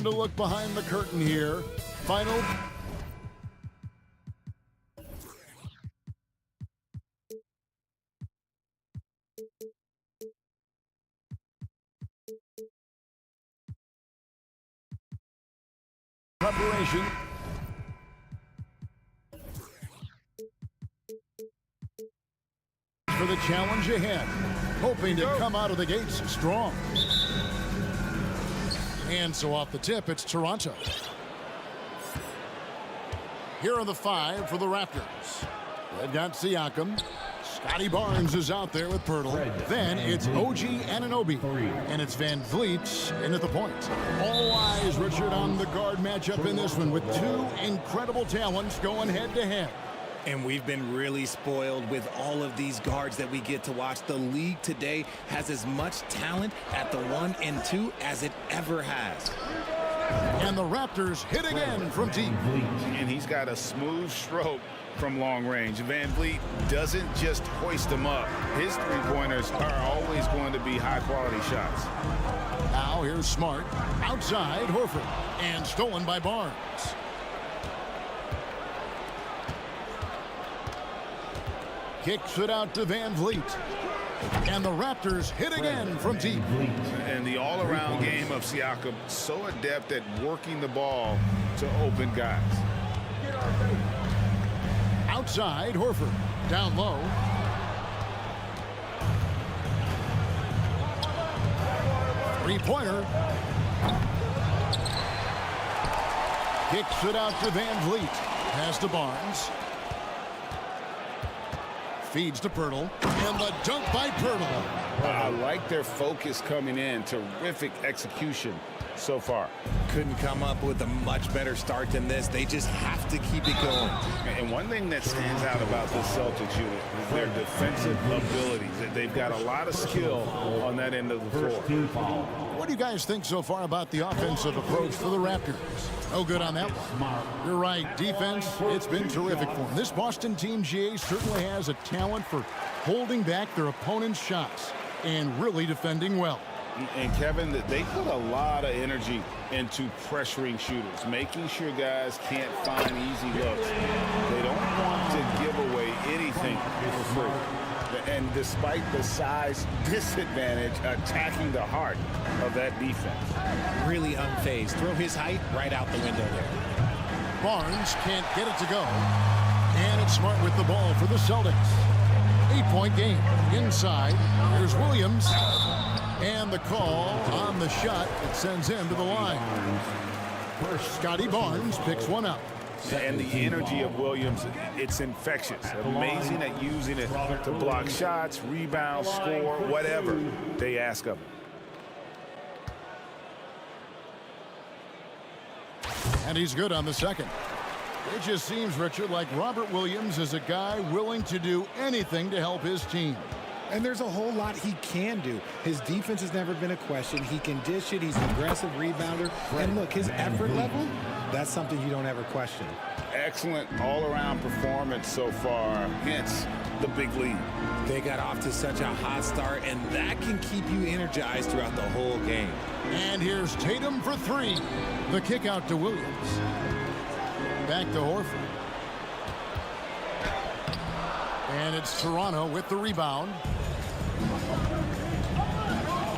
a look behind the curtain here. Final. Preparation. For the challenge ahead, hoping to come out of the gates strong. And so off the tip, it's Toronto. Here are the 5 for the Raptors. They've got Siakam. Scotty Barnes is out there with Pirtle. Then it's OG Anunoby. And it's Van Vliet in at the point. All eyes, Richard, on the guard matchup in this one with 2 incredible talents going head-to-head. And we've been really spoiled with all of these guards that we get to watch. The league today has as much talent at the 1 and 2 as it ever has. And the Raptors hit again from deep. And he's got a smooth stroke from long range. Van Vliet doesn't just hoist them up. His three-pointers are always going to be high-quality shots. Now here's Smart. Outside, Horford. And stolen by Barnes. Kicks it out to Van Vliet. And the Raptors hit again from deep. And the all-around game of Siakam, so adept at working the ball to open guys. Outside, Horford. Down low. Three-pointer. Kicks it out to Van Vliet. Pass to Barnes. Feeds to Pirtle. And the dunk by Pirtle. I like their focus coming in. Terrific execution so far. Couldn't come up with a much better start than this. They just have to keep it going. And one thing that stands out about this Celtics unit is their defensive abilities. They've got a lot of skill on that end of the floor. What do you guys think so far about the offensive approach for the Raptors? No good on that one. You're right. Defense, it's been terrific for them. This Boston team, GA, certainly has a talent for holding back their opponent's shots and really defending well. And Kevin, they put a lot of energy into pressuring shooters, making sure guys can't find easy looks. They don't want to give away anything for free. And despite the size disadvantage, attacking the heart of that defense. Really unfazed. Throw his height right out the window there. Barnes can't get it to go. And it's Smart with the ball for the Celtics. 8-point game. Inside, there's Williams. And the call on the shot that sends him to the line. Scotty Barnes picks one up. And the energy of Williams, it's infectious. Amazing at using it to block shots, rebound, score, whatever they ask of him. And he's good on the second. It just seems, Richard, like Robert Williams is a guy willing to do anything to help his team. And there's a whole lot he can do. His defense has never been a question. He can dish it. He's an aggressive rebounder. And look, his effort level, that's something you don't ever question. Excellent all-around performance so far, hence the big lead. They got off to such a hot start, and that can keep you energized throughout the whole game. And here's Tatum for 3. The kick out to Williams. Back to Horford. And it's Toronto with the rebound.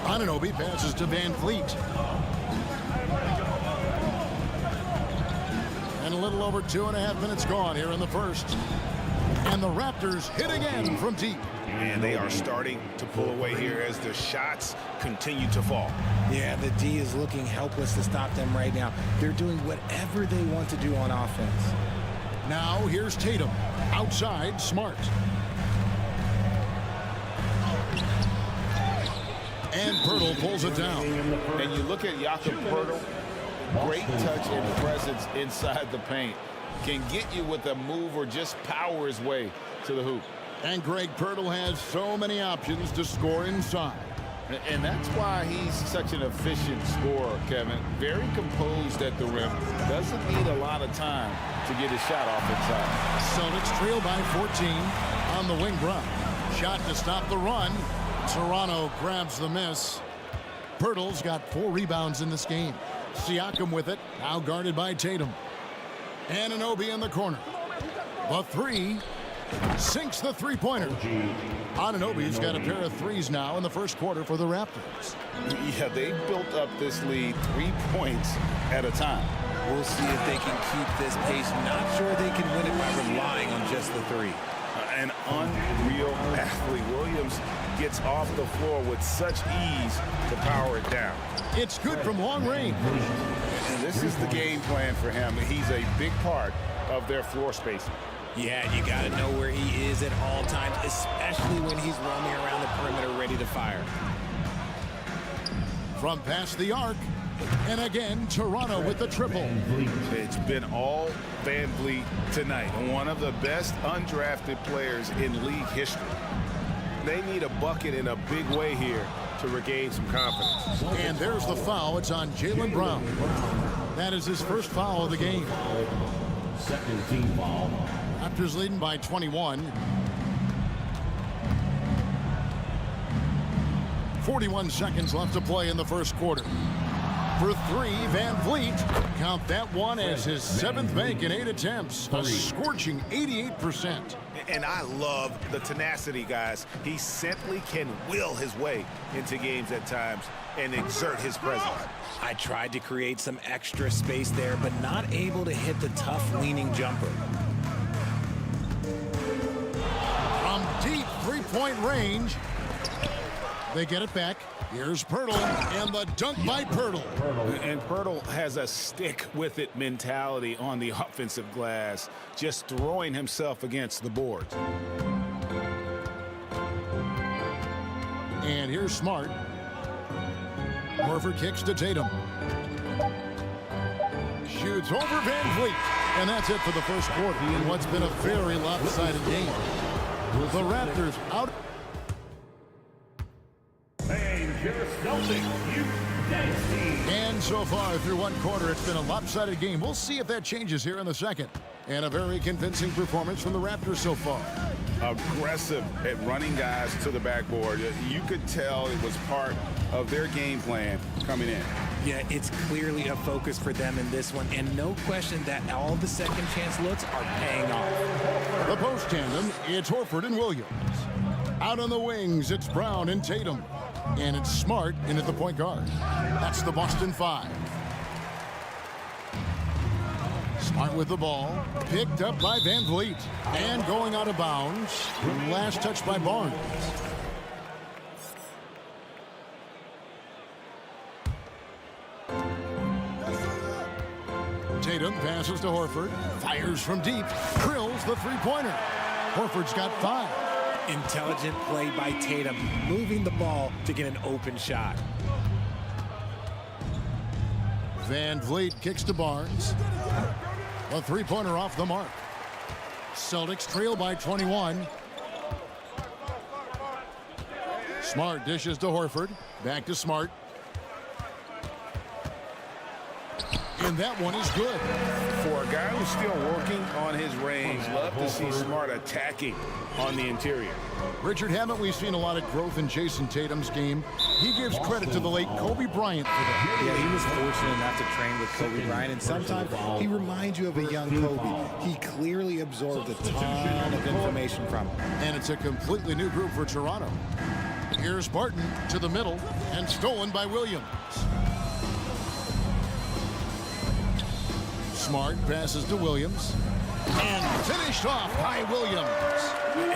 Anunoby passes to Van Vliet. And a little over 2.5 minutes gone here in the first. And the Raptors hit again from deep. And they are starting to pull away here as the shots continue to fall. Yeah, the D is looking helpless to stop them right now. They're doing whatever they want to do on offense. Now here's Tatum. Outside, Smart. And Pirtle pulls it down. And you look at Jakob Pirtle, great touch and presence inside the paint. Can get you with a move or just power his way to the hoop. And Greg Pirtle has so many options to score inside. And that's why he's such an efficient scorer, Kevin. Very composed at the rim. Doesn't need a lot of time to get his shot off inside. Celtics trail by 14 on the wing run. Shot to stop the run. Toronto grabs the miss. Pirtle's got 4 rebounds in this game. Siakam with it. Now guarded by Tatum. Anunoby in the corner. The three. Sinks the three-pointer. Anunoby's got a pair of threes now in the first quarter for the Raptors. Yeah, they built up this lead 3 points at a time. We'll see if they can keep this pace. Not sure they can win it by relying on just the three. An unreal athlete. Williams gets off the floor with such ease to power it down. It's good from long range. And this is the game plan for him. He's a big part of their floor spacing. Yeah, you got to know where he is at all times, especially when he's roaming around the perimeter ready to fire. From past the arc. And again, Toronto with the triple. It's been all Van Vliet tonight. One of the best undrafted players in league history. They need a bucket in a big way here to regain some confidence. And there's the foul. It's on Jaylen Brown. That is his first foul of the game. Second team foul. Raptors leading by 21. 41 seconds left to play in the first quarter. For three, Van Vliet. Count that one as his seventh make in 8 attempts. A scorching 88%. And I love the tenacity, guys. He simply can will his way into games at times and exert his presence. I tried to create some extra space there, but not able to hit the tough leaning jumper. From deep three-point range, they get it back. Here's Pirtle, and the dunk by Pirtle. And Pirtle has a stick-with-it mentality on the offensive glass, just throwing himself against the boards. And here's Smart. Horford kicks to Tatum. Shoots over Van Vliet. And that's it for the first quarter in what's been a very lopsided game. The Raptors out. And so far through one quarter, it's been a lopsided game. We'll see if that changes here in the second. And a very convincing performance from the Raptors so far. Aggressive at running guys to the backboard. You could tell it was part of their game plan coming in. Yeah, it's clearly a focus for them in this one, and no question that all the second chance looks are paying off. The post tandem, it's Horford and Williams. Out on the wings, it's Brown and Tatum. And it's Smart in at the point guard. That's the Boston Five. Smart with the ball. Picked up by Van Vliet. And going out of bounds. Last touch by Barnes. Tatum passes to Horford. Fires from deep. Drills the three-pointer. Horford's got 5. Intelligent play by Tatum, moving the ball to get an open shot. Van Vliet kicks to Barnes. A three-pointer off the mark. Celtics trail by 21. Smart dishes to Horford. Back to Smart. And that one is good. For a guy who's still working on his range, love to see Smart attacking on the interior. Richard, haven't we seen a lot of growth in Jason Tatum's game? He gives credit to the late Kobe Bryant for that. Yeah, he was fortunate enough to train with Kobe Bryant, and sometimes he reminds you of a young Kobe. He clearly absorbed a ton of information from him. And it's a completely new group for Toronto. Here's Barton to the middle, and stolen by Williams. Smart passes to Williams. And finished off by Williams.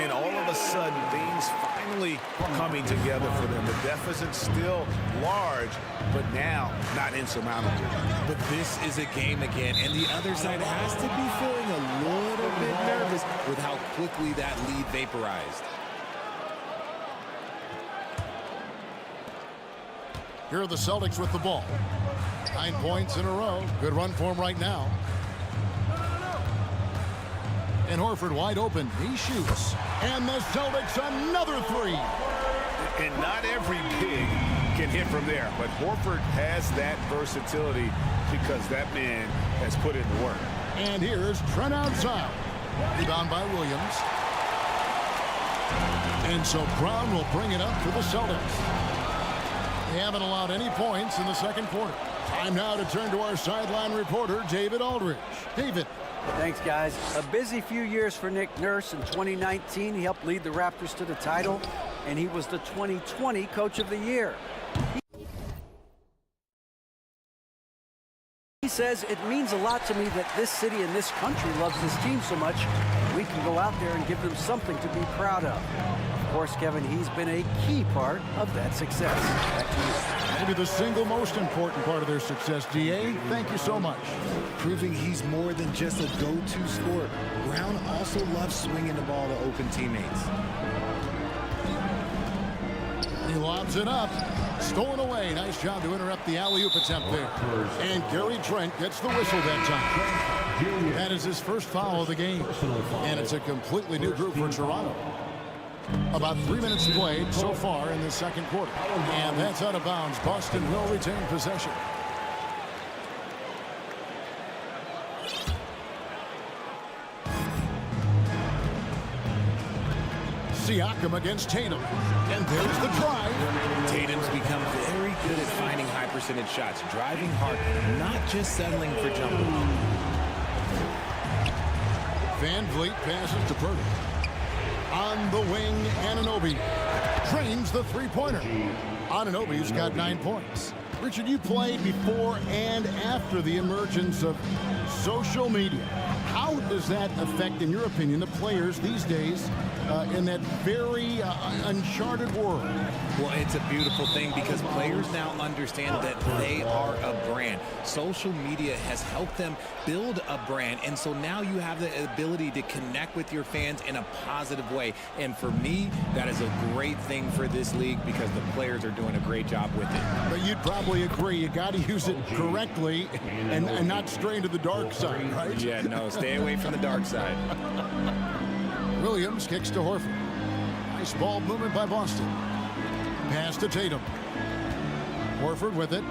And all of a sudden, things finally coming together for them. The deficit's still large, but now not insurmountable. But this is a game again, and the other side has to be feeling a little bit nervous with how quickly that lead vaporized. Here are the Celtics with the ball. 9 points in a row. Good run for him right now. And Horford wide open. He shoots. And the Celtics another three. And not every big can hit from there, but Horford has that versatility because that man has put in the work. And here's Trent outside. Rebound by Williams. And so Brown will bring it up for the Celtics. They haven't allowed any points in the second quarter. Time now to turn to our sideline reporter, David Aldridge. David. Thanks, guys. A busy few years for Nick Nurse. In 2019, he helped lead the Raptors to the title, and he was the 2020 Coach of the Year. He says, it means a lot to me that this city and this country loves this team so much. We can go out there and give them something to be proud of. Of course, Kevin, he's been a key part of that success. Back to you. Maybe the single most important part of their success, DA. Thank you so much. Proving he's more than just a go-to scorer. Brown also loves swinging the ball to open teammates. He lobs it up. Stolen away. Nice job to interrupt the alley-oop attempt there. And Gary Trent gets the whistle that time. That is his first foul of the game. And it's a completely new group for Toronto. About 3 minutes played so far in the second quarter. And that's out of bounds. Boston will retain possession. Siakam against Tatum. And there's the drive. Tatum's become very good at finding high percentage shots, driving hard, not just settling for jumpers. Van Vliet passes to Purdy. On the wing, Anunoby drains the three-pointer. Anunoby's got 9 points. Richard, you played before and after the emergence of social media. How does that affect, in your opinion, the players these days in that very uncharted world? Well, it's a beautiful thing because players now understand that they are a brand. Social media has helped them build a brand, and so now you have the ability to connect with your fans in a positive way. And for me, that is a great thing for this league because the players are doing a great job with it. But you'd probably agree you got to use it correctly and not stray into the dark side, right? Yeah, no, stay away from the dark side. Williams kicks to Horford. Nice ball movement by Boston. Pass to Tatum. Horford with it.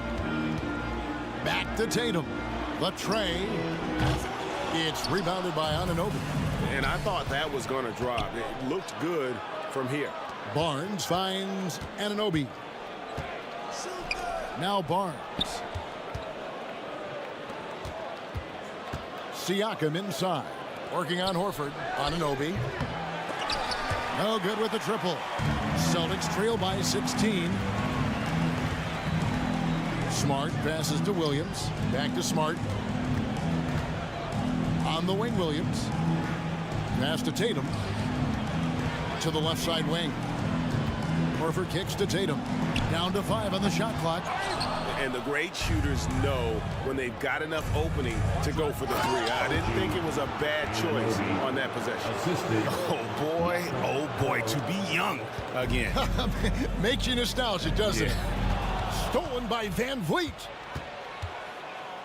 Back to Tatum. The tray. It's rebounded by Anunoby. And I thought that was going to drop. It looked good from here. Barnes finds Anunoby. Now Barnes. Siakam inside. Working on Horford. Anunoby. No good with the triple. Celtics trail by 16. Smart passes to Williams. Back to Smart. On the wing, Williams. Pass to Tatum. To the left side wing. Horford kicks to Tatum. Down to 5 on the shot clock. And the great shooters know when they've got enough opening to go for the three. I didn't think it was a bad choice on that possession. Oh boy, to be young again. Makes you nostalgic, doesn't it? Stolen by Van Vliet.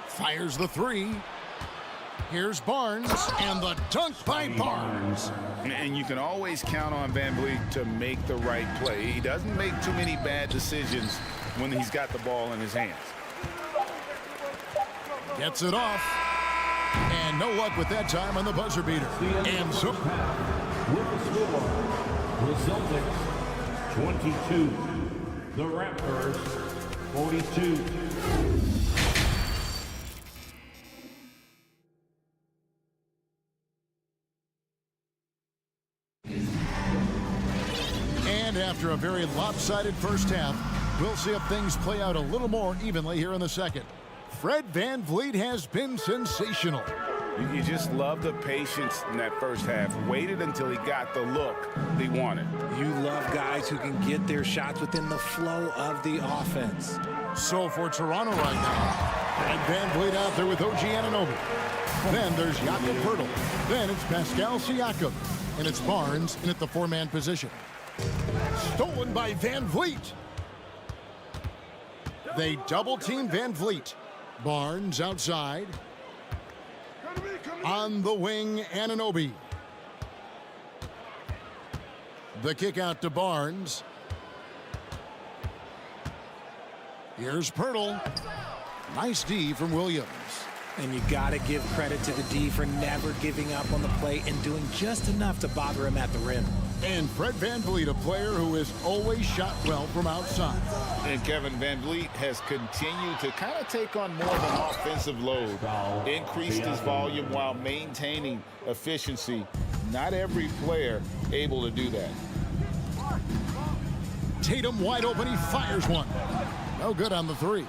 Fires the three. Here's Barnes, and the dunk by Barnes. And you can always count on Van Vliet to make the right play. He doesn't make too many bad decisions when he's got the ball in his hands. Gets it off. And no luck with that time on the buzzer beater. And so With the score, the Celtics 22, the Raptors 42. And after a very lopsided first half, we'll see if things play out a little more evenly here in the second. Fred Van Vliet has been sensational. You just love the patience in that first half. Waited until he got the look he wanted. You love guys who can get their shots within the flow of the offense. So for Toronto right now, and Van Vliet out there with OG Anunoby. Then there's Jakob Poeltl. Then it's Pascal Siakam. And it's Barnes in at the four-man position. Stolen by Van Vliet. They double-team Van Vliet. Barnes outside. On the wing, Anunoby. The kick out to Barnes. Here's Poeltl. Nice D from Williams. And you got to give credit to the D for never giving up on the play and doing just enough to bother him at the rim. And Fred VanVleet, a player who has always shot well from outside. And Kevin VanVleet has continued to kind of take on more of an offensive load. Increased his volume while maintaining efficiency. Not every player able to do that. Tatum wide open. He fires one. No good on the three.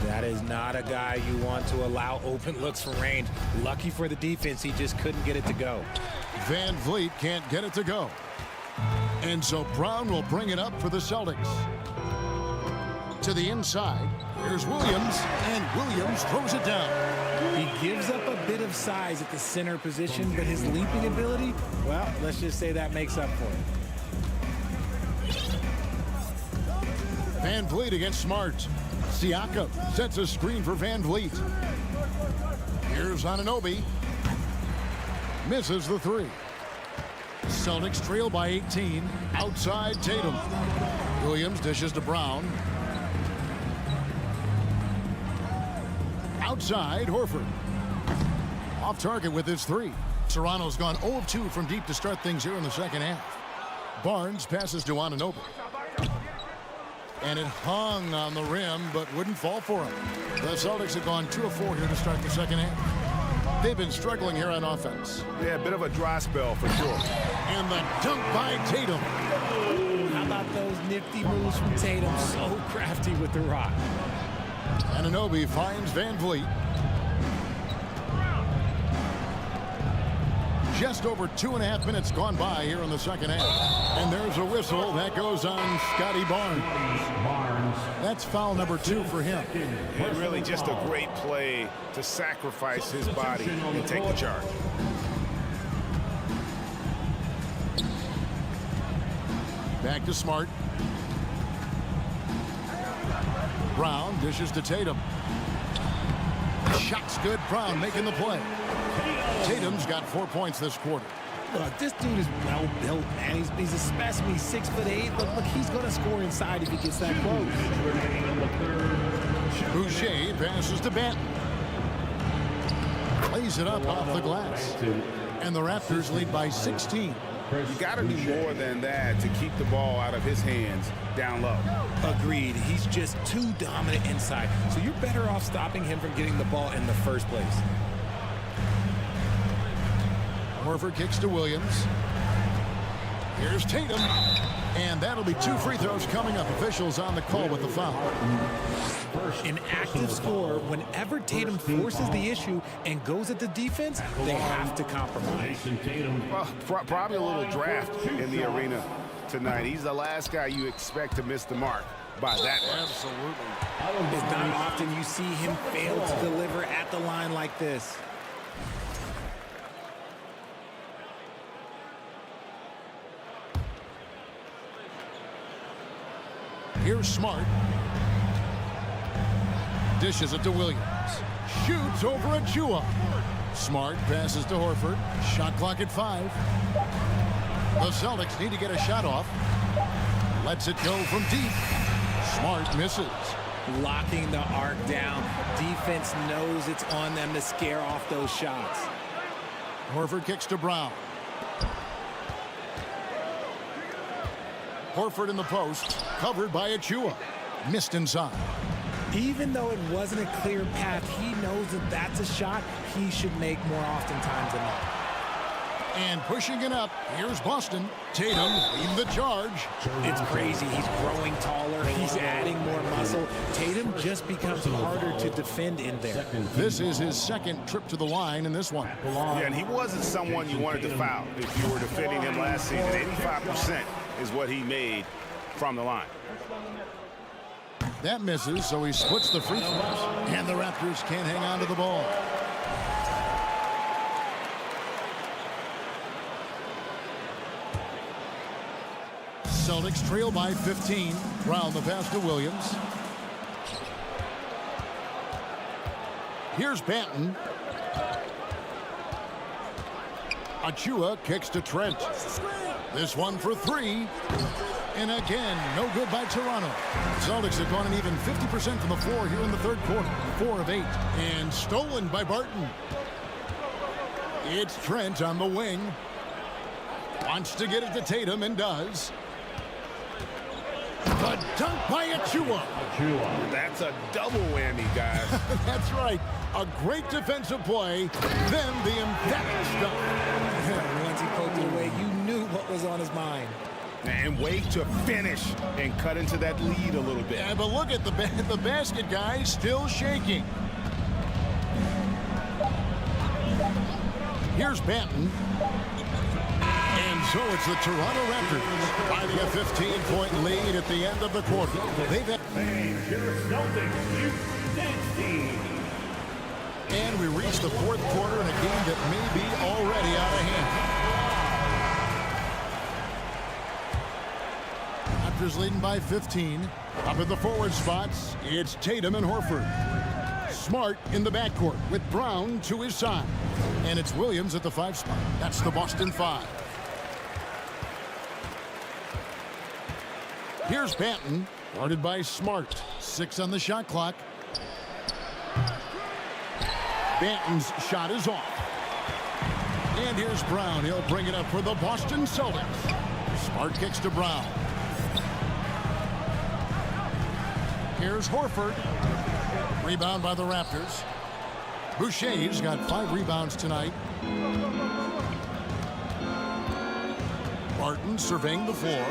That is not a guy you want to allow open looks from range. Lucky for the defense, he just couldn't get it to go. VanVleet can't get it to go. And so Brown will bring it up for the Celtics. To the inside, here's Williams, and Williams throws it down. He gives up a bit of size at the center position, but his leaping ability, well, let's just say that makes up for it. VanVleet against Smart. Siakam sets a screen for VanVleet. Here's Anunoby. Misses the three. Celtics trail by 18. Outside Tatum. Williams dishes to Brown. Outside Horford. Off target with his three. Serrano's gone 0 of 2 from deep to start things here in the second half. Barnes passes to Anunoby. And it hung on the rim, but wouldn't fall for him. The Celtics have gone 2 of 4 here to start the second half. They've been struggling here on offense. Yeah, a bit of a dry spell for sure. And the dunk by Tatum. How about those nifty moves from Tatum? So crafty with the rock. Anunoby finds VanVleet. Just over 2.5 minutes gone by here in the second half. And there's a whistle that goes on Scotty Barnes. That's foul number 2 for him. And really just a great play to sacrifice his body and take the charge. Back to Smart. Brown dishes to Tatum. Shot's good. Brown making the play. Tatum's got 4 points this quarter. Look, this dude is well built, man. He's a specimen. He's 6'8". Look, he's going to score inside if he gets that close. Boucher passes to Benton. Plays it up off the glass. And the Raptors lead by 16. You got to do more than that to keep the ball out of his hands down low. Agreed. He's just too dominant inside. So you're better off stopping him from getting the ball in the first place. Horford kicks to Williams. Here's Tatum. And that'll be 2 free throws coming up. Officials on the call with the foul. An active scorer, whenever Tatum forces the issue and goes at the defense, they have to compromise. Well, probably a little draft in the arena tonight. He's the last guy you expect to miss the mark by that much. Absolutely. It's not often you see him fail to deliver at the line like this. Here's Smart. Dishes it to Williams. Shoots over Achua. Smart passes to Horford. Shot clock at 5. The Celtics need to get a shot off. Lets it go from deep. Smart misses. Locking the arc down. Defense knows it's on them to scare off those shots. Horford kicks to Brown. Horford in the post, covered by Achua. Missed inside. Even though it wasn't a clear path, he knows that that's a shot he should make more oftentimes than not. And pushing it up, here's Boston. Tatum leading the charge. It's crazy. He's growing taller. He's adding more muscle. Tatum just becomes harder to defend in there. This is his second trip to the line in this one. Yeah, and he wasn't someone you wanted to foul if you were defending him last season. 85% is what he made from the line. That misses, so he splits the free throws. And the Raptors can't hang on to the ball. Celtics trail by 15. Brown the pass to Williams. Here's Banton. Achua kicks to Trent. This one for 3. And again, no good by Toronto. Celtics have gone an even 50% from the floor here in the third quarter. 4 of 8. And stolen by Barton. It's Trent on the wing. Wants to get it to Tatum and does. The dunk by Achua. That's a double whammy, guys. That's right. A great defensive play, then the emphatic dunk. Once he poked it away, you knew what was on his mind. And wait to finish and cut into that lead a little bit. Yeah, but look at the basket, guys, still shaking. Here's Banton. And so it's the Toronto Raptors finding a 15-point lead at the end of the quarter. They've had... And we reach the fourth quarter in a game that may be already out of hand. Raptors leading by 15. Up at the forward spots, it's Tatum and Horford. Smart in the backcourt with Brown to his side. And it's Williams at the 5 spot. That's the Boston 5. Here's Banton, guarded by Smart. 6 on the shot clock. Banton's shot is off. And here's Brown. He'll bring it up for the Boston Celtics. Smart kicks to Brown. Here's Horford. Rebound by the Raptors. Boucher's got 5 rebounds tonight. Barton surveying the floor.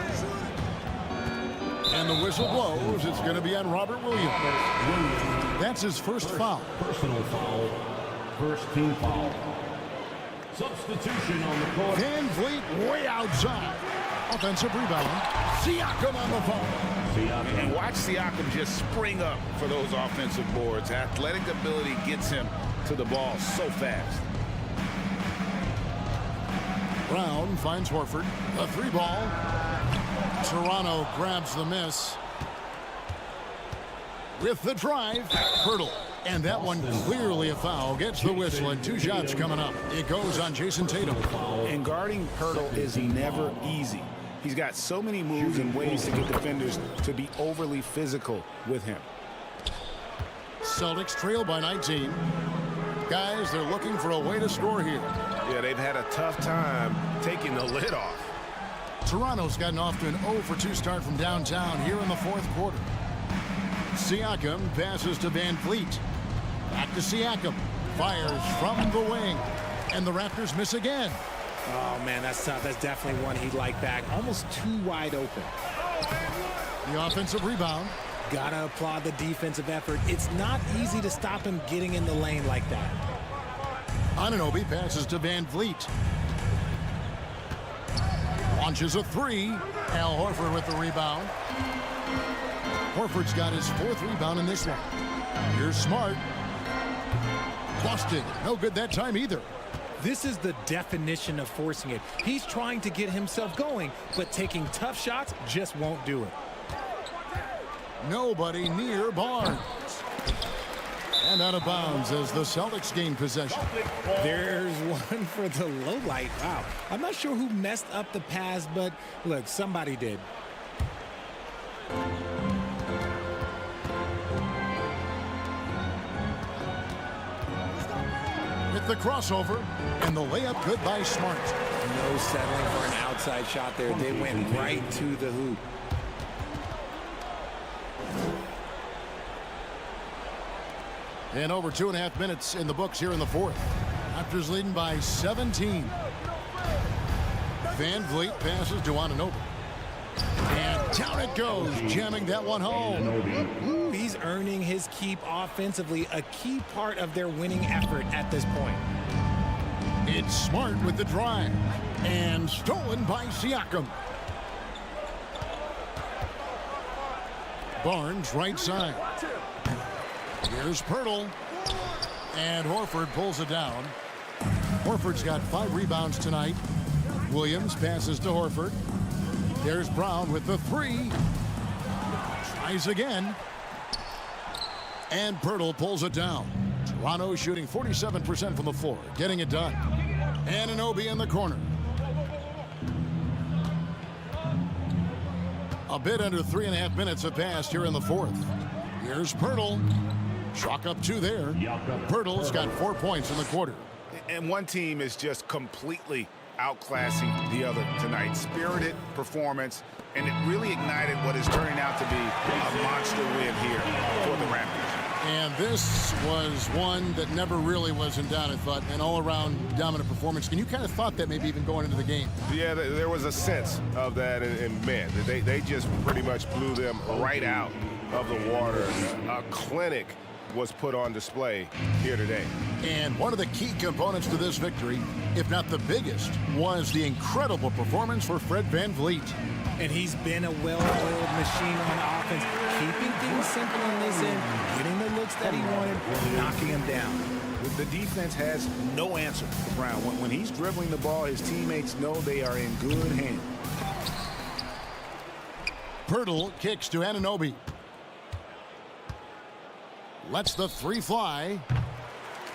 And the whistle blows. It's going to be on Robert Williams. That's his first foul. Personal foul. First team foul. Substitution on the court. Van Vliet way outside. Offensive rebound. Siakam on the phone. And watch Siakam just spring up for those offensive boards. Athletic ability gets him to the ball so fast. Brown finds Horford. A 3-ball. Toronto grabs the miss. With the drive, Hurdle. And that one clearly a foul. Gets the whistle and 2 shots coming up. It goes on Jason Tatum. And guarding Hurdle is never easy. He's got so many moves and ways to get defenders to be overly physical with him. Celtics trail by 19. Guys, they're looking for a way to score here. Yeah, they've had a tough time taking the lid off. Toronto's gotten off to an 0-for-2 start from downtown here in the fourth quarter. Siakam passes to Van Vliet. Back to Siakam. Fires from the wing. And the Raptors miss again. Oh, man, that's tough. That's definitely one he'd like back. Almost too wide open. The offensive rebound. Gotta applaud the defensive effort. It's not easy to stop him getting in the lane like that. Anunoby passes to Van Vliet. Launches a 3. Al Horford with the rebound. Horford's got his 4th rebound in this one. Here's Smart. Busted. No good that time either. This is the definition of forcing it. He's trying to get himself going, but taking tough shots just won't do it. Nobody near Barnes. And out of bounds as the Celtics gain possession. There's one for the low light. Wow. I'm not sure who messed up the pass, but look, somebody did. With the crossover and the layup good by Smart. No settling for an outside shot there. They went right to the hoop. And over 2.5 minutes in the books here in the fourth. Raptors leading by 17. Van Vliet passes to Anunoby. And down it goes, jamming that one home. He's earning his keep offensively, a key part of their winning effort at this point. It's Smart with the drive. And stolen by Siakam. Barnes right side. Here's Pirtle. And Horford pulls it down. Horford's got 5 rebounds tonight. Williams passes to Horford. There's Brown with the 3. Tries again. And Pirtle pulls it down. Toronto shooting 47% from the floor, getting it done. Anunoby in the corner. A bit under 3.5 minutes have passed here in the fourth. Here's Pirtle. Chalk up 2 there. Pirtle's got 4 points in the quarter. And one team is just completely outclassing the other tonight. Spirited performance, and it really ignited what is turning out to be a monster win here for the Raptors. And this was one that never really was in doubt, I thought, an all-around dominant performance. And you kind of thought that maybe even going into the game. Yeah, there was a sense of that, and man, they just pretty much blew them right out of the water. A clinic was put on display here today. And one of the key components to this victory, if not the biggest, was the incredible performance for Fred VanVleet. And he's been a well-oiled machine on offense, keeping things simple in this end, getting the looks that he wanted, knocking him down. The defense has no answer for Brown. When he's dribbling the ball, his teammates know they are in good hands. Pirtle kicks to Anunoby. Lets the three fly.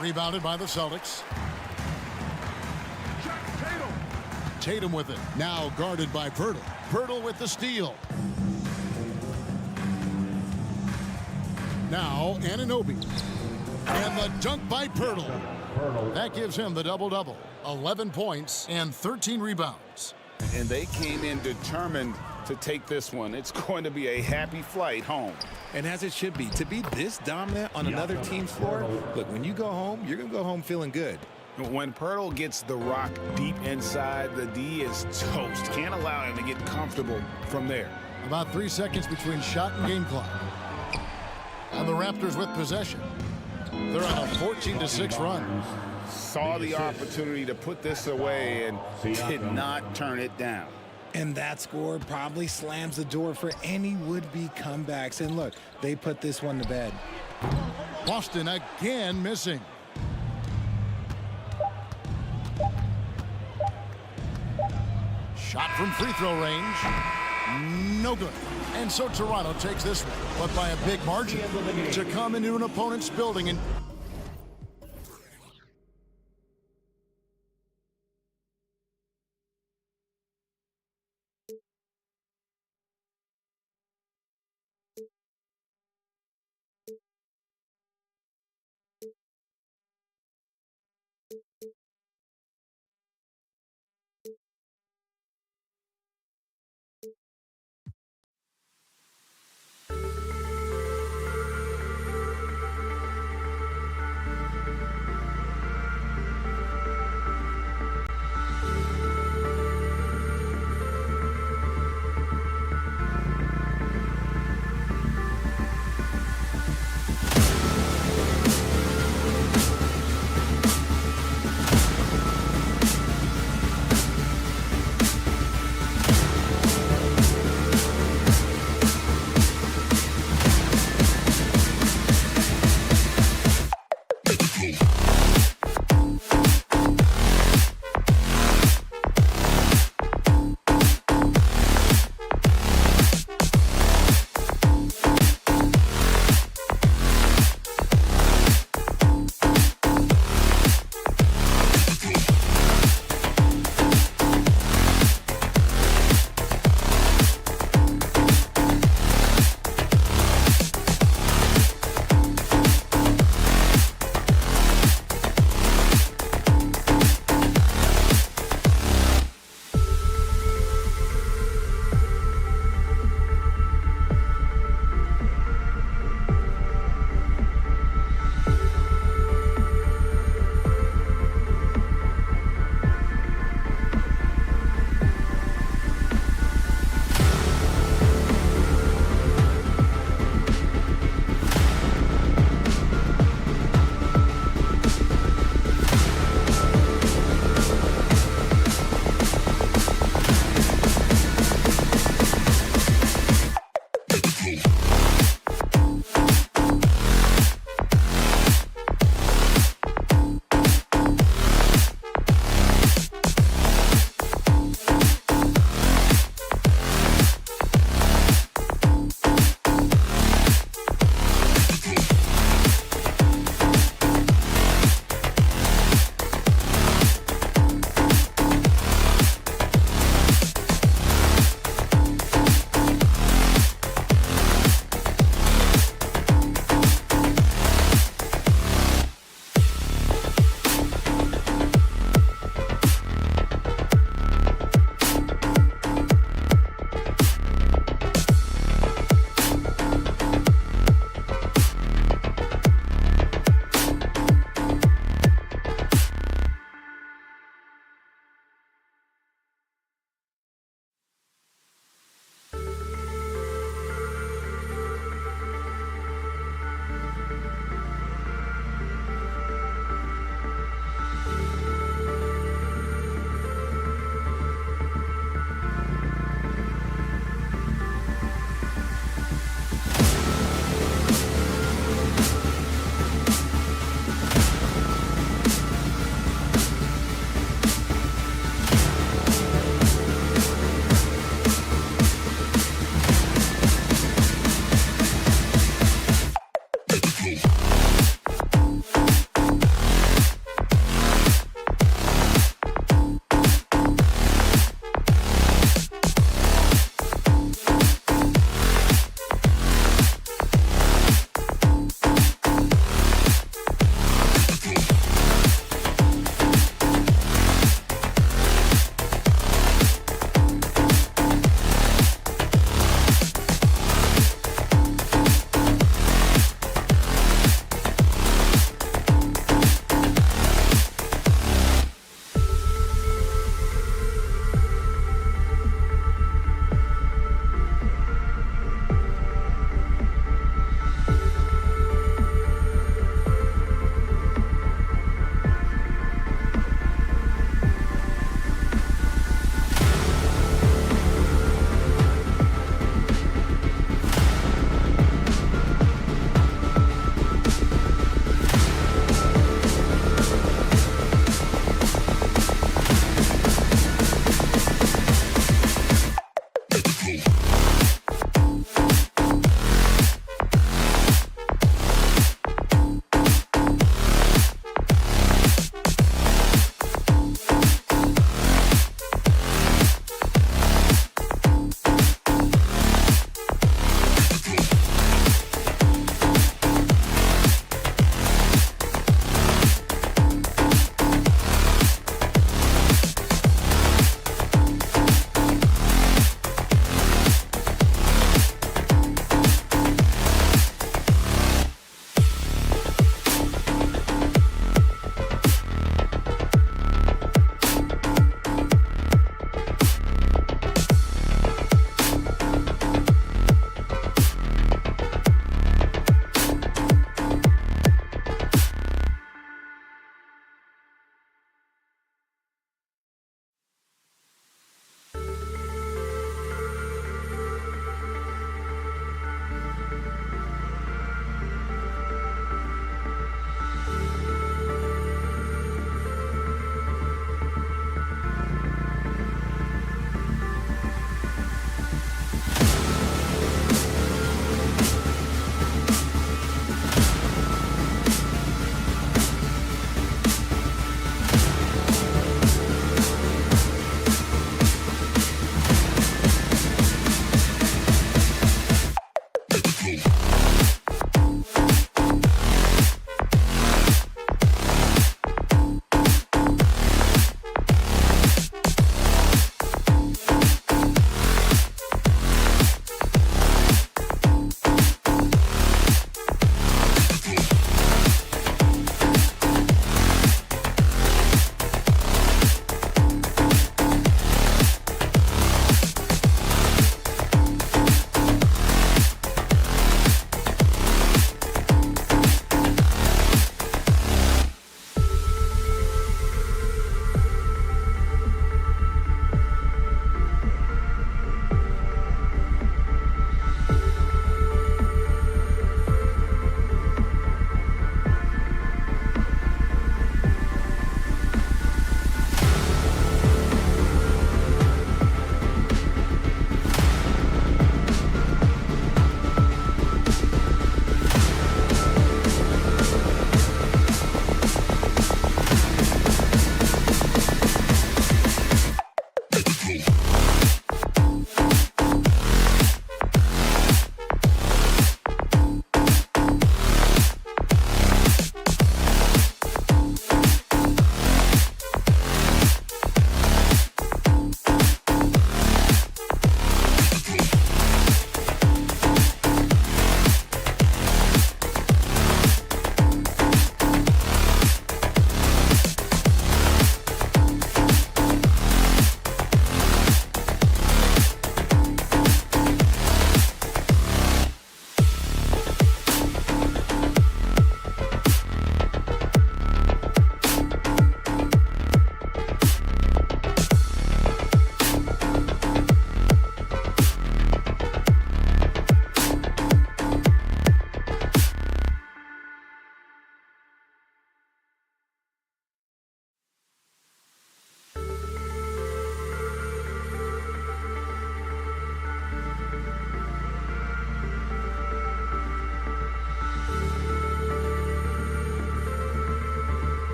Rebounded by the Celtics. Tatum with it. Now guarded by Pirtle. Pirtle with the steal. Now Anunoby. And the dunk by Pirtle. That gives him the double-double. 11 points and 13 rebounds. And they came in determined to take this one. It's going to be a happy flight home. And as it should be, to be this dominant on another team's floor, look, when you go home, you're going to go home feeling good. When Pirtle gets the rock deep inside, the D is toast. Can't allow him to get comfortable from there. About 3 seconds between shot and game clock. And the Raptors with possession. They're on a 14-6 run. Saw the opportunity to put this away and did not turn it down. And that score probably slams the door for any would-be comebacks. And look, they put this one to bed. Boston again missing. Shot from free throw range. No good. And so Toronto takes this one, but by a big margin, to come into an opponent's building and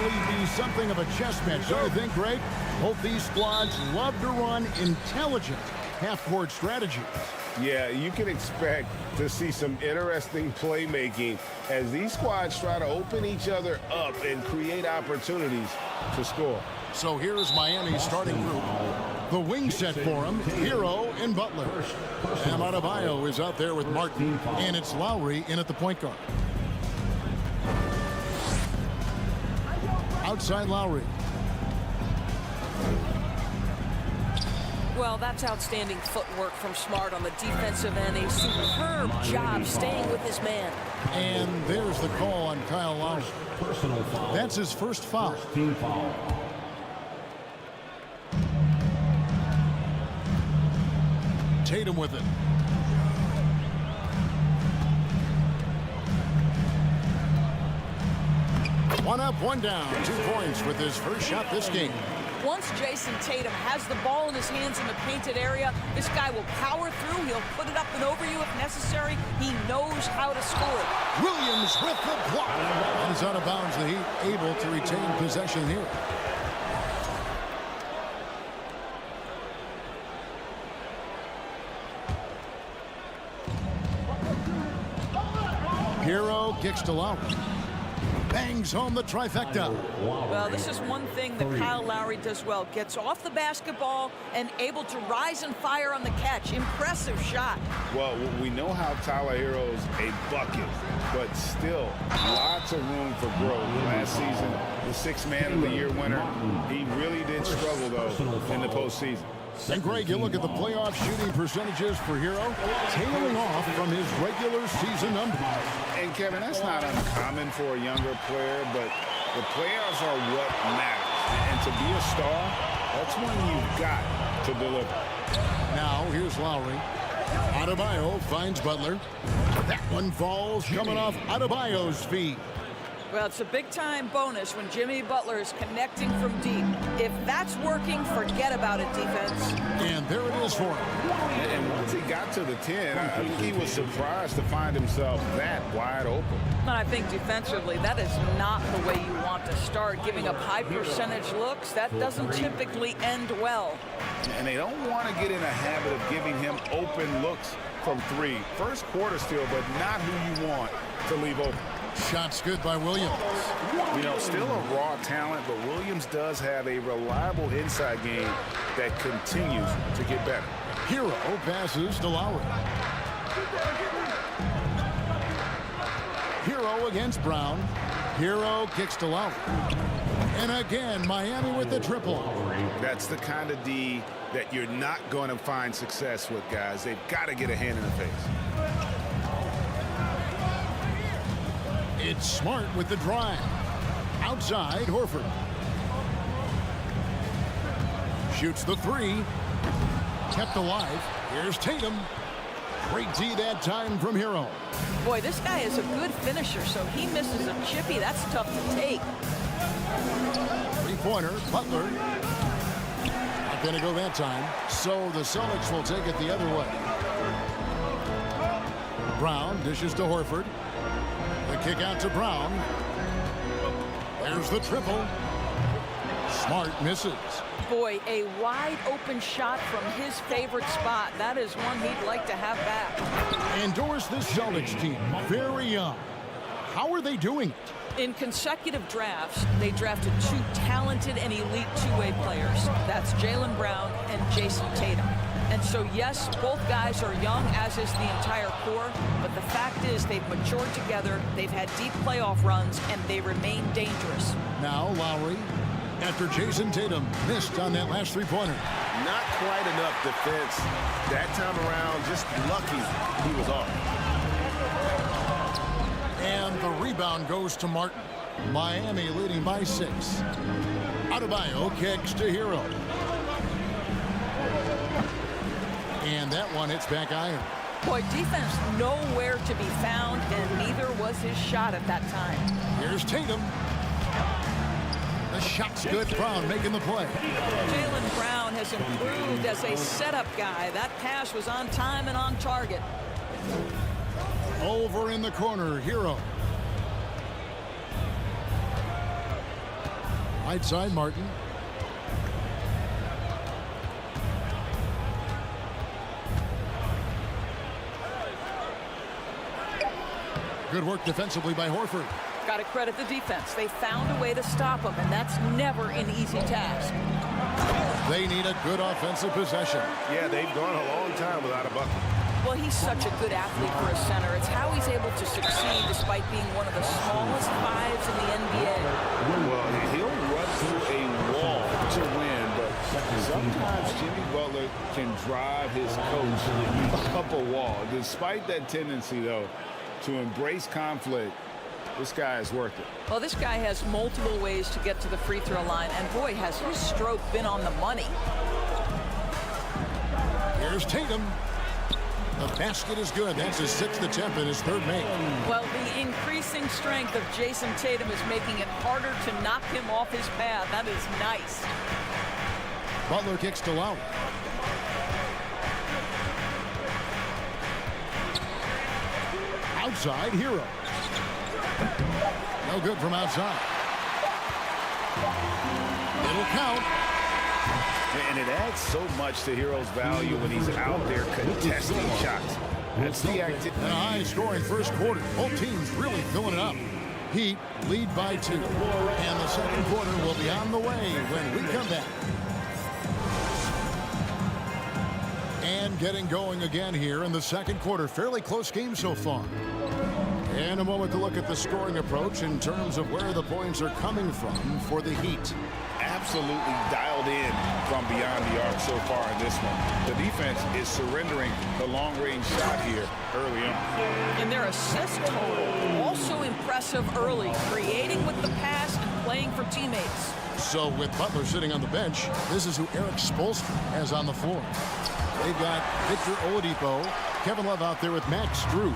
probably be something of a chess match, don't you think, Greg? Both these squads love to run intelligent half-court strategies. Yeah, you can expect to see some interesting playmaking as these squads try to open each other up and create opportunities to score. So here's Miami's starting group. The wing set for him, Hero and Butler. And Adebayo is out there with Martin, and it's Lowry in at the point guard. Outside Lowry. Well, that's outstanding footwork from Smart on the defensive end. A superb job staying with his man. And there's the call on Kyle Lowry. That's his first foul. Team foul. Tatum with it. One up, one down. 2 points with his first shot this game. Once Jason Tatum has the ball in his hands in the painted area, this guy will power through. He'll put it up and over you if necessary. He knows how to score. Williams with the block. And is out of bounds. The Heat able to retain possession here. Hero kicks to Lowry. Bangs home the trifecta. Well, this is one thing that Kyle Lowry does well. Gets off the basketball and able to rise and fire on the catch. Impressive shot. Well, we know how Tyler Hero's a bucket, but still lots of room for growth. Last season, the 6th Man of the Year winner, he really did struggle, though, in the postseason. And Greg, you look at the playoff shooting percentages for Hero, tailing off from his regular season numbers. And Kevin, that's not uncommon for a younger player, but the playoffs are what matters. And to be a star, that's when you've got to deliver. Now, here's Lowry. Adebayo finds Butler. That one falls coming off Adebayo's feet. Well, it's a big-time bonus when Jimmy Butler is connecting from deep. If that's working, forget about it, defense. And there it is for him. And once he got to the 10, I think he was surprised to find himself that wide open. And I think defensively, that is not the way you want to start. Giving up high percentage looks, that doesn't typically end well. And they don't want to get in a habit of giving him open looks from 3. First quarter still, but not who you want to leave open. Shots good by Williams. You know, still a raw talent, but Williams does have a reliable inside game that continues to get better. Hero passes to Lowry. Hero against Brown. Hero kicks to Lowry. And again, Miami with the triple. That's the kind of D that you're not going to find success with, guys. They've got to get a hand in the face. It's Smart with the drive. Outside, Horford. Shoots the 3. Kept alive. Here's Tatum. Great D that time from Hero. Boy, this guy is a good finisher, so he misses a chippy. That's tough to take. 3-pointer, Butler. Not going to go that time. So the Celtics will take it the other way. Brown dishes to Horford. The kick out to Brown. There's the triple. Smart misses. Boy, a wide open shot from his favorite spot. That is one he'd like to have back. Endorse this Celtics team. Very young. How are they doing it? In consecutive drafts, they drafted 2 talented and elite two-way players. That's Jaylen Brown and Jason Tatum. And so, yes, both guys are young, as is the entire core, but the fact is they've matured together, they've had deep playoff runs, and they remain dangerous. Now Lowry, after Jason Tatum missed on that last 3-pointer. Not quite enough defense. That time around, just lucky he was off. And the rebound goes to Martin. Miami leading by 6. Adebayo kicks to Hero. And that one hits back iron. Boy, defense nowhere to be found, and neither was his shot at that time. Here's Tatum. The shot's good. Brown making the play. Jaylen Brown has improved as a setup guy. That pass was on time and on target. Over in the corner, Hero. Right side, Martin. Good work defensively by Horford. Got to credit the defense. They found a way to stop him, and that's never an easy task. They need a good offensive possession. Yeah, they've gone a long time without a bucket. Well, he's such a good athlete for a center. It's how he's able to succeed despite being one of the smallest fives in the NBA. Well, he'll run through a wall to win, but sometimes Jimmy Butler can drive his coach up a wall. Despite that tendency, though, to embrace conflict, this guy is worth it. Well, this guy has multiple ways to get to the free throw line, and boy, has his stroke been on the money. Here's Tatum. The basket is good. That's his 6th attempt and his 3rd make. Well, the increasing strength of Jason Tatum is making it harder to knock him off his path. That is nice. Butler kicks to Lowry. Outside, Hero. No good from outside. It'll count. And it adds so much to Hero's value when he's out there contesting shots. That's the activity. And a high-scoring first quarter. Both teams really filling it up. Heat lead by 2. And the second quarter will be on the way when we come back. And getting going again here in the second quarter. Fairly close game so far. And a moment to look at the scoring approach in terms of where the points are coming from for the Heat. Absolutely dialed in from beyond the arc so far in this one. The defense is surrendering the long-range shot here early on. And their assist total also impressive early, creating with the pass and playing for teammates. So with Butler sitting on the bench, this is who Eric Spoelstra has on the floor. They've got Victor Oladipo, Kevin Love out there with Max Strus.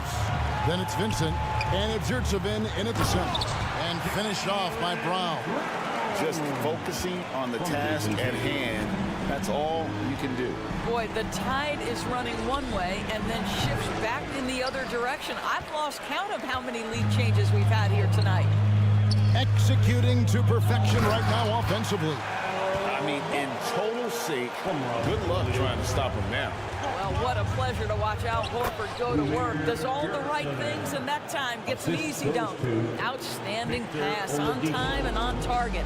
Then it's Vincent, and it's Yurtsevin in at the center. And finished off by Brown. Just focusing on the task at hand, that's all you can do. Boy, the tide is running one way and then shifts back in the other direction. I've lost count of how many lead changes we've had here tonight. Executing to perfection right now offensively. I mean, in total sync. Good luck trying to stop him now. Well, what a pleasure to watch Al Horford go to work. Does all the right things, and that time gets an easy dunk. Outstanding pass, on time and on target.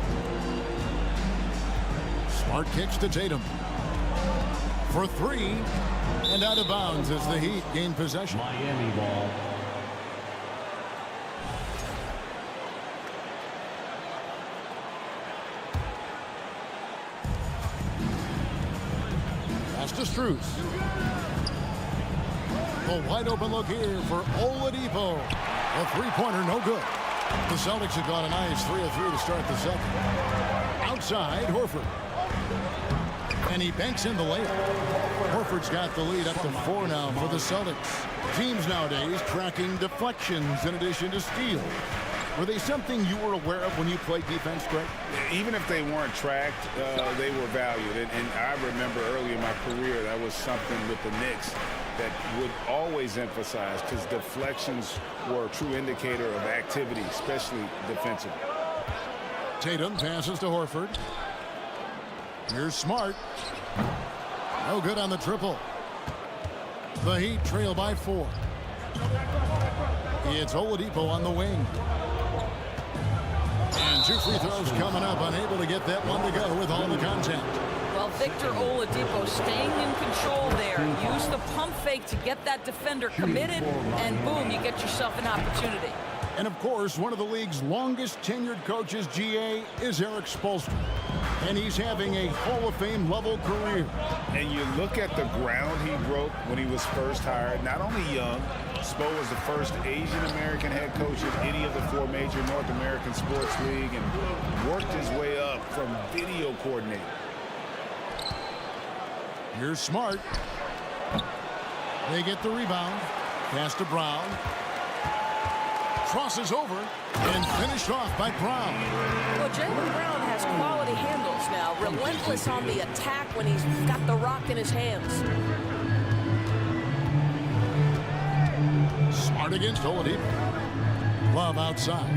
Smart kicks to Tatum. For 3, and out of bounds as the Heat gain possession. Miami ball. Pass to Strus. A wide open look here for Oladipo. A 3-pointer, no good. The Celtics have got a nice 3 of 3 to start the second. Outside, Horford. And he banks in the layup. Horford's got the lead up to 4 now for the Celtics. Teams nowadays tracking deflections in addition to steals. Were they something you were aware of when you played defense, Greg? Even if they weren't tracked, they were valued. And I remember early in my career, that was something with the Knicks that would always emphasize, because deflections were a true indicator of activity, especially defensively. Tatum passes to Horford. Here's Smart. No good on the triple. The Heat trail by 4. It's Oladipo on the wing. And 2 free throws coming up. Unable to get that one to go with all the contact. Well, Victor Oladipo staying in control there. Use the pump fake to get that defender committed, and boom, you get yourself an opportunity. And of course, one of the league's longest tenured coaches, GA, is Eric Spoelstra. And he's having a Hall of Fame level career. And you look at the ground he broke when he was first hired. Not only young, Spo was the first Asian American head coach in any of the 4 major North American sports league, and worked his way up from video coordinator. Here's Smart. They get the rebound. Pass to Brown. Crosses over and finished off by Brown. Well, Jaylen Brown has quality handles now. Relentless on the attack when he's got the rock in his hands. Smart against Oladipo. Love outside.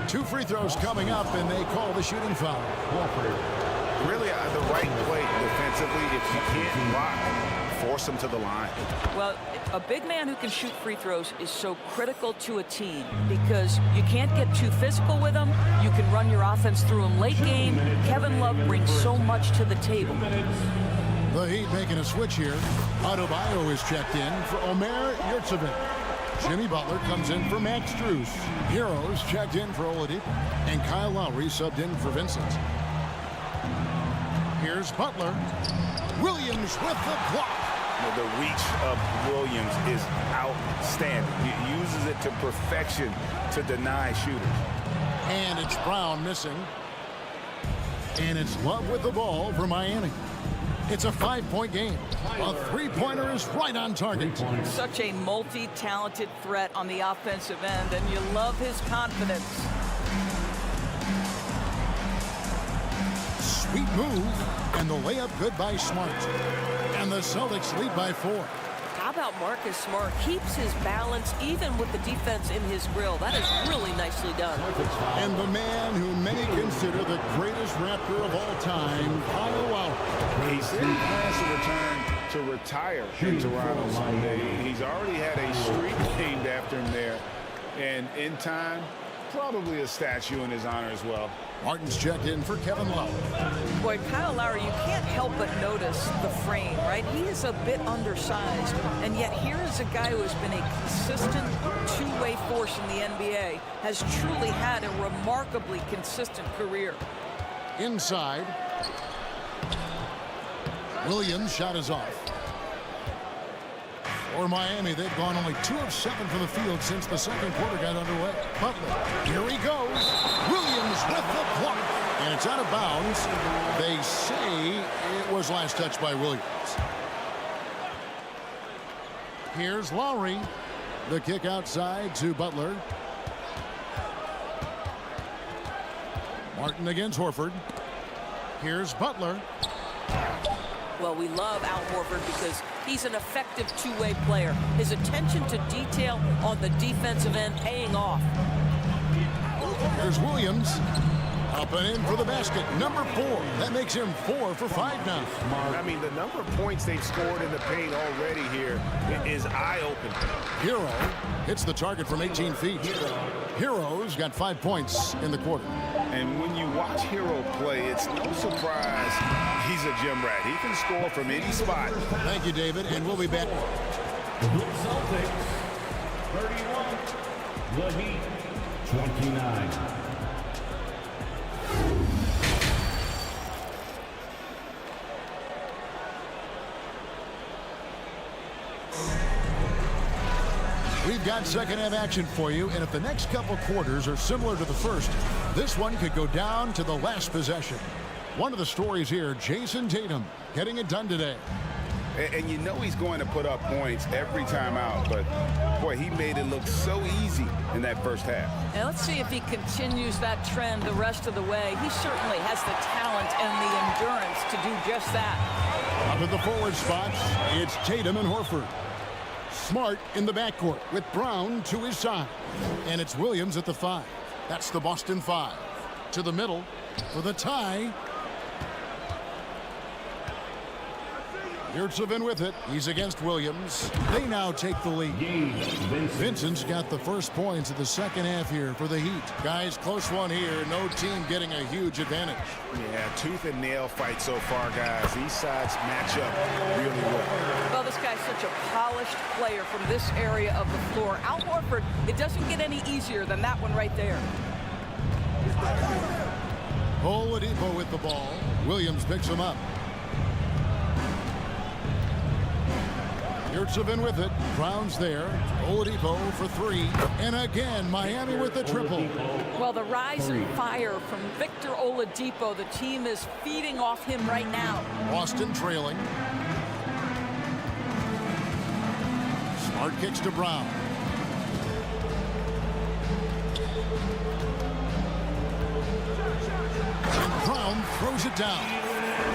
2 free throws coming up, and they call the shooting foul. Really the right play defensively. If you can't block, force them to the line. Well, a big man who can shoot free throws is so critical to a team because you can't get too physical with him. You can run your offense through him late game. Kevin Love brings so much to the table. The Heat making a switch here. Adebayo is checked in for Omer Yurtseven. Jimmy Butler comes in for Max Strus. Heroes checked in for Oladipo. And Kyle Lowry subbed in for Vincent. Here's Butler. Williams with the block. The reach of Williams is outstanding. He uses it to perfection to deny shooters. And it's Brown missing. And it's Love with the ball for Miami. It's a 5-point game. A 3-pointer is right on target. Such a multi-talented threat on the offensive end, and you love his confidence. Sweet move, and the layup good by Smart. And the Celtics lead by 4. How about Marcus Smart keeps his balance even with the defense in his grill? That is really nicely done. And the man who many consider the greatest Raptor of all time, Kyle Lowry. He said he plans to return to retire in Toronto someday. He's already had a street named after him there. And in time, probably a statue in his honor as well. Martin's checked in for Kevin Love. Boy, Kyle Lowry, you can't help but notice the frame, right? He is a bit undersized, and yet here is a guy who has been a consistent two-way force in the NBA, has truly had a remarkably consistent career. Inside. Williams' shot is off. For Miami, they've gone only 2 of 7 from the field since the second quarter got underway. Butler, here he goes. Williams with the block. And it's out of bounds. They say it was last touched by Williams. Here's Lowry. The kick outside to Butler. Martin against Horford. Here's Butler. Well, we love Al Horford because he's an effective two-way player. His attention to detail on the defensive end paying off. There's Williams. Up and in for the basket. Number 4. That makes him 4 for 5 now. I mean, the number of points they've scored in the paint already here is eye-opening. Hero hits the target from 18 feet. Hero's got 5 points in the quarter. And when you watch Hero play, it's no surprise he's a gym rat. He can score from any spot. Thank you, David, and we'll be back. Celtics, 31. The Heat, 29. We've got second half action for you, and if the next couple quarters are similar to the first, this one could go down to the last possession. One of the stories here, Jason Tatum getting it done today. And you know he's going to put up points every time out, but boy, he made it look so easy in that first half. And let's see if he continues that trend the rest of the way. He certainly has the talent and the endurance to do just that. Up at the forward spots, it's Tatum and Horford. Smart in the backcourt with Brown to his side. And it's Williams at the 5. That's the Boston 5. To the middle for the tie. Yurtseven with it. He's against Williams. They now take the lead. Vincent's got the first points of the second half here for the Heat. Guys, close one here. No team getting a huge advantage. Yeah, tooth and nail fight so far, guys. These sides match up really well. Well, this guy's such a polished player from this area of the floor. Al Horford, it doesn't get any easier than that one right there. Oladipo with the ball. Williams picks him up. Yurtseven with it. Brown's there. Oladipo for 3. And again, Miami with the triple. Well, the rise and fire from Victor Oladipo, the team is feeding off him right now. Boston trailing. Smart kicks to Brown. And Brown throws it down.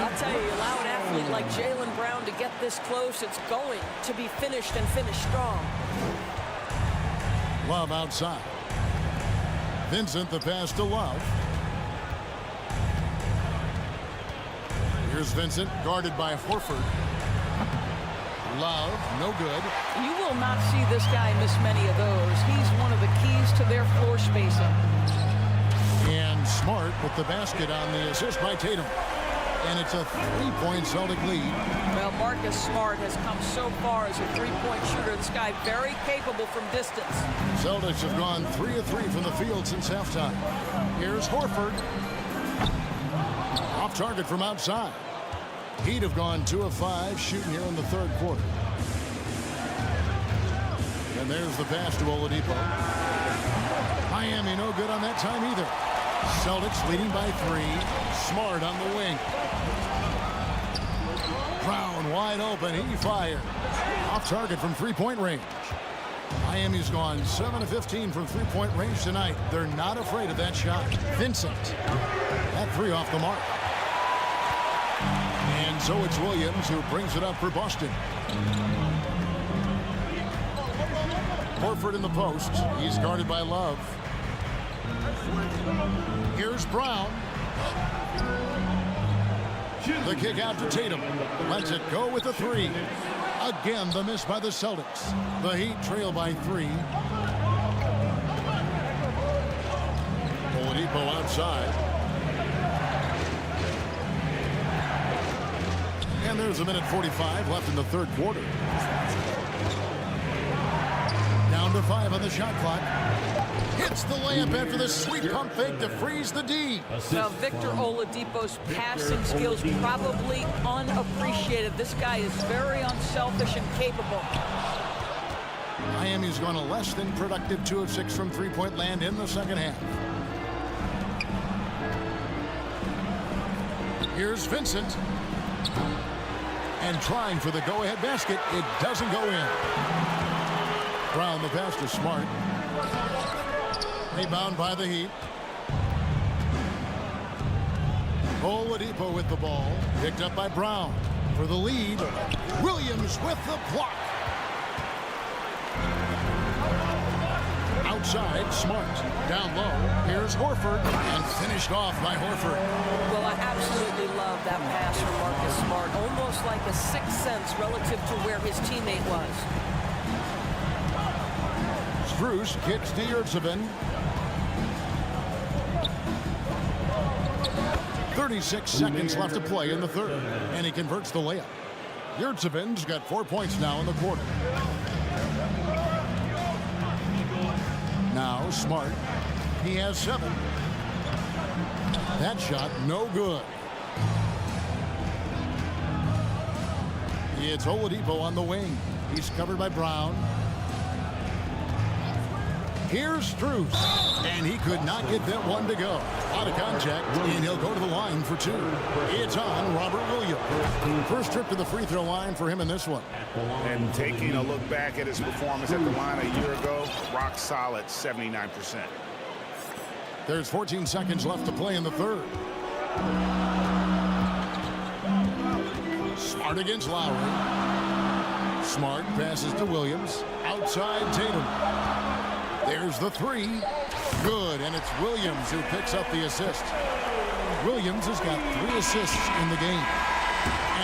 I'll tell you, allow an athlete like Jaylen Brown to get this close, it's going to be finished and finished strong. Love outside. Vincent, the pass to Love. Here's Vincent, guarded by Horford. Love, no good. You will not see this guy miss many of those. He's one of the keys to their floor spacing. And Smart with the basket on the assist by Tatum. And it's a 3-point Celtic lead. Well, Marcus Smart has come so far as a three-point shooter. This guy very capable from distance. Celtics have gone 3 of 3 from the field since halftime. Here's Horford. Off target from outside. Heat have gone 2 of 5 shooting here in the third quarter. And there's the pass to Oladipo. Miami no good on that time either. Celtics leading by 3. Smart on the wing. Brown wide open. He fired. Off target from three-point range. Miami's gone 7 of 15 from three-point range tonight. They're not afraid of that shot. Vincent. That 3 off the mark. And so it's Williams who brings it up for Boston. Horford in the post. He's guarded by Love. Here's Brown. The kick out to Tatum. Lets it go with a 3. Again, the miss by the Celtics. The Heat trail by 3. Oladipo outside. And there's a minute 45 left in the third quarter. Down to 5 on the shot clock. Hits the layup after the sweep pump fake to freeze the D. Now, Victor Oladipo's passing skills probably unappreciated. This guy is very unselfish and capable. Miami's gone a less than productive 2 of 6 from three-point land in the second half. Here's Vincent. And trying for the go-ahead basket. It doesn't go in. Brown the pass to Smart. Rebound by the Heat. Oladipo with the ball. Picked up by Brown. For the lead. Williams with the block. Outside, Smart. Down low. Here's Horford. And finished off by Horford. Well, I absolutely love that pass from Marcus Smart. Almost like a sixth sense relative to where his teammate was. Strus kicks to Yurtseven. 36 seconds left to play in the third. And he converts the layup. Yurtseven's got 4 points now in the quarter. Now Smart. He has 7. That shot no good. It's Oladipo on the wing. He's covered by Brown. Here's Strus. And he could not get that one to go. Out of contact, and he'll go to the line for 2. It's on Robert Williams. First trip to the free throw line for him in this one. And taking a look back at his performance at the line a year ago, rock solid, 79%. There's 14 seconds left to play in the third. Smart against Lowry. Smart passes to Williams. Outside Tatum. There's the 3. Good, and it's Williams who picks up the assist. Williams has got 3 assists in the game.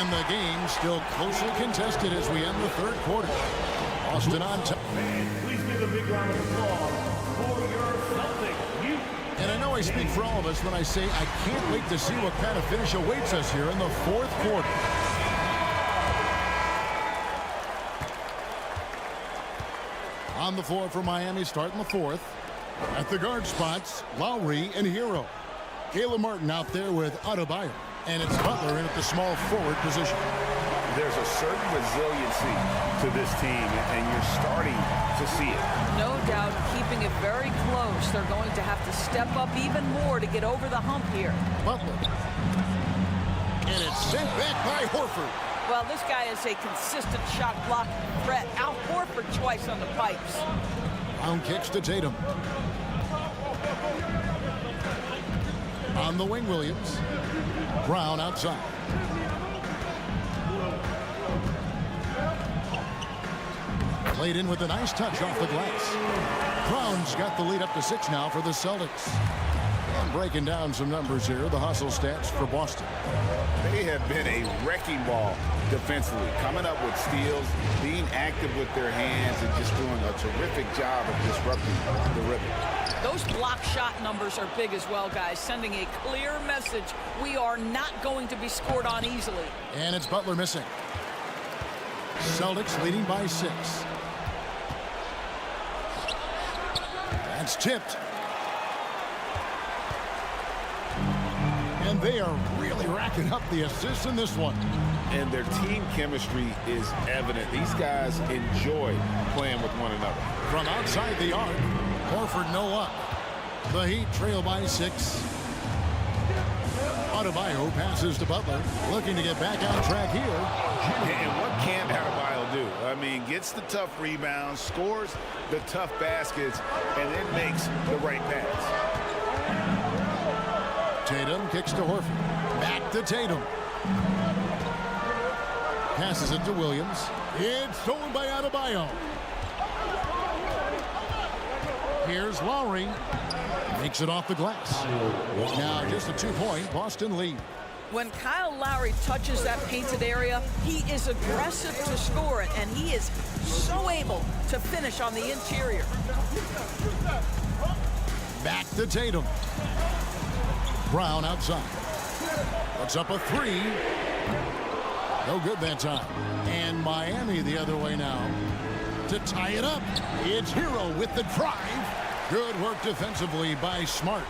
And the game still closely contested as we end the third quarter. Boston on top. Please give a big round of applause for your Celtics. And I know I speak for all of us when I say I can't wait to see what kind of finish awaits us here in the fourth quarter. On the floor for Miami, starting the fourth. At the guard spots, Lowry and Hero. Caleb Martin out there with Adebayo. And it's Butler in at the small forward position. There's a certain resiliency to this team, and you're starting to see it. No doubt, keeping it very close. They're going to have to step up even more to get over the hump here. Butler. And it's sent back by Horford. Well, this guy is a consistent shot block threat. Out Horford twice on the pipes. Brown kicks to Tatum. On the wing, Williams. Brown outside. Laid in with a nice touch off the glass. Brown's got the lead up to 6 now for the Celtics. And breaking down some numbers here, the hustle stats for Boston. They have been a wrecking ball defensively, coming up with steals, being active with their hands, and just doing a terrific job of disrupting the rhythm. Those block shot numbers are big as well, guys, sending a clear message. We are not going to be scored on easily. And it's Butler missing. Celtics leading by 6. That's tipped. And they are really racking up the assists in this one. And their team chemistry is evident. These guys enjoy playing with one another. From outside the arc, Horford no luck. The Heat trail by 6. Adebayo passes to Butler, looking to get back on track here. And what can Adebayo do? I mean, gets the tough rebounds, scores the tough baskets, and then makes the right pass. Tatum kicks to Horford. Back to Tatum. Passes it to Williams. It's stolen by Adebayo. Here's Lowry. Makes it off the glass. Now just a 2-point Boston lead. When Kyle Lowry touches that painted area, he is aggressive to score it, and he is so able to finish on the interior. Back to Tatum. Brown outside. Puts up a 3. No good that time. And Miami the other way now to tie it up. It's Hero with the drive. Good work defensively by Smart.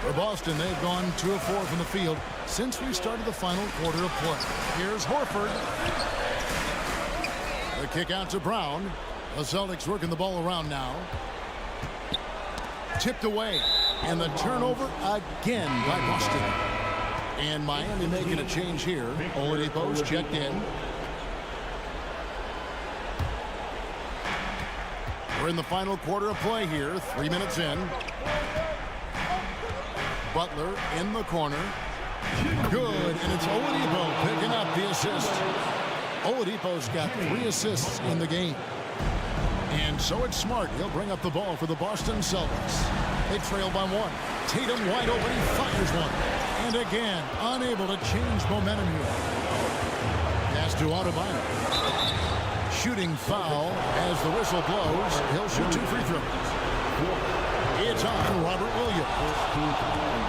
For Boston, they've gone 2 of 4 from the field since we started the final quarter of play. Here's Horford. The kick out to Brown. The Celtics working the ball around now. Tipped away. And the turnover again by Boston. And Miami making a change here. Oladipo's checked in. We're in the final quarter of play here. 3 minutes in. Butler in the corner. Good, and it's Oladipo picking up the assist. Oladipo's got 3 assists in the game. And so it's Smart. He'll bring up the ball for the Boston Celtics. They trail by 1. Tatum wide open. He fires one. And again, unable to change momentum here. Pass to Adebayo. Shooting foul as the whistle blows. He'll shoot 2 free throws. It's on Robert Williams.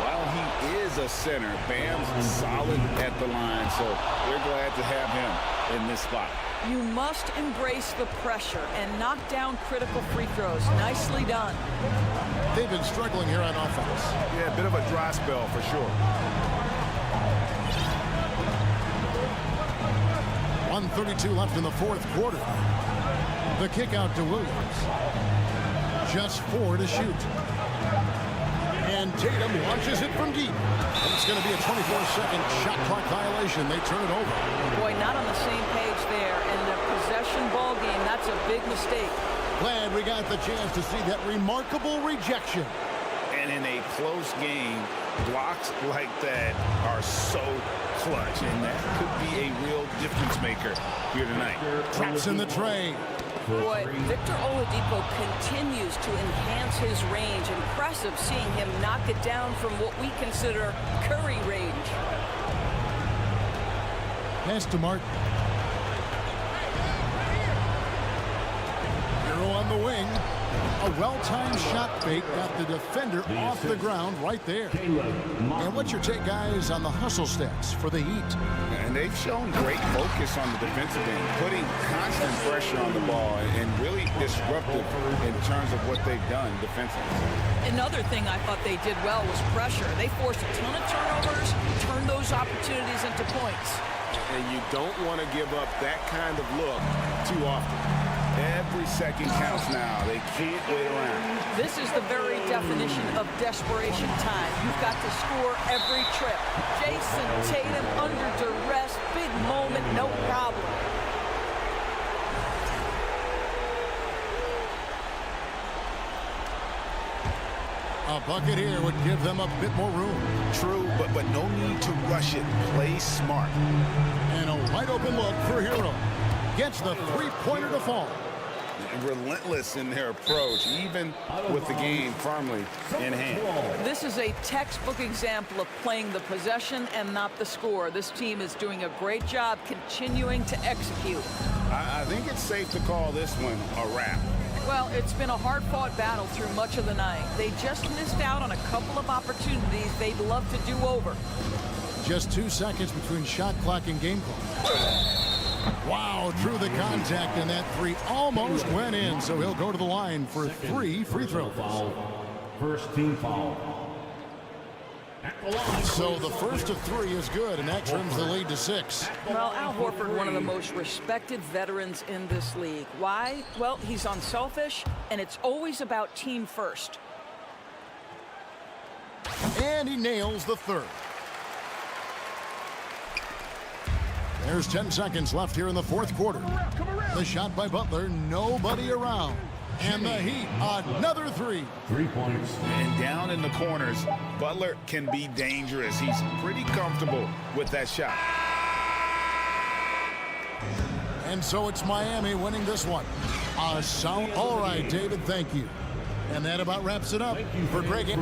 While he is a center, Bam's solid at the line, so we're glad to have him in this spot. You must embrace the pressure and knock down critical free throws. Nicely done. They've been struggling here on offense. Yeah, a bit of a dry spell for sure. 1:32 left in the 4th quarter. The kick out to Williams. Just 4 to shoot. And Tatum launches it from deep. And it's going to be a 24-second shot clock violation. They turn it over. Boy, not on the same page there. And the possession ball game, that's a big mistake. Glad we got the chance to see that remarkable rejection. And in a close game, blocks like that are so clutch. And that could be a real difference maker here tonight. Traps in the tray. Boy, Victor Oladipo continues to enhance his range. Impressive seeing him knock it down from what we consider Curry range. Pass to Martin. Hero on the wing. A well-timed shot fake got the defender off the ground right there. And what's your take, guys, on the hustle stats for the Heat? And they've shown great focus on the defensive end, putting constant pressure on the ball and really disruptive in terms of what they've done defensively. Another thing I thought they did well was pressure. They forced a ton of turnovers, turned those opportunities into points. And you don't want to give up that kind of look too often. Every second counts now. They can't wait around. This is the very definition of desperation time. You've got to score every trip. Jason Tatum under duress, big moment, no problem. A bucket here would give them a bit more room. True, but no need to rush it. Play smart. And a wide open look for Hero. Gets the 3-pointer to fall. relentless in their approach, even with the game firmly in hand. This is a textbook example of playing the possession and not the score. This team is doing a great job continuing to execute. I think it's safe to call this one a wrap. Well, it's been a hard-fought battle through much of the night. They just missed out on a couple of opportunities they'd love to do over. Just 2 seconds between shot clock and game clock. Wow, through the contact, and that three almost went in, so he'll go to the line for 3 free throws. First team foul. So the first of 3 is good, and that trims the lead to 6. Well, Al Horford, one of the most respected veterans in this league. Why? Well, he's unselfish, and it's always about team first. And he nails the third. There's 10 seconds left here in the fourth quarter. The shot by Butler, nobody around. And the Heat, another 3. 3 points. And down in the corners, Butler can be dangerous. He's pretty comfortable with that shot. And so it's Miami winning this one. All right, David, thank you. And that about wraps it up for Greg.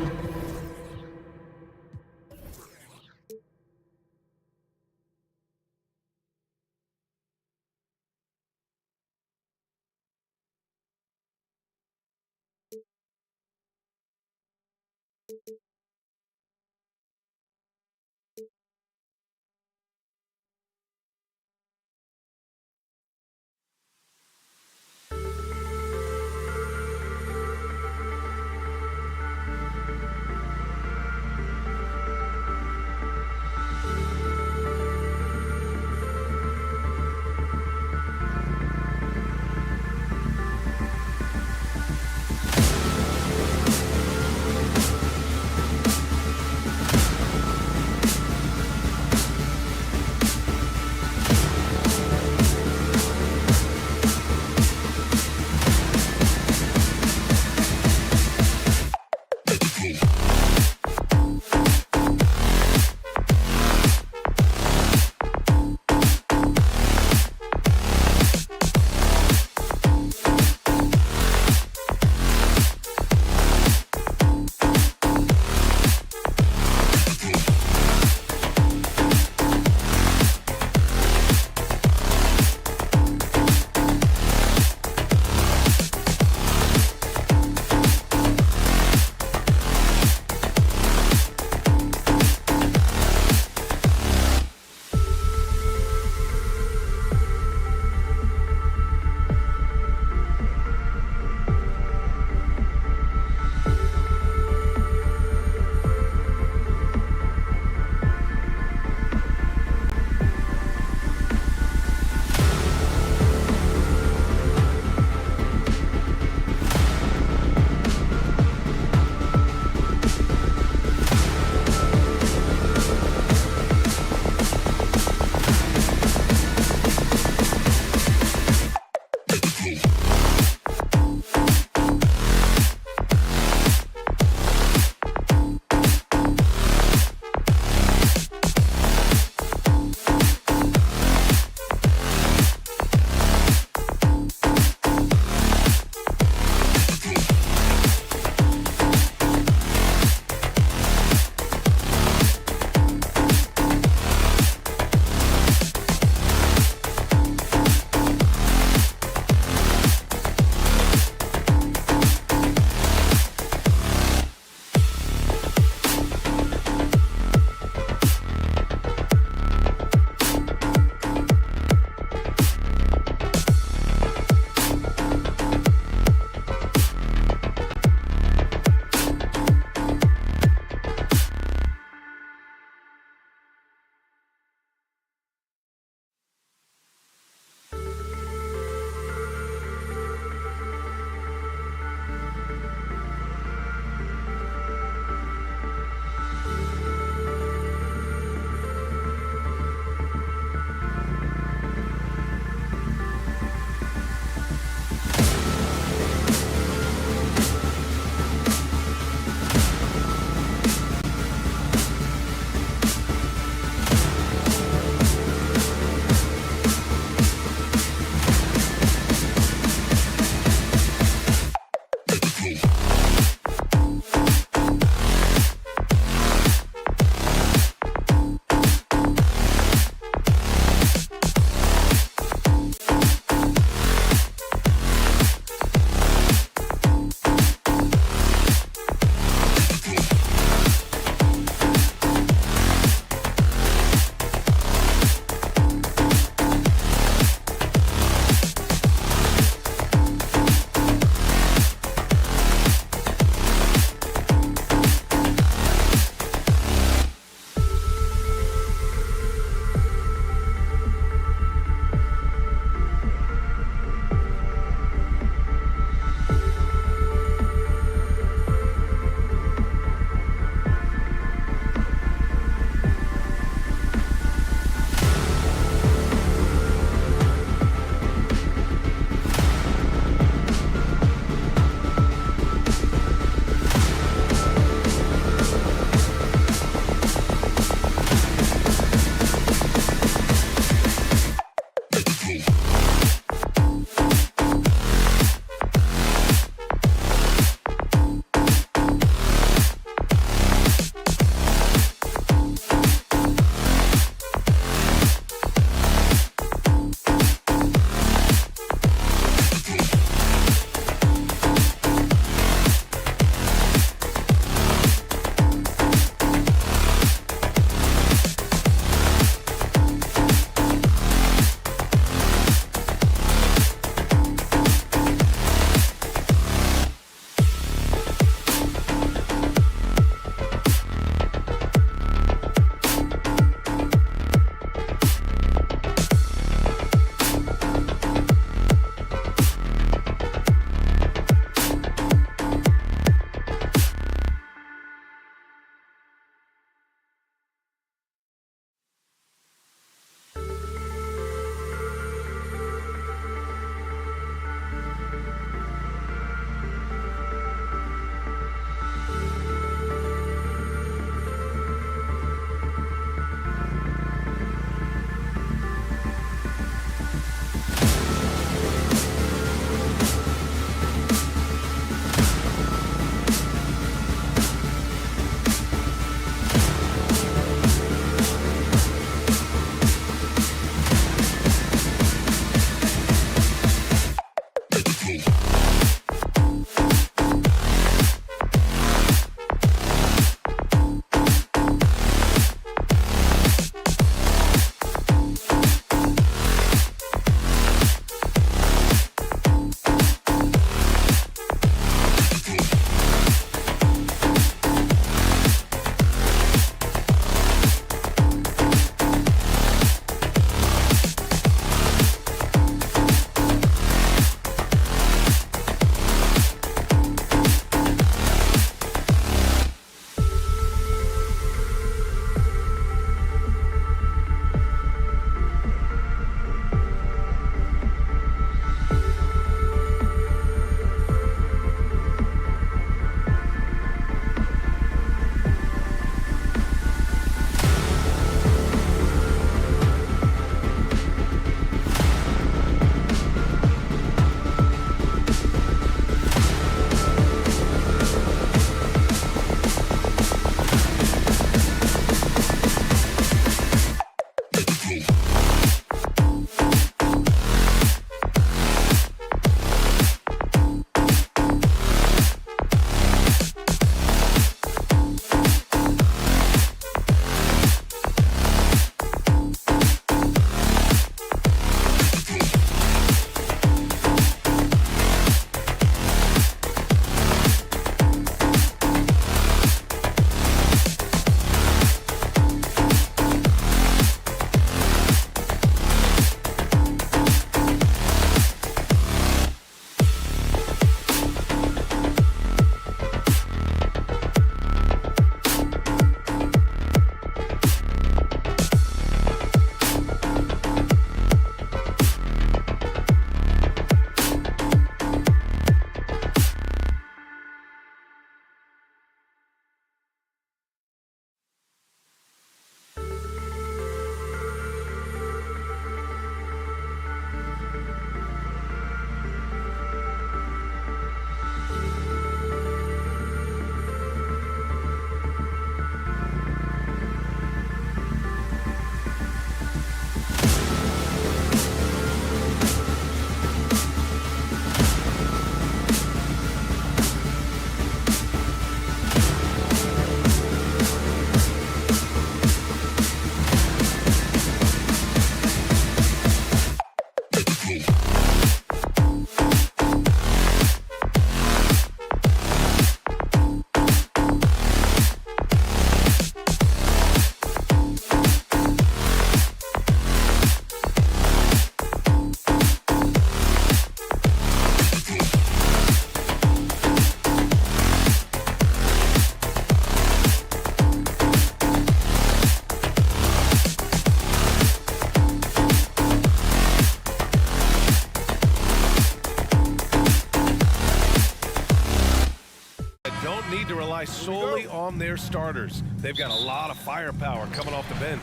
Need to rely solely on their starters. They've got a lot of firepower coming off the bench.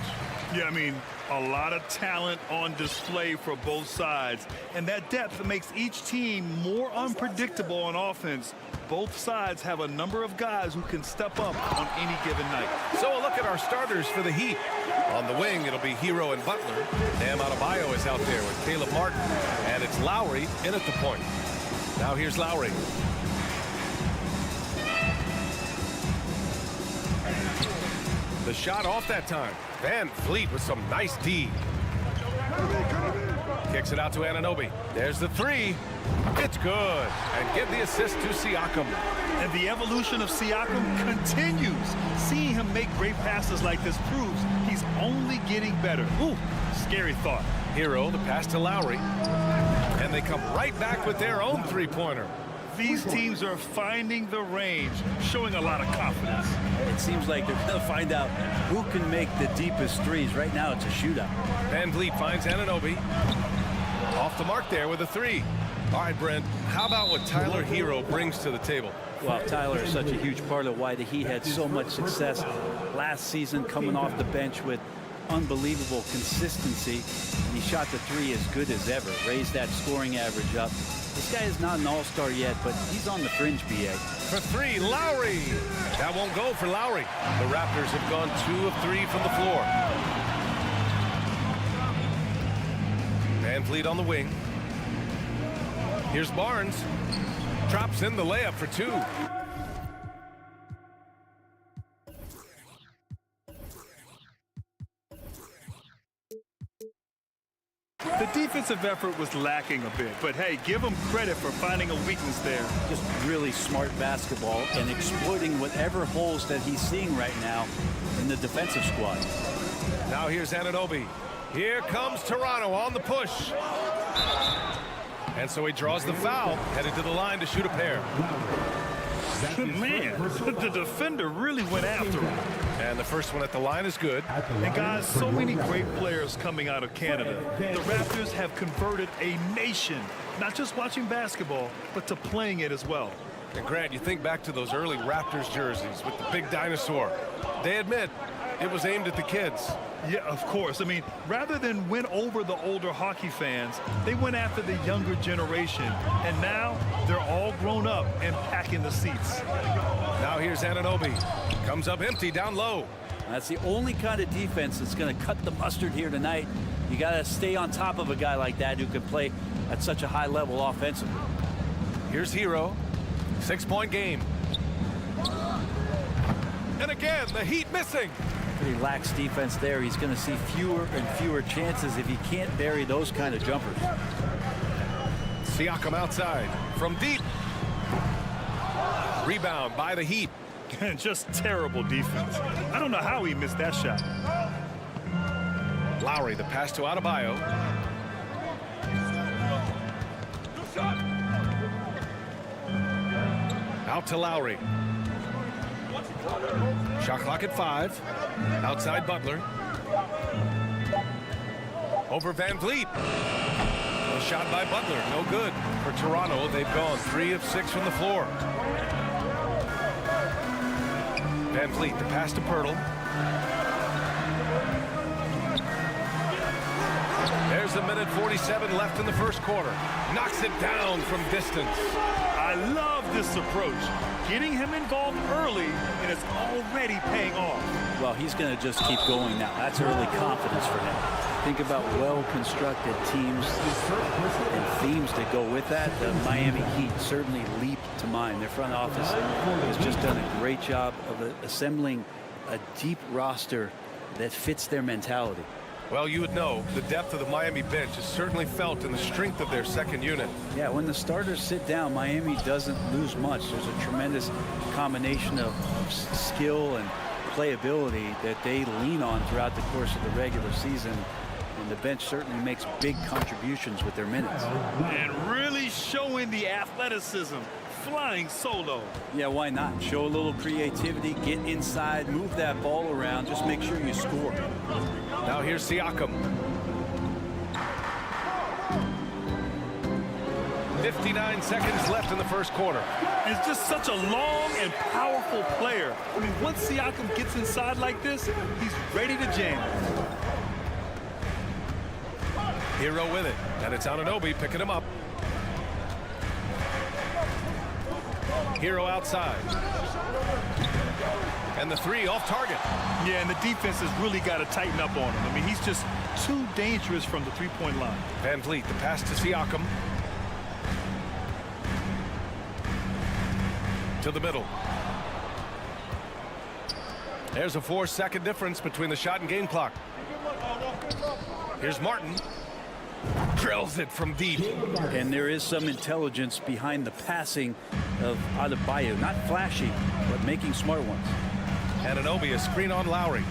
Yeah, I mean, a lot of talent on display for both sides. And that depth makes each team more unpredictable on offense. Both sides have a number of guys who can step up on any given night. So a look at our starters for the Heat. On the wing, it'll be Hero and Butler. Bam Adebayo is out there with Caleb Martin. And it's Lowry in at the point. Now here's Lowry. The shot off that time. Van Vliet with some nice D. Kicks it out to Anunoby. There's the three. It's good. And give the assist to Siakam. And the evolution of Siakam continues. Seeing him make great passes like this proves he's only getting better. Ooh, scary thought. Hero, the pass to Lowry. And they come right back with their own three-pointer. These teams are finding the range, showing a lot of confidence. It seems like they're going to find out who can make the deepest threes. Right now, it's a shootout. Van Vliet finds Anunoby. Off the mark there with a three. All right, Brent, how about what Tyler Hero brings to the table? Well, Tyler is such a huge part of why he had so much success last season, coming off the bench with unbelievable consistency. And he shot the three as good as ever, raised that scoring average up. This guy is not an all-star yet, but he's on the fringe, BA. For three, Lowry. That won't go for Lowry. The Raptors have gone 2 of 3 from the floor. Van Vliet on the wing. Here's Barnes. Drops in the layup for two. The defensive effort was lacking a bit, but hey, give them credit for finding a weakness there. Just really smart basketball and exploiting whatever holes that he's seeing right now in the defensive squad. Now here's Anunoby. Here comes Toronto on the push. And so he draws the foul, headed to the line to shoot a pair. Man, the defender really went after him. And the first one at the line is good. And guys, so many great players coming out of Canada. The Raptors have converted a nation, not just watching basketball, but to playing it as well. And Grant, you think back to those early Raptors jerseys with the big dinosaur. They admit it was aimed at the kids. Yeah, of course. I mean, rather than win over the older hockey fans, they went after the younger generation. And now they're all grown up and packing the seats. Now here's Anunoby. Comes up empty down low. That's the only kind of defense that's going to cut the mustard here tonight. You got to stay on top of a guy like that who can play at such a high level offensively. Here's Hero. 6-point game. And again, the Heat missing. Pretty lax defense there. He's going to see fewer and fewer chances if he can't bury those kind of jumpers. Siakam outside from deep. Rebound by the Heat. Just terrible defense. I don't know how he missed that shot. Lowry, the pass to Adebayo. Out to Lowry. Shot clock at 5. Outside Butler. Over Van Vliet. A shot by Butler. No good. For Toronto, they've gone 3 of 6 from the floor. Van Vliet, the pass to Pirtle. There's 1:47 left in the first quarter. Knocks it down from distance. I love this approach. Getting him involved early, and it's already paying off. Well, he's going to just keep going now. That's early confidence for him. Think about well-constructed teams and themes that go with that. The Miami Heat certainly leap to mind. Their front office has just done a great job of assembling a deep roster that fits their mentality. Well, you would know the depth of the Miami bench is certainly felt in the strength of their second unit. Yeah, when the starters sit down, Miami doesn't lose much. There's a tremendous combination of skill and playability that they lean on throughout the course of the regular season. And the bench certainly makes big contributions with their minutes. And really showing the athleticism. Flying solo. Yeah, why not? Show a little creativity, get inside, move that ball around, just make sure you score. Now here's Siakam. 59 seconds left in the first quarter. It's just such a long and powerful player. I mean, once Siakam gets inside like this, he's ready to jam. Hero with it, and it's Anunoby picking him up. Hero outside. And the 3 off target. Yeah, and the defense has really got to tighten up on him. I mean, he's just too dangerous from the three-point line. Van Vliet, the pass to Siakam. To the middle. There's a 4-second difference between the shot and game clock. Here's Martin. Drills it from deep. And there is some intelligence behind the passing of Adebayo. Not flashy, but making smart ones. Anunoby, a screen on Lowry.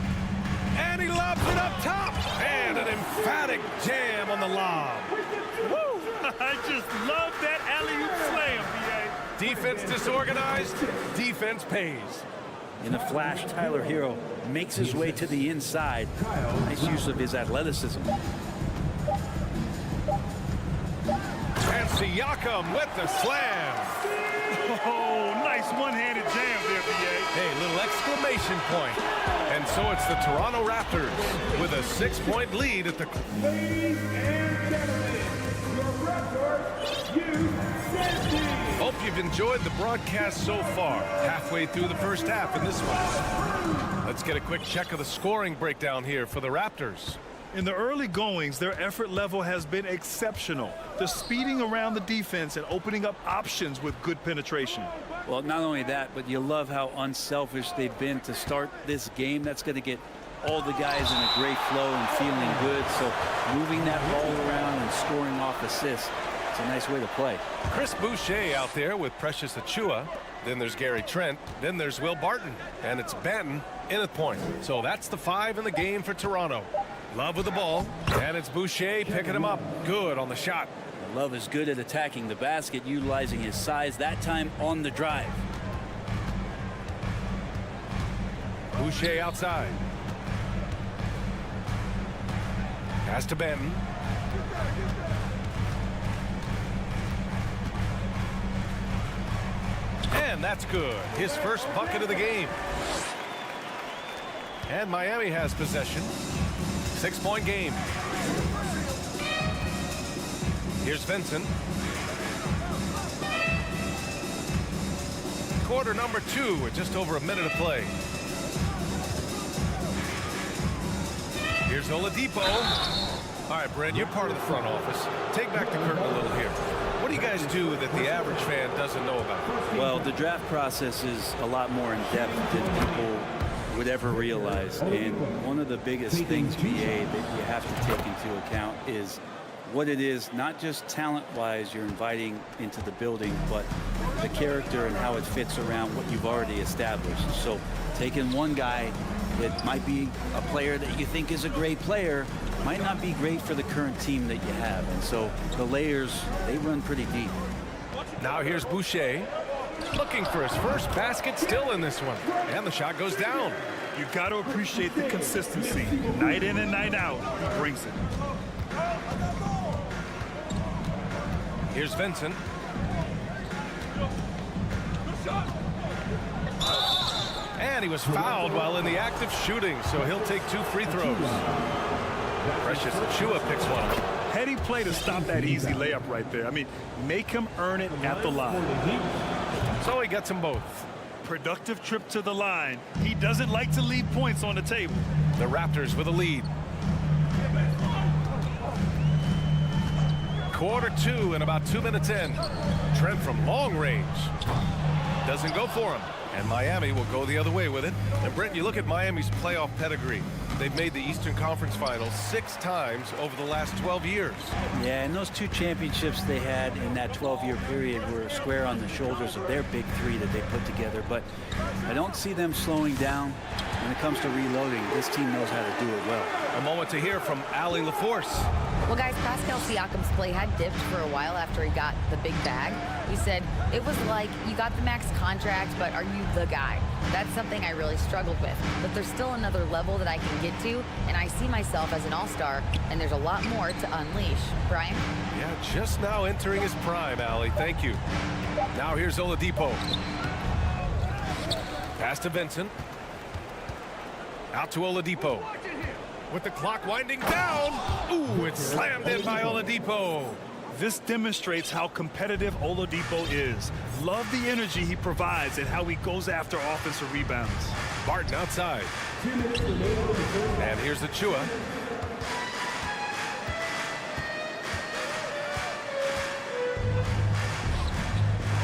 And he lobs it up top. And an emphatic jam on the lob. Woo! I just love that alley-oop slam, B.A. Defense disorganized. Defense pays. In a flash, Tyler Hero makes his way to the inside. Nice use of his athleticism. And Siakam with the slam. Oh, nice one-handed jam there, B.A. Hey, little exclamation point. And so it's the Toronto Raptors with a 6-point lead at the... Ladies and gentlemen, your Raptors USA. Hope you've enjoyed the broadcast so far. Halfway through the first half in this one. Let's get a quick check of the scoring breakdown here for the Raptors. In the early goings, their effort level has been exceptional. They're speeding around the defense and opening up options with good penetration. Well, not only that, but you love how unselfish they've been to start this game. That's going to get all the guys in a great flow and feeling good. So moving that ball around and scoring off assists, it's a nice way to play. Chris Boucher out there with Precious Achiuwa. Then there's Gary Trent. Then there's Will Barton. And it's Banton in at point. So that's the 5 in the game for Toronto. Love with the ball. And it's Boucher picking him up. Good on the shot. Love is good at attacking the basket, utilizing his size, that time on the drive. Boucher outside. Pass to Banton. And that's good. His first bucket of the game. And Miami has possession. 6-point game. Here's Vincent. Quarter number 2 with just over a minute of play. Here's Oladipo. All right, Brent, you're part of the front office. Take back the curtain a little here. What do you guys do that the average fan doesn't know about? Well, the draft process is a lot more in depth than people would ever realize. And one of the biggest things, BA, that you have to take into account is what it is, not just talent-wise you're inviting into the building, but the character and how it fits around what you've already established. So taking one guy that might be a player that you think is a great player might not be great for the current team that you have. And so the layers, they run pretty deep. Now here's Boucher. Looking for his first basket, still in this one. And the shot goes down. You got to appreciate the consistency. Night in and night out, he brings it. Here's Vincent. And he was fouled while in the act of shooting, so he'll take 2 free throws. Precious Achiuwa picks one up. Heady play to stop that easy layup right there. I mean, make him earn it at the line. So he gets them both. Productive trip to the line. He doesn't like to leave points on the table. The Raptors with a lead. Quarter 2 and about 2 minutes in. Trent from long range. Doesn't go for him. And Miami will go the other way with it. And Brent, you look at Miami's playoff pedigree. They've made the Eastern Conference Finals 6 times over the last 12 years. Yeah, and those 2 championships they had in that 12-year period were square on the shoulders of their big 3 that they put together. But I don't see them slowing down when it comes to reloading. This team knows how to do it well. A moment to hear from Allie LaForce. Well, guys, Pascal Siakam's play had dipped for a while after he got the big bag. He said, it was like, you got the max contract, but are you the guy? That's something I really struggled with. But there's still another level that I can get to, and I see myself as an all-star, and there's a lot more to unleash. Brian? Yeah, just now entering his prime, Allie. Thank you. Now here's Oladipo. Pass to Vincent. Out to Oladipo. With the clock winding down. Ooh, it's slammed in by Oladipo. This demonstrates how competitive Oladipo is. Love the energy he provides and how he goes after offensive rebounds. Barton outside. And here's Achiuwa.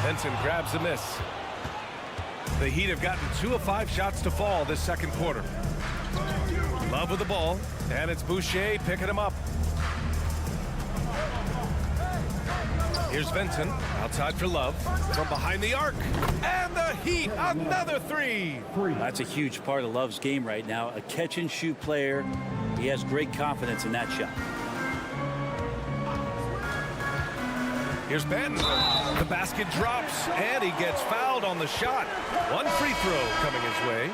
Benson grabs the miss. The Heat have gotten 2 of 5 shots to fall this second quarter. Love with the ball, and it's Boucher picking him up. Here's Vincent, outside for Love, from behind the arc. And the Heat, another 3. That's a huge part of Love's game right now. A catch-and-shoot player. He has great confidence in that shot. Here's Banton. The basket drops, and he gets fouled on the shot. 1 free throw coming his way.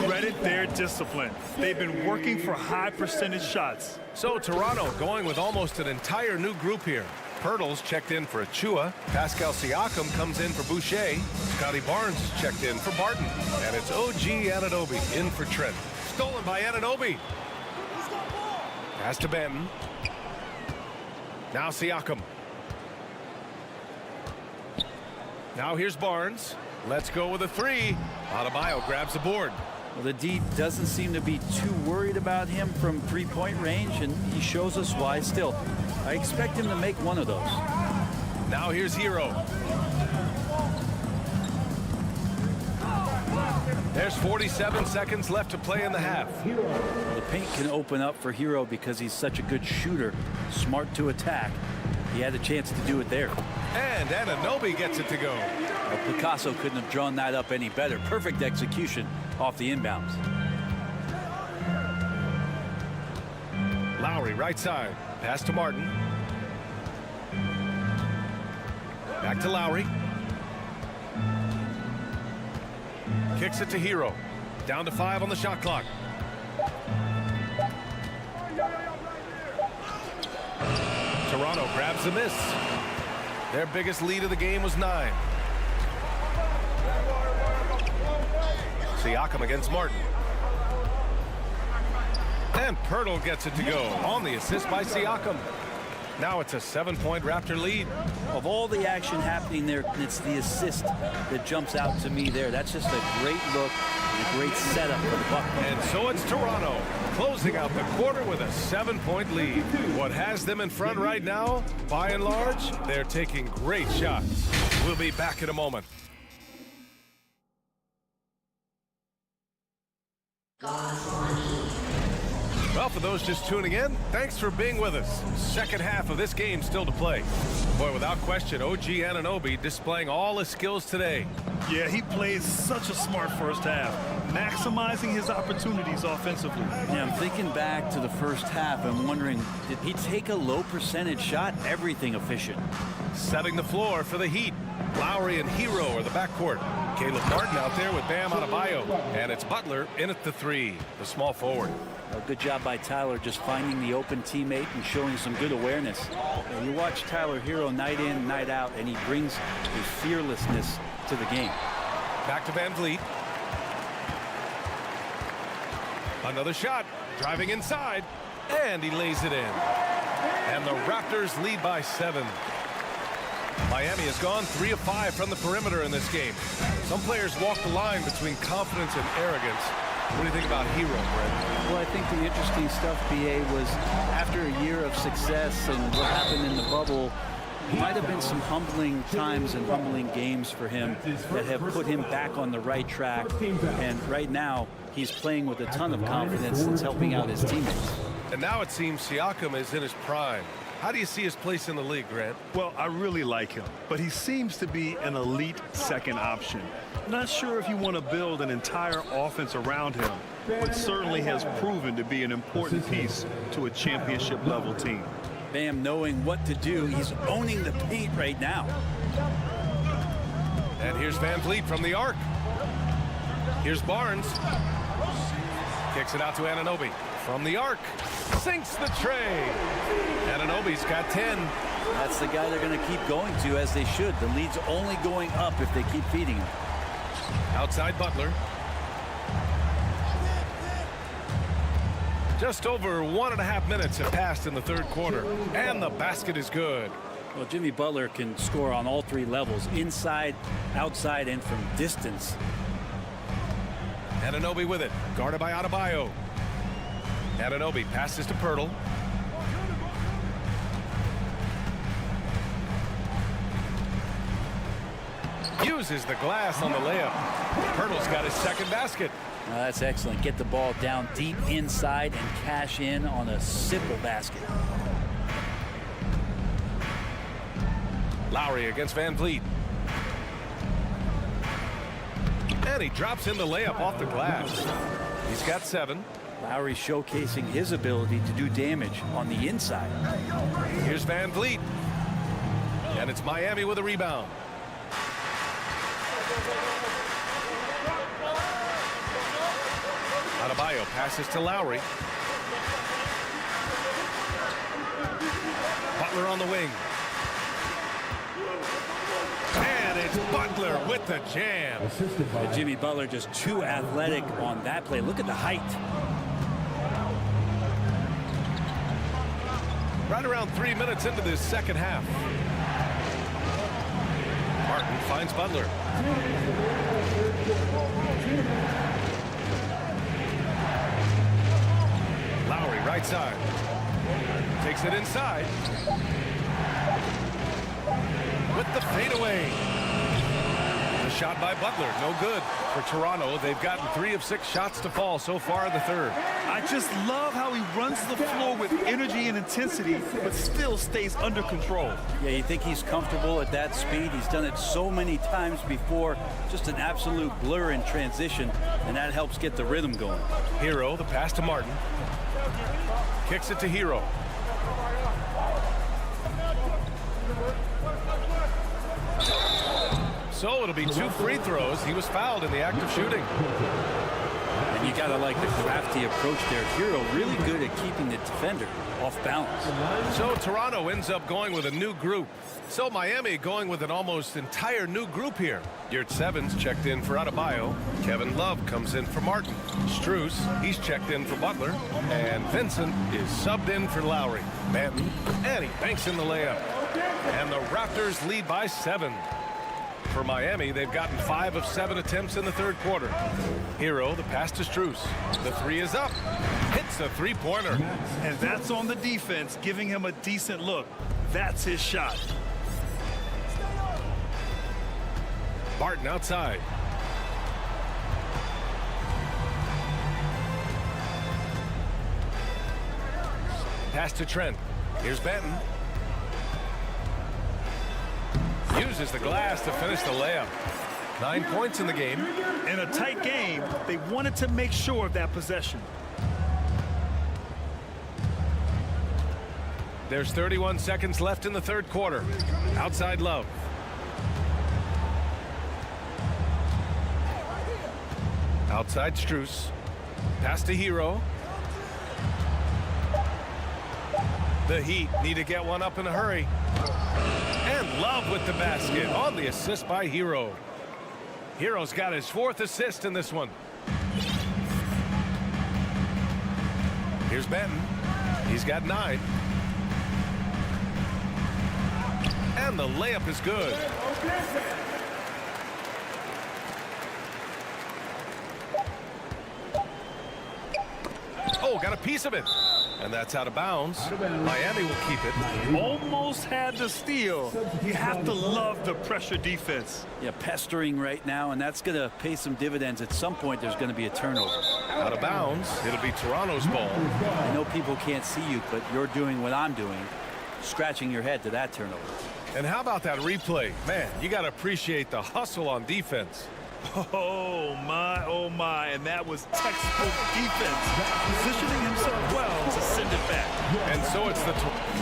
Credit their discipline. They've been working for high percentage shots. So Toronto going with almost an entire new group here. Pirtle's checked in for Achiuwa. Pascal Siakam comes in for Boucher. Scotty Barnes checked in for Barton. And it's OG Anunoby in for Trent. Stolen by Anunoby. Pass to Banton. Now Siakam. Now here's Barnes. Let's go with a 3. Adebayo grabs the board. Well, the D doesn't seem to be too worried about him from three-point range, and he shows us why still. I expect him to make one of those. Now here's Hero. There's 47 seconds left to play in the half. The paint can open up for Hero because he's such a good shooter, smart to attack. He had a chance to do it there. And Anunoby gets it to go. Well, Picasso couldn't have drawn that up any better. Perfect execution off the inbounds. Lowry right side. Pass to Martin. Back to Lowry. Kicks it to Hero. Down to 5 on the shot clock. Toronto grabs the miss. Their biggest lead of the game was 9. Siakam against Martin. And Pirtle gets it to go on the assist by Siakam. Now it's a 7-point Raptor lead. Of all the action happening there, it's the assist that jumps out to me there. That's just a great look and a great setup for the Bucks. And so it's Toronto closing out the quarter with a 7-point lead. What has them in front right now, by and large, they're taking great shots. We'll be back in a moment. Well, for those just tuning in, thanks for being with us. Second half of this game still to play. Boy, without question, OG Anunoby displaying all his skills today. Yeah, he played such a smart first half, maximizing his opportunities offensively. Yeah, I'm thinking back to the first half and wondering, did he take a low percentage shot? Everything efficient. Setting the floor for the Heat. Lowry and Hero are the backcourt. Caleb Martin out there with Bam Adebayo. And it's Butler in at the 3, the small forward. A good job by Tyler just finding the open teammate and showing some good awareness. And you watch Tyler Hero night in, night out, and he brings a fearlessness to the game. Back to Van Vliet. Another shot, driving inside, and he lays it in. And the Raptors lead by 7. Miami has gone 3 of 5 from the perimeter in this game. Some players walk the line between confidence and arrogance. What do you think about Hero, Brett? Well, I think the interesting stuff, BA, was after a year of success and what happened in the bubble, might have been some humbling times and humbling games for him that have put him back on the right track. And right now, he's playing with a ton of confidence and helping out his teammates. And now it seems Siakam is in his prime. How do you see his place in the league, Grant? Well, I really like him, but he seems to be an elite second option. Not sure if you want to build an entire offense around him, but certainly has proven to be an important piece to a championship level team. Bam knowing what to do. He's owning the paint right now. And here's Van Vliet from the arc. Here's Barnes. Kicks it out to Anunoby from the arc. Sinks the tray. Anunoby's got 10. That's the guy they're going to keep going to, as they should. The lead's only going up if they keep feeding him. Outside Butler. Just over 1.5 minutes have passed in the third quarter, and the basket is good. Well, Jimmy Butler can score on all 3 levels, inside, outside, and from distance. Anunoby with it, guarded by Adebayo. Anunoby passes to Pirtle. Uses the glass on the layup. Pirtle's got his second basket. That's excellent. Get the ball down deep inside and cash in on a simple basket. Lowry against Van Vliet. And he drops in the layup off the glass. He's got 7. Lowry showcasing his ability to do damage on the inside. Here's Van Vliet. And it's Miami with a rebound. Adebayo passes to Lowry. Butler on the wing. And it's Butler with the jam. Jimmy Butler just too athletic on that play. Look at the height. Right around 3 minutes into this second half. Martin finds Butler. Lowry, right side. Takes it inside. With the fadeaway. The shot by Butler, no good. For Toronto, they've gotten 3 of 6 shots to fall so far in the third. I just love how he runs the floor with energy and intensity, but still stays under control. Yeah, you think he's comfortable at that speed. He's done it so many times before. Just an absolute blur in transition, and that helps get the rhythm going. Hero, the pass to Martin. Kicks it to Hero. So it'll be 2 free throws. He was fouled in the act of shooting. And you gotta like the crafty approach there. Hero really good at keeping the defender off balance. So Toronto ends up going with a new group. So Miami going with an almost entire new group here. Yurt Sevens checked in for Adebayo. Kevin Love comes in for Martin. Strus, he's checked in for Butler. And Vincent is subbed in for Lowry. Banton, and he banks in the layup. And the Raptors lead by 7. For Miami, they've gotten 5 of 7 attempts in the third quarter. Hero, the pass to Strus. The 3 is up. Hits the 3-pointer. And that's on the defense, giving him a decent look. That's his shot. Barton outside. Pass to Trent. Here's Banton. Uses the glass to finish the layup. 9 points in the game. In a tight game, they wanted to make sure of that possession. There's 31 seconds left in the third quarter. Outside Love. Outside Strus. Pass to Hero. The Heat need to get one up in a hurry. And Love with the basket on the assist by Hero. Hero's got his 4th assist in this one. Here's Benton. He's got 9. And the layup is good. Oh, got a piece of it. And that's out of bounds. Miami will keep it. Almost had the steal. You have to love the pressure defense. Yeah, pestering right now, and that's going to pay some dividends. At some point, there's going to be a turnover. Out of bounds. It'll be Toronto's ball. I know people can't see you, but you're doing what I'm doing, scratching your head to that turnover. And how about that replay? Man, you got to appreciate the hustle on defense. Oh my, and that was textbook defense, positioning himself well to send it back. And so it's the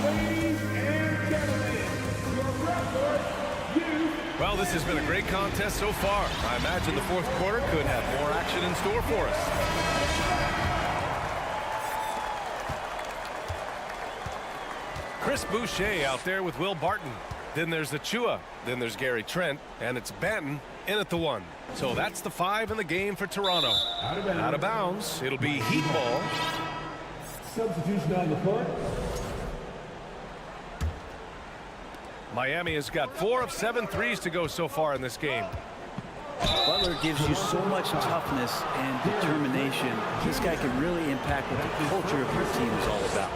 Ladies and gentlemen, your Raptors, well, this has been a great contest so far. I imagine the fourth quarter could have more action in store for us. Chris Boucher out there with Will Barton. Then there's Achua. Then there's Gary Trent. And it's Banton in at the 1. So that's the 5 in the game for Toronto. Out of bounds. It'll be Heat ball. substitution on the court. Miami has got 4 of 7 threes to go so far in this game. Butler gives you so much toughness and determination. This guy can really impact what the culture of your team is all about.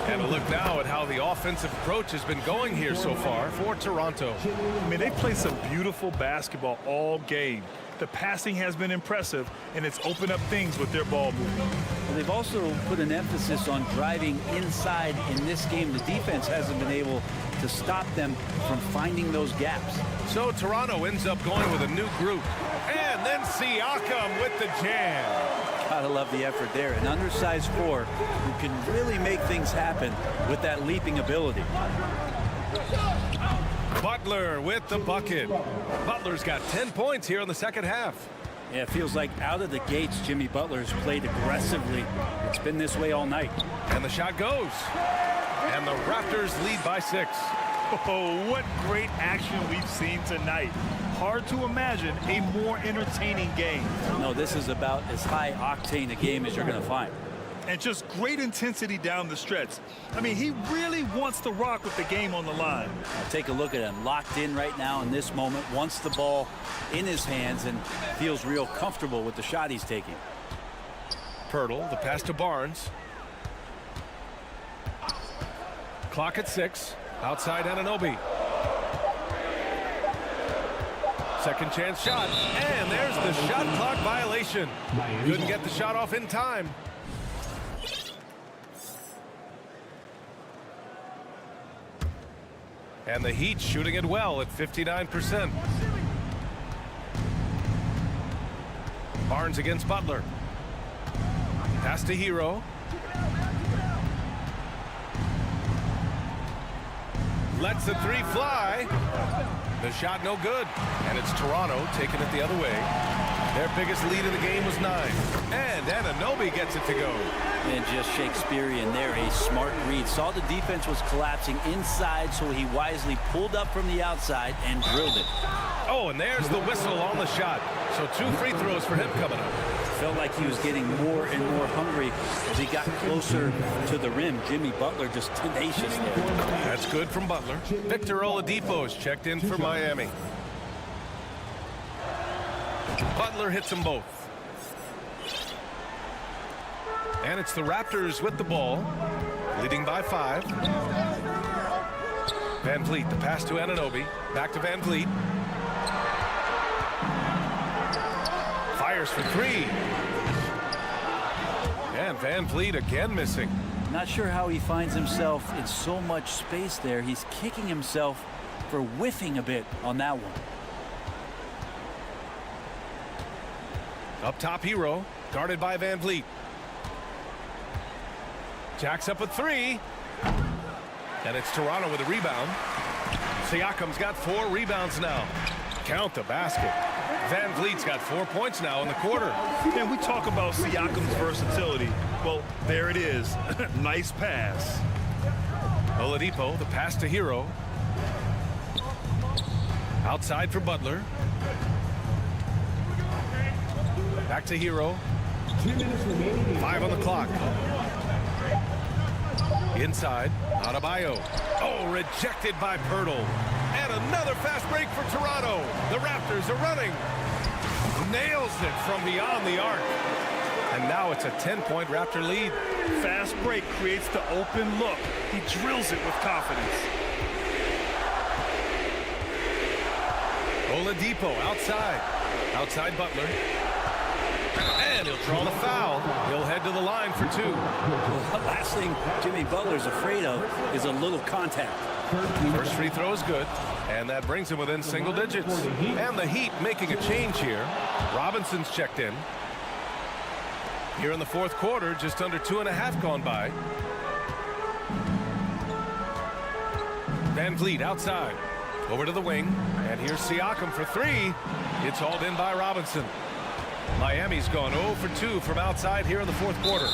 And a look now at how the offensive approach has been going here so far for Toronto. I mean, they play some beautiful basketball all game. The passing has been impressive, and it's opened up things with their ball movement. Well, they've also put an emphasis on driving inside in this game. The defense hasn't been able to stop them from finding those gaps. So Toronto ends up going with a new group. And then Siakam with the jam. Gotta love the effort there. An undersized 4 who can really make things happen with that leaping ability. Butler with the bucket. Butler's got 10 points here in the second half. Yeah, it feels like out of the gates, Jimmy Butler's played aggressively. It's been this way all night. And the shot goes. And the Raptors lead by 6. Oh, what great action we've seen tonight. Hard to imagine a more entertaining game. No, this is about as high octane a game as you're going to find. And just great intensity down the stretch. I mean, he really wants to rock with the game on the line. Now take a look at him, locked in right now in this moment, wants the ball in his hands and feels real comfortable with the shot he's taking. Pirtle, the pass to Barnes. Clock at 6. Outside Anunoby. Second chance shot. And there's the shot clock violation. Couldn't get the shot off in time. And the Heat shooting it well at 59%. Barnes against Butler. Pass to Hero. Lets the three fly. The shot no good. And it's Toronto taking it the other way. Their biggest lead of the game was 9. And Anunoby gets it to go. And just Shakespearean there. A smart read. Saw the defense was collapsing inside, so he wisely pulled up from the outside and drilled it. Oh, and there's the whistle on the shot. So 2 free throws for him coming up. Felt like he was getting more and more hungry as he got closer to the rim. Jimmy Butler just tenacious there. That's good from Butler. Victor Oladipo's checked in for Miami. Butler hits them both. And it's the Raptors with the ball, leading by 5. Van Vliet, the pass to Anunoby. Back to Van Vliet. Fires for 3. And Van Vliet again missing. Not sure how he finds himself in so much space there. He's kicking himself for whiffing a bit on that one. Up top, Hero, guarded by Van Vliet. Jacks up with 3. And it's Toronto with a rebound. Siakam's got 4 rebounds now. Count the basket. Van Vliet's got 4 points now in the quarter. And we talk about Siakam's versatility. Well, there it is. Nice pass. Oladipo, the pass to Hero. Outside for Butler. Back to Hero. 5 on the clock. Inside, Adebayo. Oh, rejected by Pirtle. And another fast break for Toronto. The Raptors are running. Nails it from beyond the arc. And now it's a 10-point Raptor lead. Fast break creates the open look. He drills it with confidence. Oladipo outside. Outside Butler. And he'll draw the foul. He'll head to the line for 2. The last thing Jimmy Butler's afraid of is a little contact. First free throw is good, and that brings him within single digits. And the Heat making a change here. Robinson's checked in. Here in the fourth quarter, just under 2.5 gone by. Van Vliet outside. Over to the wing, and here's Siakam for 3. It's hauled in by Robinson. Miami's gone 0 for 2 from outside here in the fourth quarter.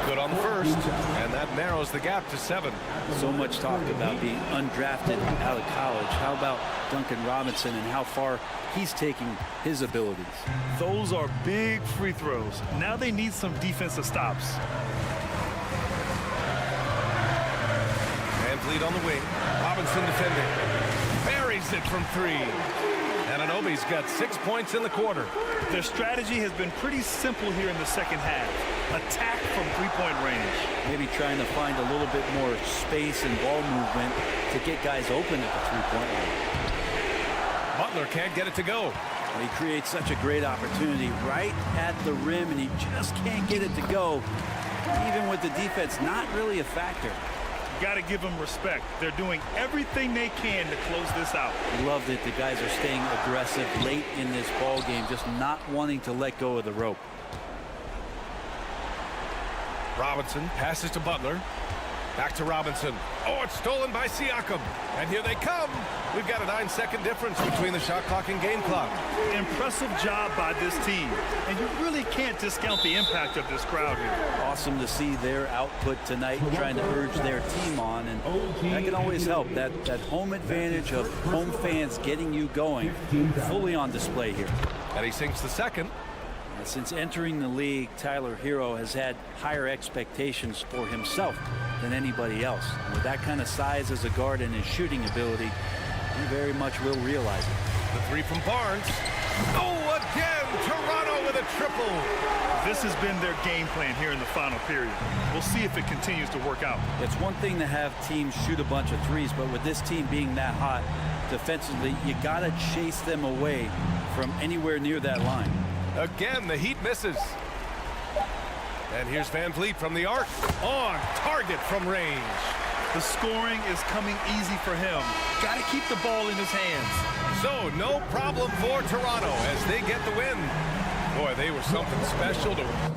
Good on the first, and that narrows the gap to 7. So much talk about being undrafted out of college. How about Duncan Robinson and how far he's taking his abilities? Those are big free throws. Now they need some defensive stops. Van Vliet on the wing. Robinson defending. Buries it from 3. Anunoby's got 6 points in the quarter. Their strategy has been pretty simple here in the second half. Attack from 3-point range. Maybe trying to find a little bit more space and ball movement to get guys open at the 3-point line. Butler can't get it to go. He creates such a great opportunity right at the rim, and he just can't get it to go. Even with the defense not really a factor. Got to give them respect. They're doing everything they can to close this out. Love that the guys are staying aggressive late in this ball game, just not wanting to let go of the rope. Robinson passes to Butler. Back to Robinson. Oh, it's stolen by Siakam. And here they come. We've got a 9-second difference between the shot clock and game clock. Impressive job by this team. And you really can't discount the impact of this crowd here. Awesome to see their output tonight, trying to urge their team on. And that can always help. That home advantage of home fans getting you going, fully on display here. And he sinks the second. Since entering the league, Tyler Hero has had higher expectations for himself than anybody else. And with that kind of size as a guard and his shooting ability, he very much will realize it. The 3 from Barnes. Oh, again, Toronto with with a triple. This has been their game plan here in the final period. We'll see if it continues to work out. It's one thing to have teams shoot a bunch of threes, but with this team being that hot defensively, you got to chase them away from anywhere near that line. Again, the Heat misses. And here's Van Vliet from the arc. On target from range. The scoring is coming easy for him. Got to keep the ball in his hands. So no problem for Toronto as they get the win. Boy, they were something special to...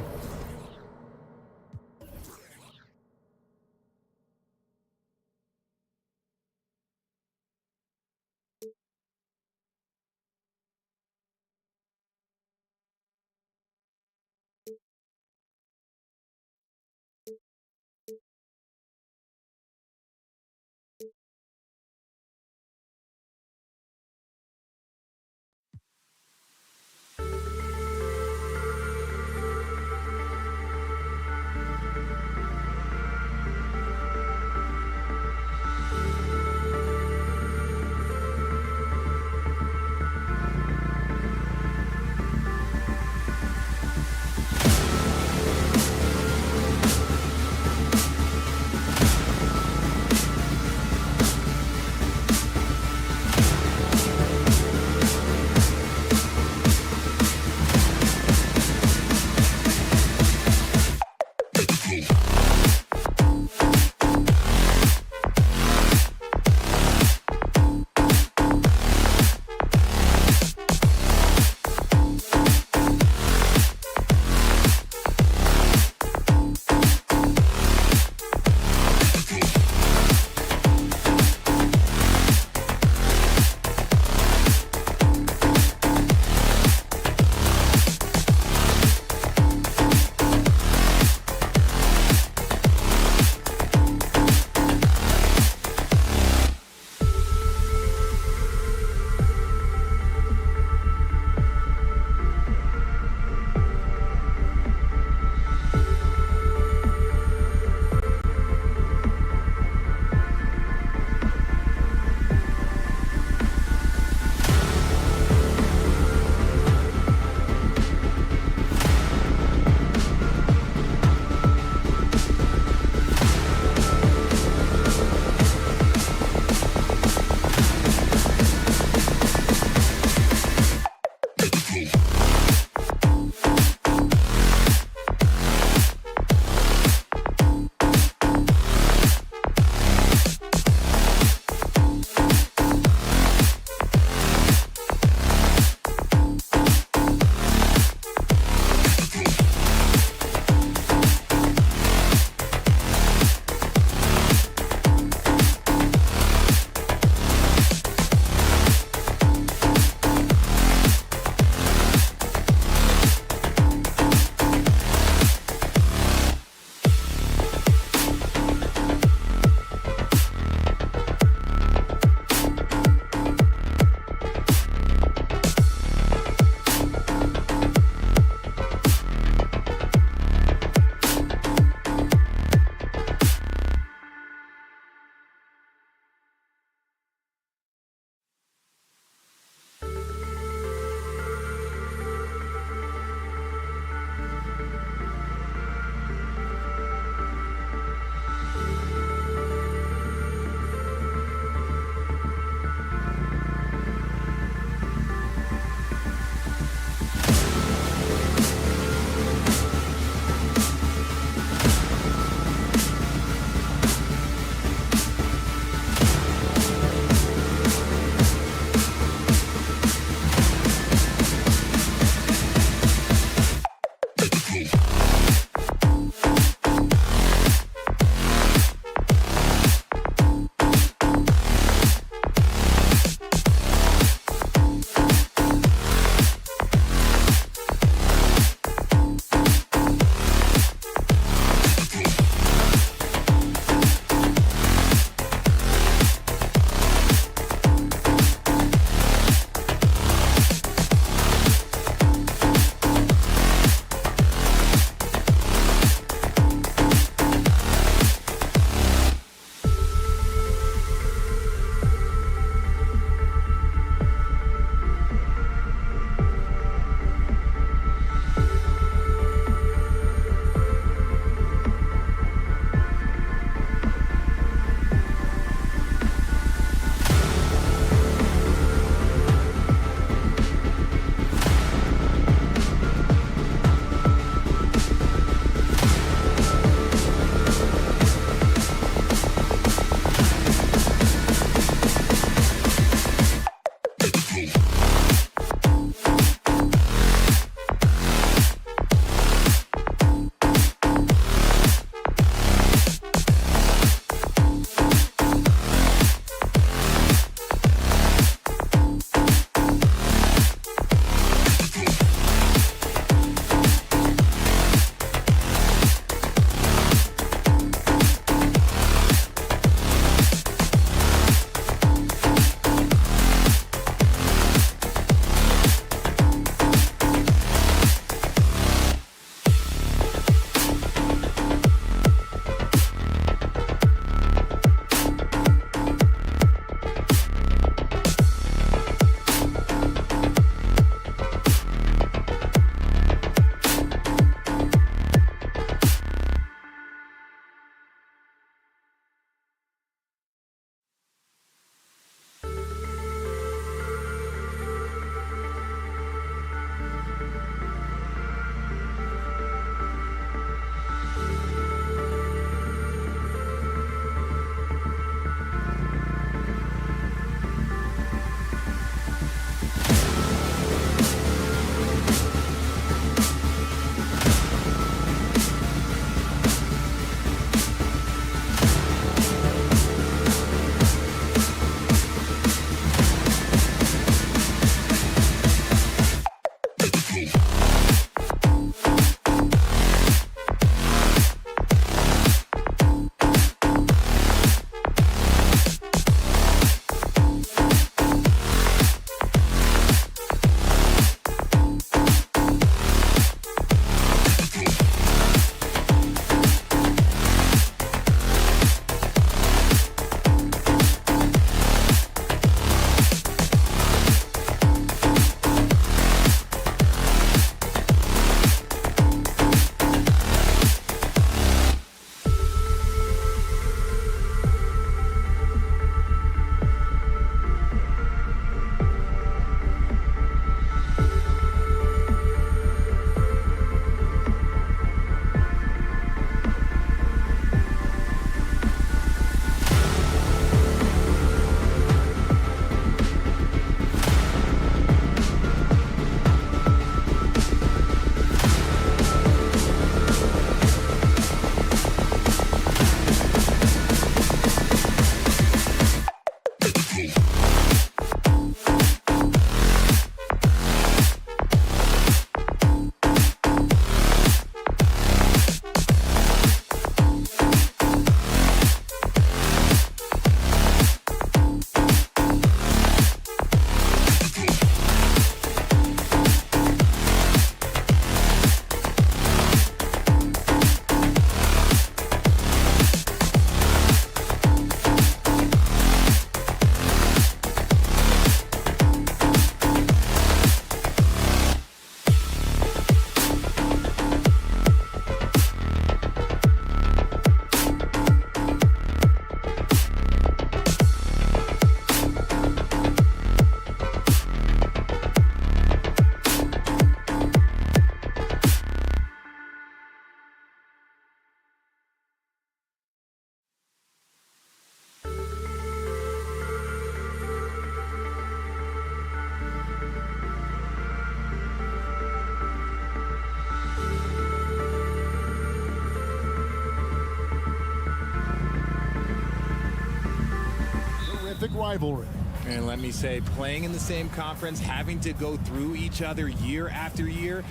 terrific rivalry. And let me say, playing in the same conference, having to go through each other year after year,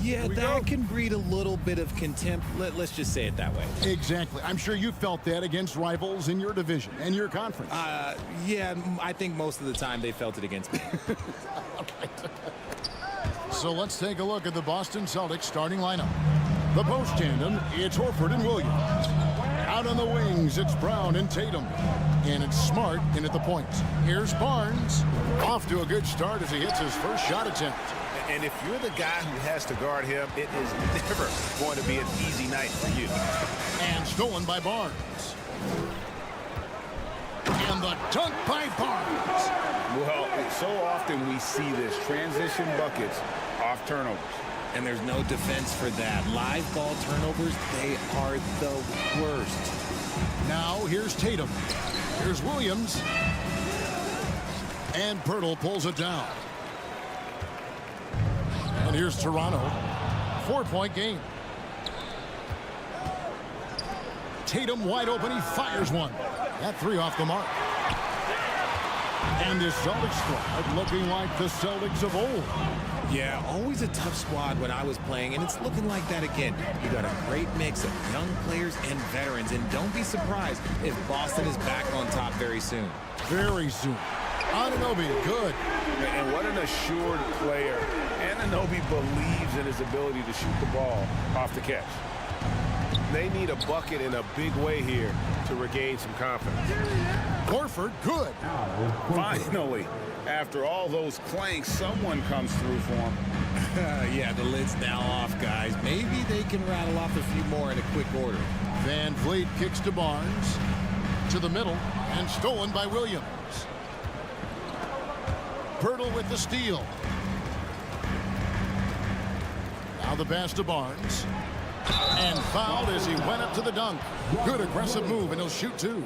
yeah, that can breed a little bit of contempt. Let's just say it that way. Exactly. I'm sure you felt that against rivals in your division and your conference. Yeah, I think most of the time they felt it against me. Okay. So let's take a look at the Boston Celtics starting lineup. The post tandem, it's Horford and Williams. Out on the wings, it's Brown and Tatum. And it's Smart in at the point. Here's Barnes. Off to a good start as he hits his first shot attempt. And if you're the guy who has to guard him, it is never going to be an easy night for you. And stolen by Barnes. And the dunk by Barnes. Well, so often we see this transition buckets off turnovers. And there's no defense for that. Live ball turnovers, they are the worst. Now here's Tatum. Here's Williams. And Pirtle pulls it down. And here's Toronto. 4-point game. Tatum wide open. He fires one. That three off the mark. And this Celtics squad looking like the Celtics of old. Yeah, always a tough squad when I was playing, and it's looking like that again. You got a great mix of young players and veterans, and don't be surprised if Boston is back on top very soon. Very soon. Anunoby, good. And what an assured player. Anunoby believes in his ability to shoot the ball off the catch. They need a bucket in a big way here to regain some confidence. Horford, good. Finally, after all those clanks, someone comes through for him. Yeah, the lid's now off, guys. Maybe they can rattle off a few more in a quick order. Van Vliet kicks to Barnes. To the middle, and stolen by Williams. Pirtle with the steal. Now the pass to Barnes. And fouled as he went up to the dunk. Good aggressive move, and he'll shoot two.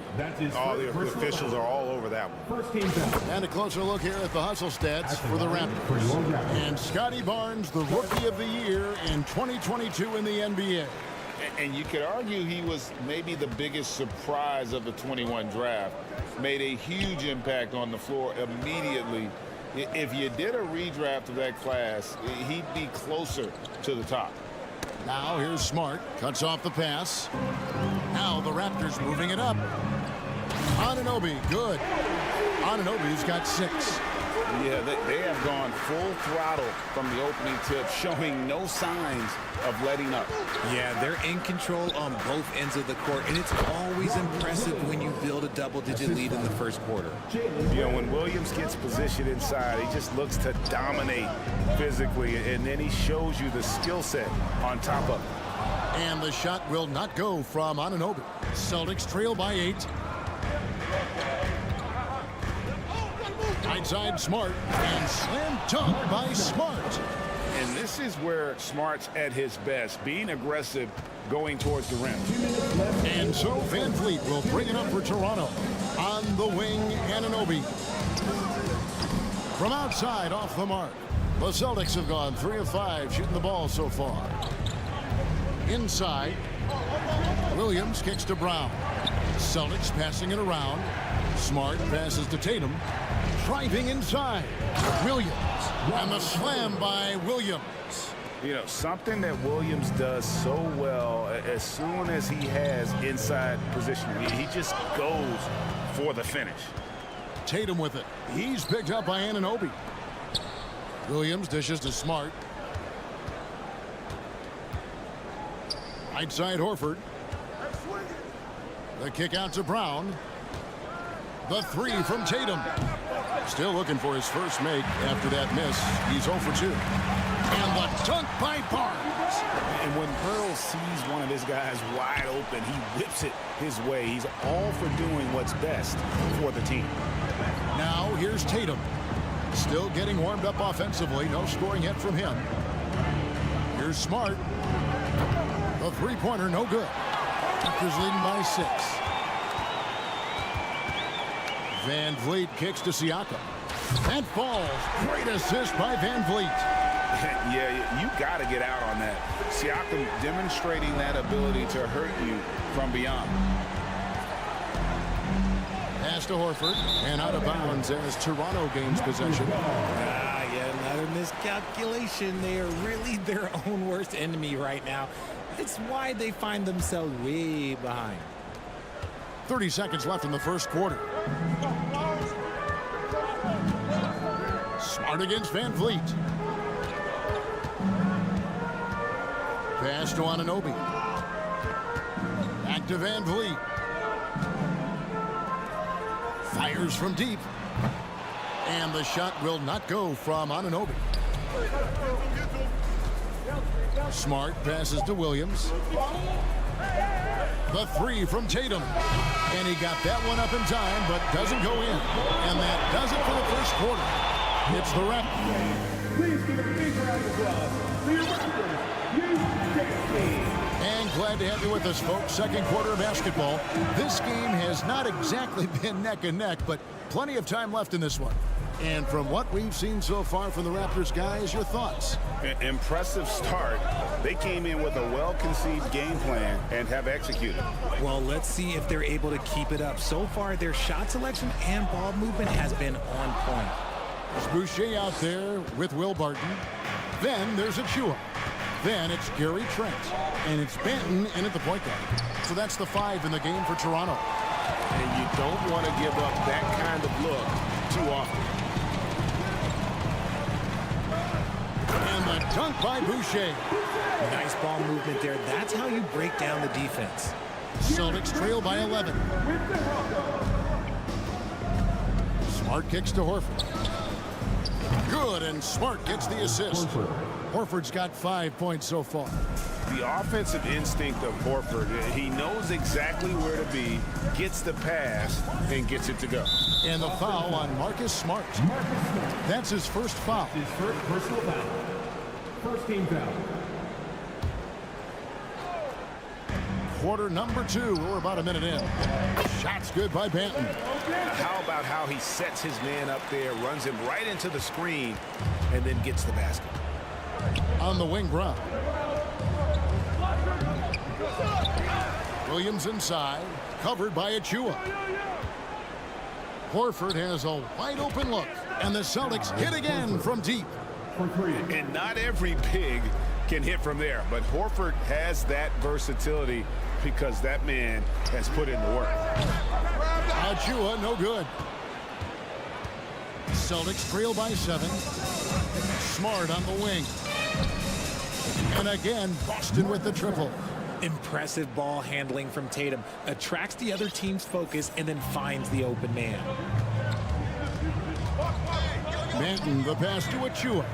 All the officials are all over that one. And a closer look here at the hustle stats for the Raptors. And Scotty Barnes, the Rookie of the Year in 2022 in the NBA. And you could argue he was maybe the biggest surprise of the 21 draft. Made a huge impact on the floor immediately. If you did a redraft of that class, he'd be closer to the top. Now here's Smart. Cuts off the pass. Now the Raptors moving it up. Anunoby, good. Anunoby's got 6. Yeah, they have gone full throttle from the opening tip, showing no signs of letting up. Yeah, they're in control on both ends of the court, and it's always impressive when you build a double-digit lead in the first quarter. You know, when Williams gets positioned inside, he just looks to dominate physically, and then he shows you the skill set on top of it. And the shot will not go from Anunoby. Celtics trail by 8. Outside Smart, and slam dunk by Smart. And this is where Smart's at his best, being aggressive, going towards the rim. And so Van Vliet will bring it up for Toronto. On the wing, Anunoby. From outside, off the mark. The Celtics have gone 3 of 5 shooting the ball so far. Inside, Williams kicks to Brown. Celtics passing it around. Smart passes to Tatum. Driving inside, Williams, and the slam by Williams. You know, something that Williams does so well, as soon as he has inside positioning, he just goes for the finish. Tatum with it. He's picked up by Anunoby. Williams dishes to Smart. Right side Horford. The kick out to Brown. The three from Tatum. Still looking for his first make after that miss. He's 0 for 2. And the dunk by Barnes. And when Pearl sees one of his guys wide open, he whips it his way. He's all for doing what's best for the team. Now here's Tatum. Still getting warmed up offensively. No scoring yet from him. Here's Smart. The three-pointer, no good. Raptors leading by 6. Van Vliet kicks to Siakam. That falls. Great assist by Van Vliet. Yeah, you got to get out on that. Siakam demonstrating that ability to hurt you from beyond. Pass to Horford, and out of bounds as Toronto gains possession. Yeah, another miscalculation. They are really their own worst enemy right now. It's why they find themselves way behind. 30 seconds left in the first quarter. Smart against Van Vliet. Pass to Anunoby. Back to Van Vliet. Fires from deep. And the shot will not go from Anunoby. Smart passes to Williams. The three from Tatum. And he got that one up in time, but doesn't go in. And that does it for the first quarter. It's the Raptors. Please give a big round of applause for your Raptors. And glad to have you with us, folks. Second quarter of basketball. This game has not exactly been neck and neck, but plenty of time left in this one. And from what we've seen so far from the Raptors, guys, your thoughts? Impressive start. They came in with a well-conceived game plan and have executed. Well, let's see if they're able to keep it up. So far, their shot selection and ball movement has been on point. There's Boucher out there with Will Barton. Then there's Achua. Then it's Gary Trent. And it's Benton in at the point guard. So that's the 5 in the game for Toronto. And you don't want to give up that kind of look too often. And the dunk by Boucher. Nice ball movement there. That's how you break down the defense. Celtics trail by 11. Smart kicks to Horford. Good, and Smart gets the assist. Horford's got 5 points so far. The offensive instinct of Horford, he knows exactly where to be, gets the pass, and gets it to go. And the foul on Marcus Smart. That's his first foul. His first personal foul. First team foul. Quarter number 2. We're about a minute in. Shot's good by Benton. How about how he sets his man up there, runs him right into the screen, and then gets the basket. On the wing, Brown. Williams inside, covered by Achua. Horford has a wide open look, and the Celtics hit again from deep. And not every big can hit from there, but Horford has that versatility because that man has put in the work. Achua, no good. Celtics trail by 7. Smart on the wing. And again, Boston with the triple. Impressive ball handling from Tatum. Attracts the other team's focus and then finds the open man. Benton, the pass to Achua.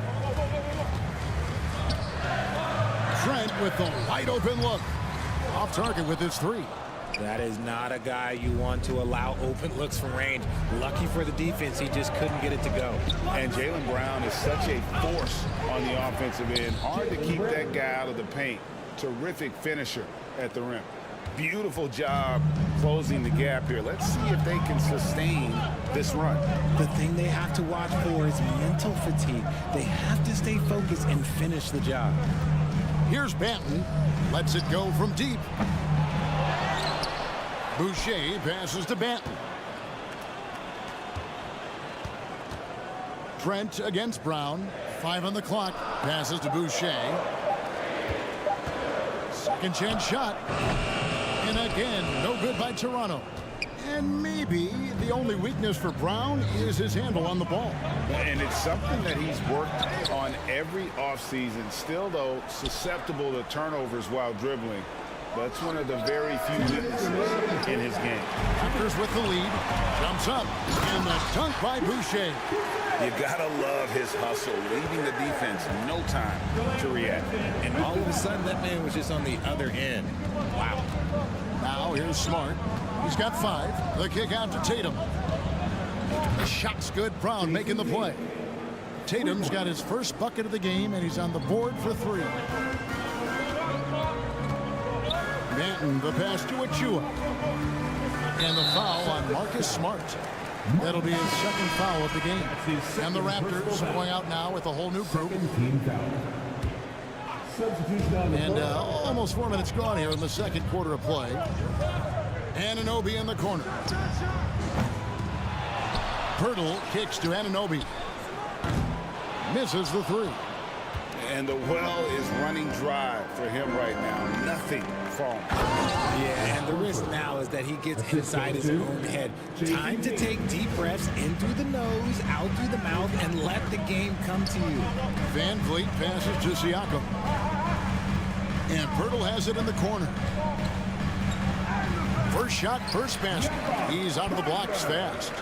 Trent with the wide open look. Off target with his 3. That is not a guy you want to allow open looks from range. Lucky for the defense, he just couldn't get it to go. And Jaylen Brown is such a force on the offensive end. Hard to keep that guy out of the paint. Terrific finisher at the rim. Beautiful job closing the gap here. Let's see if they can sustain this run. The thing they have to watch for is mental fatigue. They have to stay focused and finish the job. Here's Benton. Lets it go from deep. Boucher passes to Benton. Trent against Brown. 5 on the clock. Passes to Boucher. Second chance shot. And again, no good by Toronto. And maybe the only weakness for Brown is his handle on the ball. And it's something that he's worked on every offseason. Still, though, susceptible to turnovers while dribbling. That's one of the very few weaknesses in his game. Raptors with the lead. Jumps up. And the dunk by Boucher. You gotta love his hustle, leaving the defense no time to react. And all of a sudden, that man was just on the other end. Wow. Now here's Smart. He's got 5. The kick out to Tatum. The shot's good. Brown making the play. Tatum's got his first bucket of the game, and he's on the board for 3. Benton, the pass to Achua. And the foul on Marcus Smart. That'll be his second foul of the game. And the Raptors going out now with a whole new group. And almost 4 minutes gone here in the second quarter of play. Anunoby in the corner. Pirtle kicks to Anunoby. Misses the three. And the well is running dry for him right now. Nothing falling. Yeah, and the risk now is that he gets inside his own head. Time to take deep breaths in through the nose, out through the mouth, and let the game come to you. Van Vliet passes to Siakam. And Pirtle has it in the corner. First shot, first basket. He's out of the blocks fast.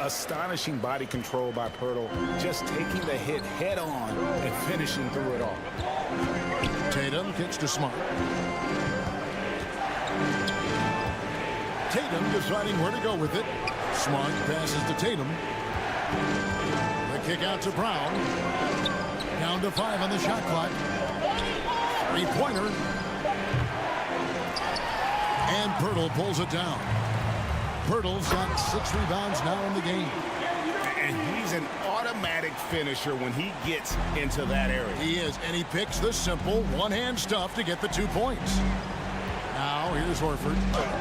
Astonishing body control by Pirtle, just taking the hit head on and finishing through it all. Tatum kicks to Smart. Tatum deciding where to go with it. Smart passes to Tatum. The kick out to Brown. Down to 5 on the shot clock. Three-pointer. And Pirtle pulls it down. Pirtle's got 6 rebounds now in the game. And he's an automatic finisher when he gets into that area. He is, and he picks the simple one-hand stuff to get the 2 points. Now, here's Horford.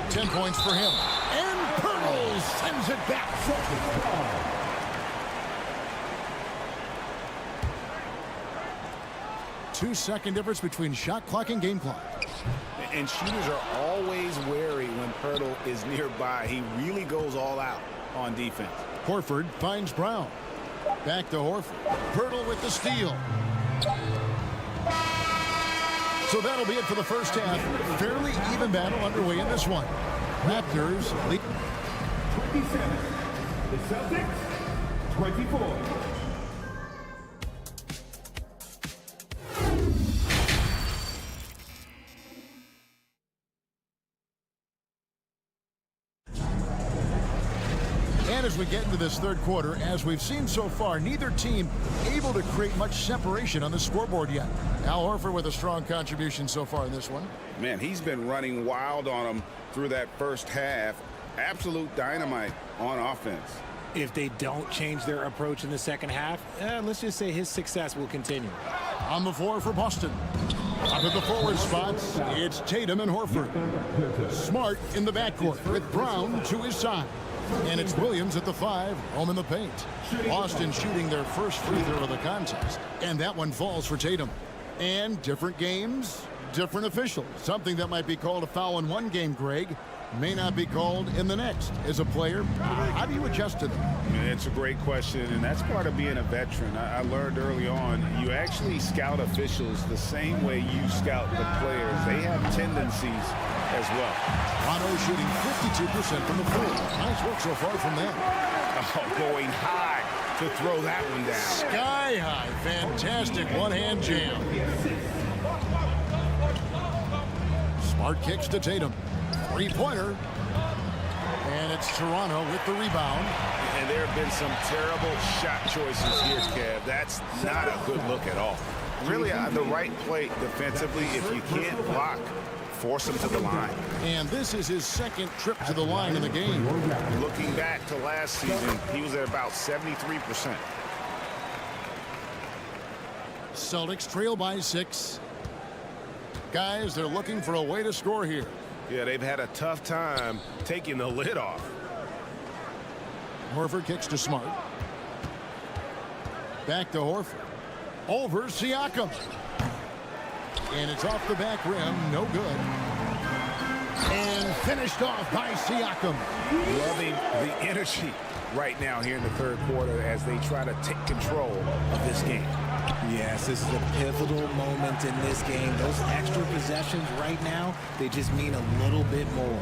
10 points for him. And Pirtle sends it back. 2-second difference between shot clock and game clock. And shooters are always wary when Pirtle is nearby. He really goes all out on defense. Horford finds Brown. Back to Horford. Pirtle with the steal. So that'll be it for the first half. Fairly even battle underway in this one. Raptors lead 27. The Celtics, 24. And as we get into this third quarter, as we've seen so far, neither team able to create much separation on the scoreboard yet. Al Horford with a strong contribution so far in this one. Man, he's been running wild on them through that first half. Absolute dynamite on offense. If they don't change their approach in the second half, let's just say his success will continue. On the floor for Boston. Up at the forward spots, it's Tatum and Horford. Smart in the backcourt with Brown to his side. And it's Williams at the 5, home in the paint. Boston shooting their first free throw of the contest. And that one falls for Tatum. And different games, different officials. Something that might be called a foul in one game, Greg, may not be called in the next. As a player, how do you adjust to that? It's a great question, and that's part of being a veteran. I learned early on, you actually scout officials the same way you scout the players. They have tendencies as well. Toronto shooting 52% from the floor. Nice work so far from them. Oh, going high to throw that one down. Sky high. Fantastic one-hand jam. Smart kicks to Tatum. Three-pointer. And it's Toronto with the rebound. And there have been some terrible shot choices here, Kev. That's not a good look at all. Really, the right play defensively, if you can't block, force him to the line. And this is his second trip to the line in the game. Looking back to last season, he was at about 73%. Celtics trail by 6. Guys, they're looking for a way to score here. Yeah, they've had a tough time taking the lid off. Horford kicks to Smart. Back to Horford. Over Siakam. And it's off the back rim. No good. And finished off by Siakam. Loving the energy right now here in the third quarter as they try to take control of this game. Yes, this is a pivotal moment in this game. Those extra possessions right now, they just mean a little bit more.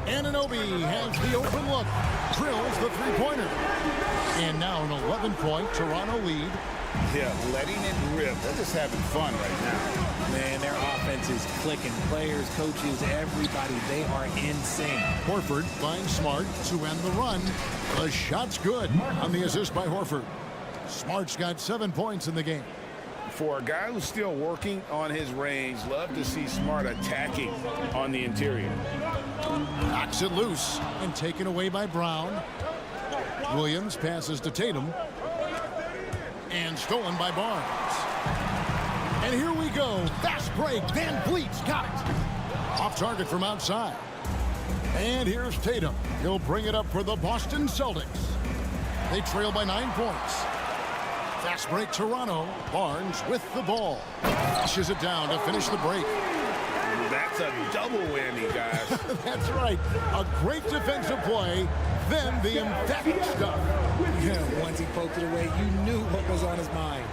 Anunoby has the open look. Drills the three-pointer. And now an 11-point Toronto lead. Yeah, letting it rip. They're just having fun right now. Man, their offense is clicking. Players, coaches, everybody, they are insane. Horford finds Smart to end the run. The shot's good on the assist by Horford. Smart's got 7 points in the game. For a guy who's still working on his range, love to see Smart attacking on the interior. Knocks it loose and taken away by Brown. Williams passes to Tatum. And stolen by Barnes. And here we go. Fast break. Van Vliet's got it. Off target from outside. And here's Tatum. He'll bring it up for the Boston Celtics. They trail by 9 points. Fast break Toronto. Barnes with the ball. Flushes it down to finish the break. That's a double whammy, guys. That's right. A great defensive play, then the emphatic stuff. Yeah, once he poked it away, you knew what was on his mind.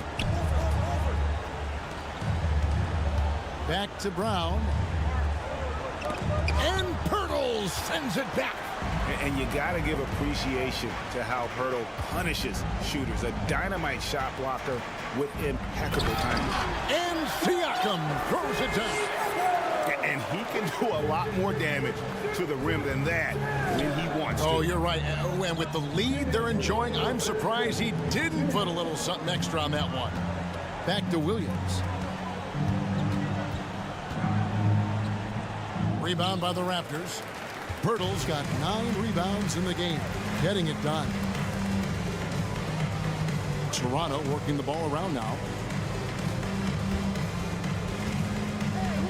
Back to Brown. And Pirtle sends it back. And you got to give appreciation to how Pirtle punishes shooters. A dynamite shot blocker with impeccable timing. And Siakam throws it down. And he can do a lot more damage to the rim than that when he wants to. Oh, you're right. And with the lead they're enjoying, I'm surprised he didn't put a little something extra on that one. Back to Williams. Rebound by the Raptors. Pirtle's got 9 rebounds in the game, getting it done. Toronto working the ball around now.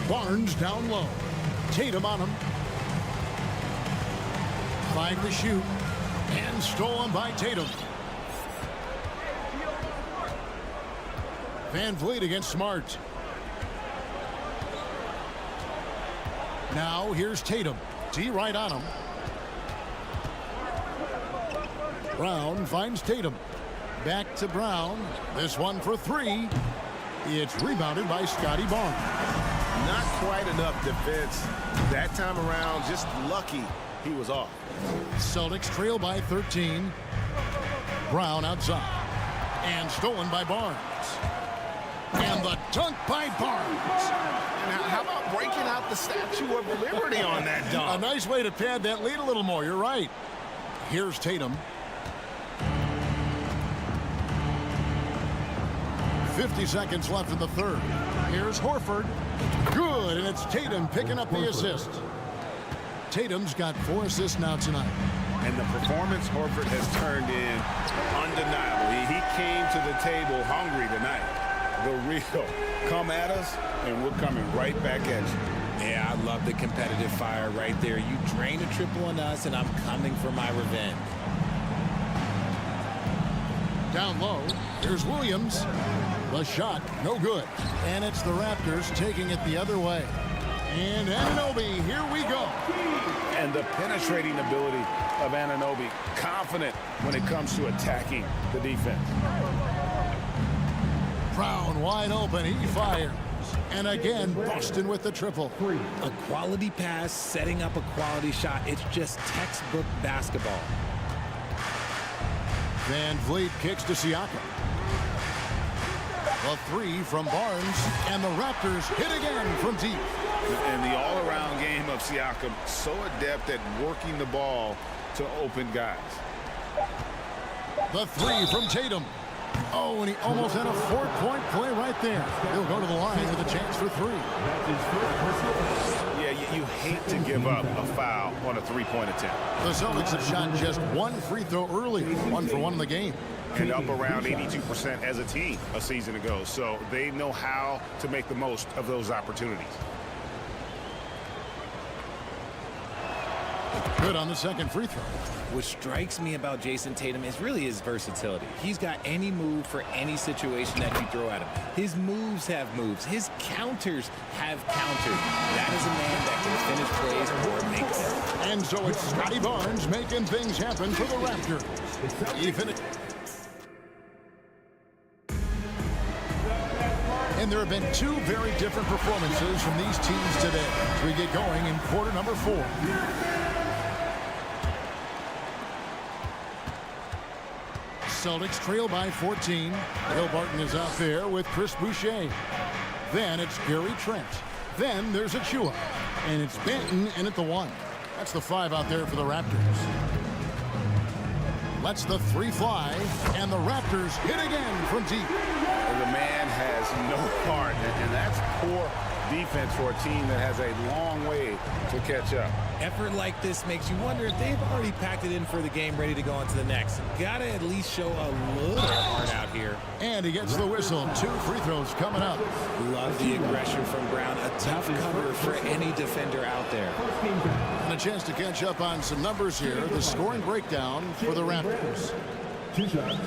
Barnes down low. Tatum on him. 5 to shoot. And stolen by Tatum. Van Vliet against Smart. Now here's Tatum. D right on him. Brown finds Tatum. Back to Brown. This one for 3. It's rebounded by Scotty Barnes. Not quite enough defense that time around. Just lucky he was off. Celtics trail by 13. Brown outside. And stolen by Barnes. And the dunk by Barnes. Now, how about breaking out the Statue of Liberty on that dunk? A nice way to pad that lead a little more. You're right. Here's Tatum. 50 seconds left in the third. Here's Horford. Good, and it's Tatum picking up the assist. Tatum's got 4 assists now tonight. And the performance Horford has turned in undeniable. He came to the table hungry tonight. The real come at us, and we're coming right back at you. Yeah, I love the competitive fire right there. You drain a triple on us, and I'm coming for my revenge. Down low, here's Williams. The shot, no good. And it's the Raptors taking it the other way. And Anunoby, here we go. And the penetrating ability of Anunoby, confident when it comes to attacking the defense. Brown wide open, he fires. And again, Boston with the triple. A quality pass, setting up a quality shot. It's just textbook basketball. Van Vliet kicks to Siakam. A 3 from Barnes, and the Raptors hit again from deep. And the all-around game of Siakam, so adept at working the ball to open guys. The 3 from Tatum. Oh, and he almost had a 4-point play right there. He'll go to the line with a chance for 3. Yeah, you hate to give up a foul on a 3-point attempt. The Celtics have shot just 1 free throw early, 1 for 1 in the game. And up around 82% as a team a season ago. So they know how to make the most of those opportunities. Good on the second free throw. What strikes me about Jason Tatum is really his versatility. He's got any move for any situation that you throw at him. His moves have moves. His counters have counters. That is a man that can finish plays or make them. And so it's Scotty Barnes making things happen for the Raptors. He finished. And there have been 2 very different performances from these teams today as we get going in quarter number 4. Celtics trail by 14. Will Barton is out there with Chris Boucher. Then it's Gary Trent. Then there's Achua. And it's Benton in at the 1. That's the 5 out there for the Raptors. Lets the 3 fly, and the Raptors hit again from deep. The man has no heart, and that's poor defense for a team that has a long way to catch up. Effort like this makes you wonder if they've already packed it in for the game, ready to go on to the next. Got to at least show a little heart out here. And he gets the whistle. 2 free throws coming up. Love the aggression from Brown. A tough cover for any defender out there. And a chance to catch up on some numbers here. The scoring breakdown for the Raptors. 2 shots.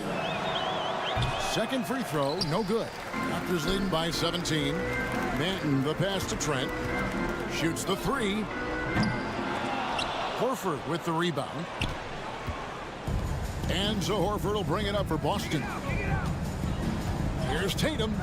Second free throw, no good. Raptors leading by 17. Manton, the pass to Trent. Shoots the 3. Horford with the rebound. And so Horford will bring it up for Boston. Here's Tatum.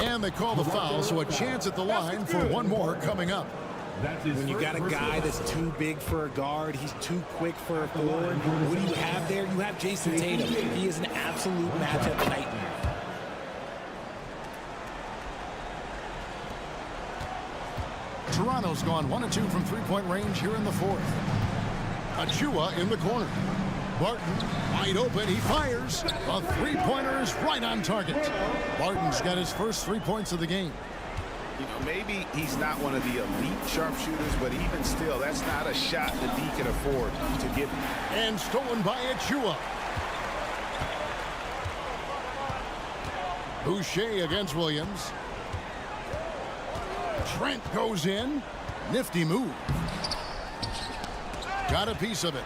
And they call the foul, so a chance at the line for one more coming up. When you got a guy that's too big for a guard, he's too quick for a forward, what do you have there? You have Jason Tatum. He is an absolute matchup titan. Toronto's gone 1 of 2 from three-point range here in the fourth. Achua in the corner. Barton wide open. He fires. A three-pointer is right on target. Barton's got his first 3 points of the game. You know, maybe he's not one of the elite sharpshooters, but even still, that's not a shot that he can afford to give. And stolen by Achua. Boucher against Williams. Trent goes in. Nifty move. Got a piece of it.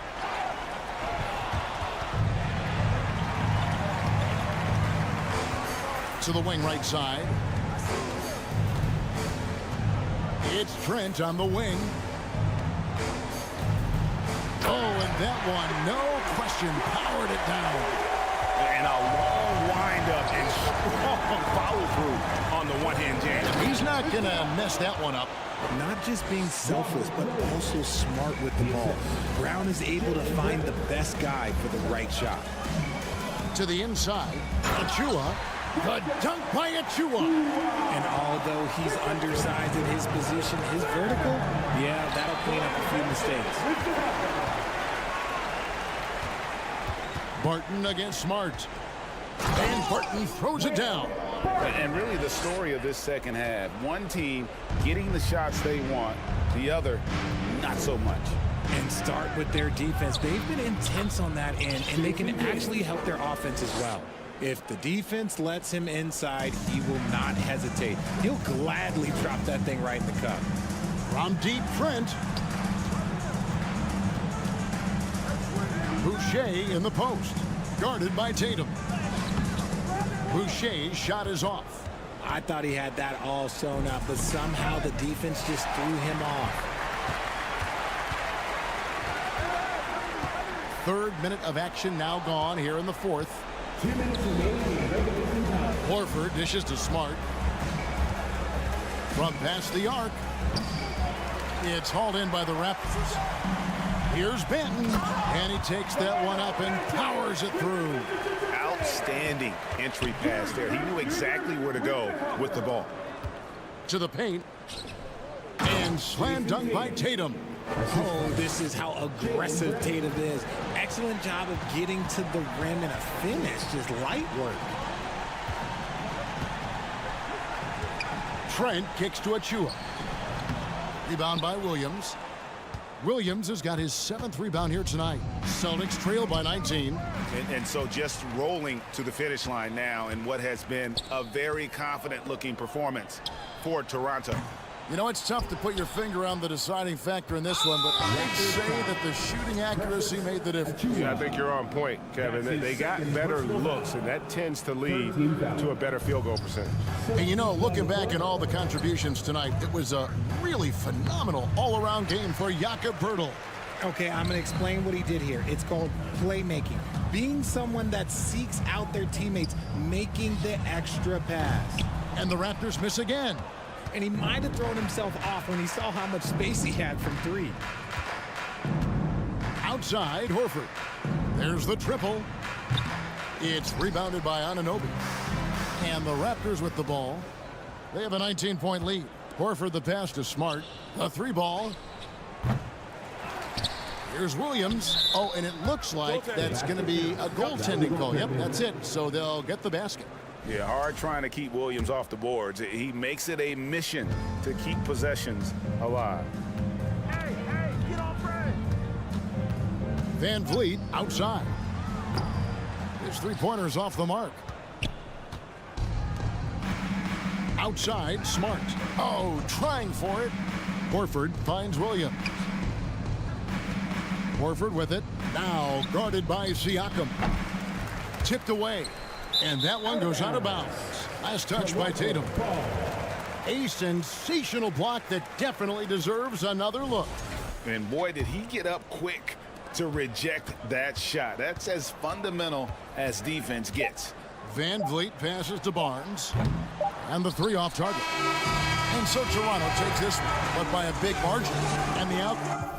To the wing right side. It's Trent on the wing. Oh, and that one, no question, powered it down. And a long windup and strong follow-through on the one-hand jam. He's not going to mess that one up. Not just being selfless, but also smart with the ball. Brown is able to find the best guy for the right shot. To the inside, Achua. The dunk by Achua. And although he's undersized in his position, his vertical, yeah, that'll clean up a few mistakes. Barton against Smart. And Barton throws it down. And really the story of this second half, one team getting the shots they want, the other not so much. And start with their defense. They've been intense on that end, and they can actually help their offense as well. If the defense lets him inside, he will not hesitate. He'll gladly drop that thing right in the cup. From deep, Trent. Boucher in the post. Guarded by Tatum. Boucher's shot is off. I thought he had that all sewn up, but somehow the defense just threw him off. Third minute of action now gone here in the fourth. 2 minutes remaining. Horford dishes to Smart. From past the arc. It's hauled in by the Raptors. Here's Benton. And he takes that one up and powers it through. Outstanding entry pass there. He knew exactly where to go with the ball. To the paint. And slam dunk by Tatum. Oh, this is how aggressive Tatum is. Excellent job of getting to the rim and a finish. Just light work. Trent kicks to Achua. Rebound by Williams. Williams has got his 7th rebound here tonight. Celtics trail by 19. And so just rolling to the finish line now in what has been a very confident-looking performance for Toronto. You know, it's tough to put your finger on the deciding factor in this one, but I'd say that the shooting accuracy made the difference. Yeah, I think you're on point, Kevin. They got better looks, and that tends to lead to a better field goal percentage. And you know, looking back at all the contributions tonight, it was a really phenomenal all-around game for Jakob Poeltl. Okay, I'm going to explain what he did here. It's called playmaking. Being someone that seeks out their teammates, making the extra pass. And the Raptors miss again. And he might have thrown himself off when he saw how much space he had from 3. Outside, Horford. There's the triple. It's rebounded by Anunoby. And the Raptors with the ball. They have a 19-point lead. Horford the pass to Smart. The 3-ball. Here's Williams. Oh, and it looks like that's going to be a goaltending call. Yep, that's it. So they'll get the basket. Yeah, hard trying to keep Williams off the boards. He makes it a mission to keep possessions alive. Hey, get on Fred. Van Vliet outside. His three-pointer's off the mark. Outside, Smart. Oh, trying for it. Horford finds Williams. Horford with it. Now guarded by Siakam. Tipped away. And that one goes out of bounds. Last touch by Tatum. A sensational block that definitely deserves another look. And boy, did he get up quick to reject that shot. That's as fundamental as defense gets. Van Vliet passes to Barnes. And the three off target. And so Toronto takes this one, but by a big margin. And the out.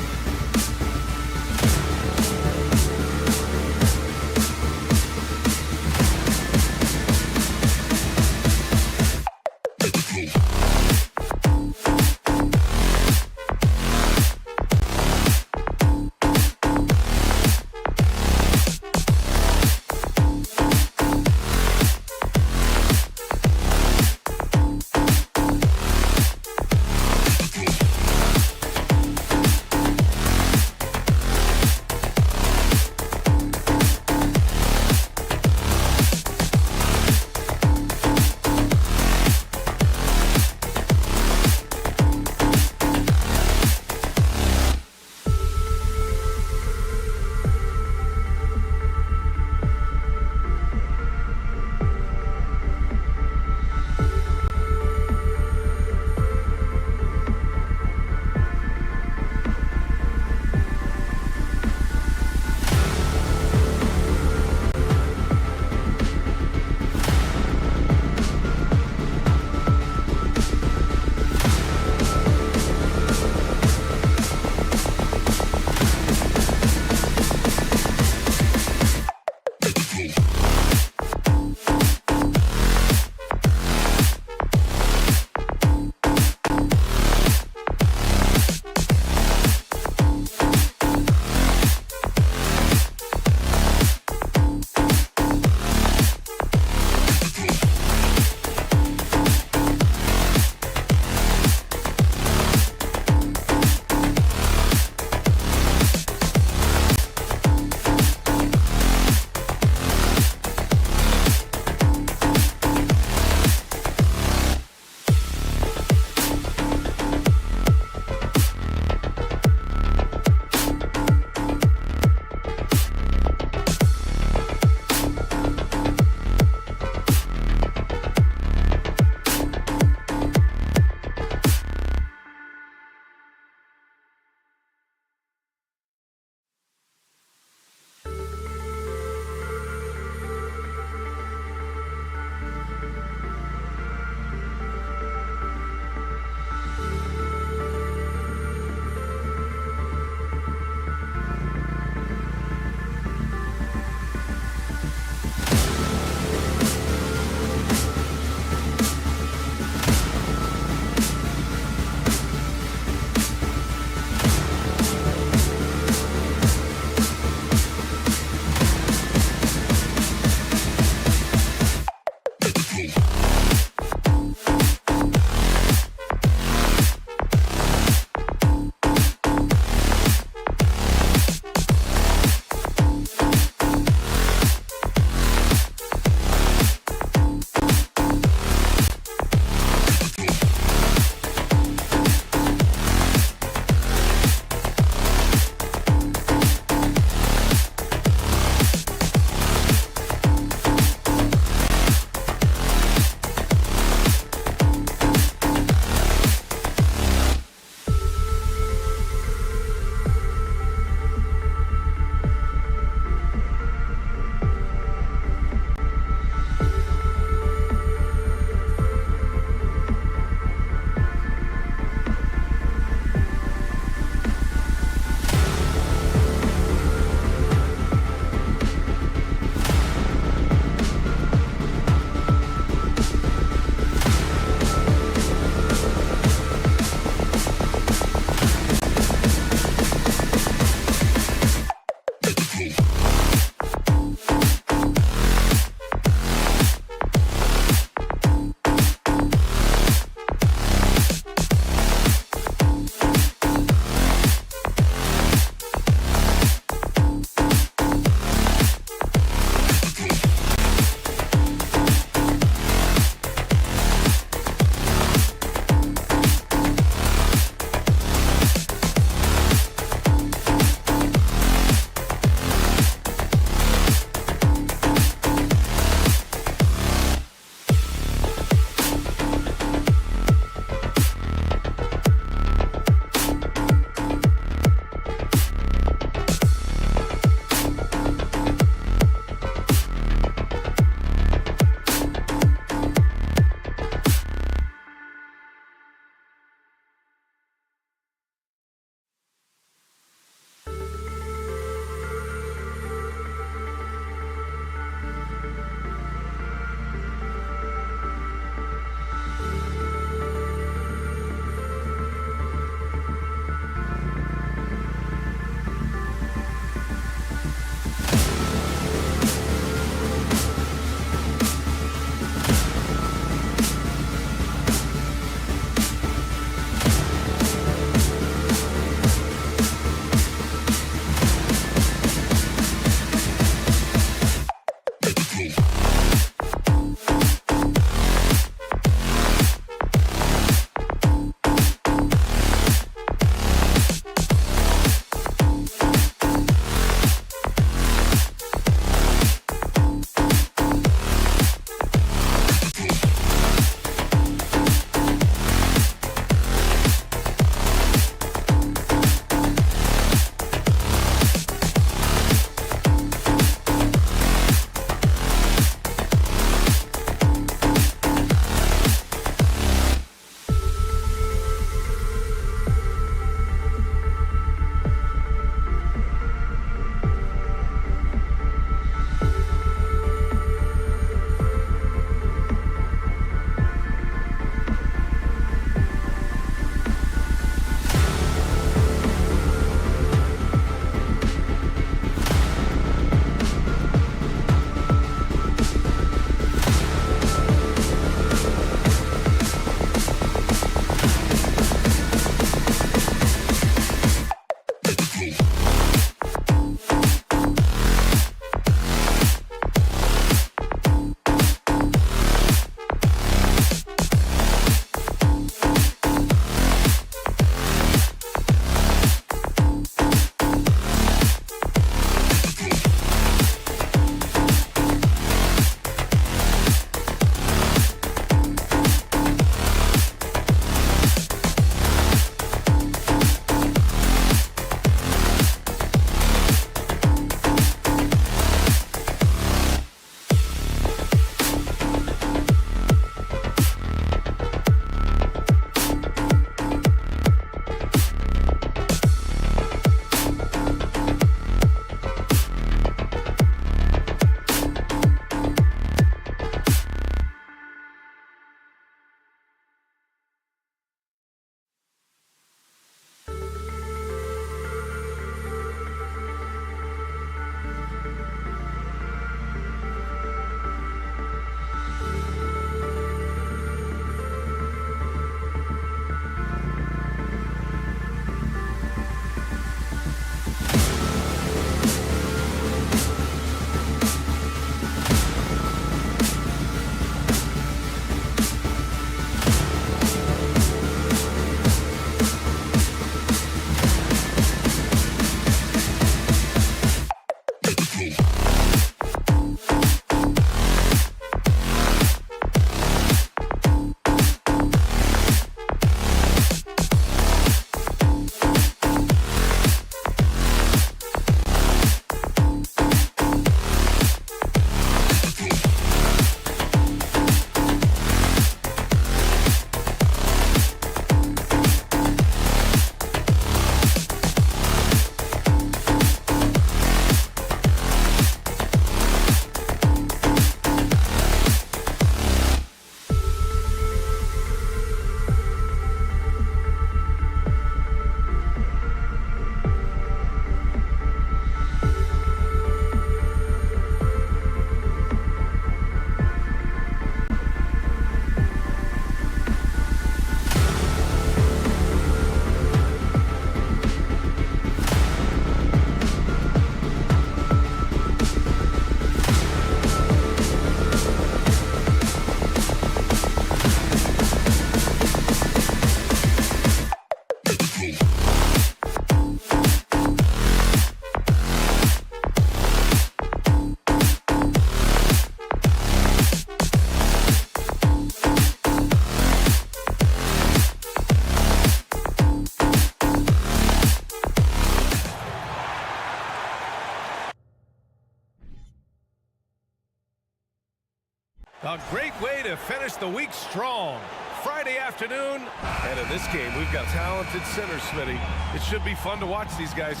A great way to finish the week strong. Friday afternoon, and in this game, we've got talented centers, Smitty. It should be fun to watch these guys.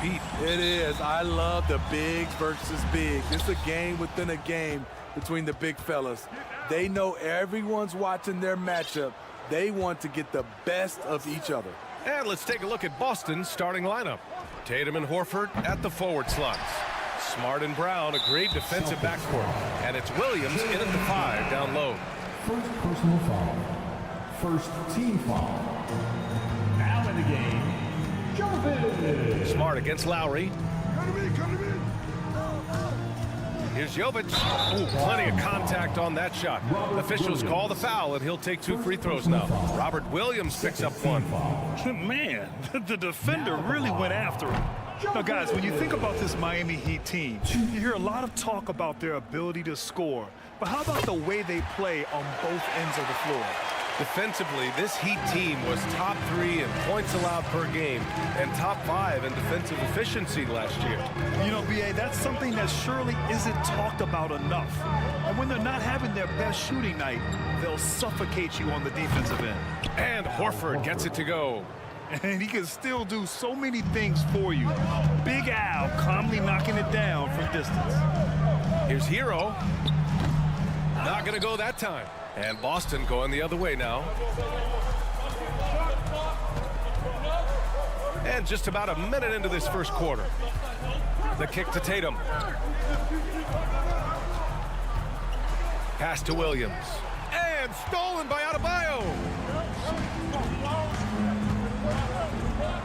Pete, it is. I love the big versus big. It's a game within a game between the big fellas. They know everyone's watching their matchup. They want to get the best of each other. And let's take a look at Boston's starting lineup. Tatum and Horford at the forward slots. Smart and Brown, a great defensive backcourt. And it's Williams in at the 5 down low. First personal foul. First team foul. Now in the game, Jovic. Smart against Lowry. Come to me. Here's Jovic. Ooh, plenty of contact on that shot. Officials call the foul, and he'll take 2 free throws now. Robert Williams picks up 1. Man, the defender really went after him. Now, guys, when you think about this Miami Heat team, you hear a lot of talk about their ability to score. But how about the way they play on both ends of the floor? Defensively, this Heat team was top 3 in points allowed per game and top 5 in defensive efficiency last year. You know, B.A., that's something that surely isn't talked about enough. And when they're not having their best shooting night, they'll suffocate you on the defensive end. And Horford gets it to go. And he can still do so many things for you. Big Al calmly knocking it down from distance. Here's Hero. Not going to go that time. And Boston going the other way now. And just about a minute into this first quarter. The kick to Tatum. Pass to Williams. And stolen by Adebayo.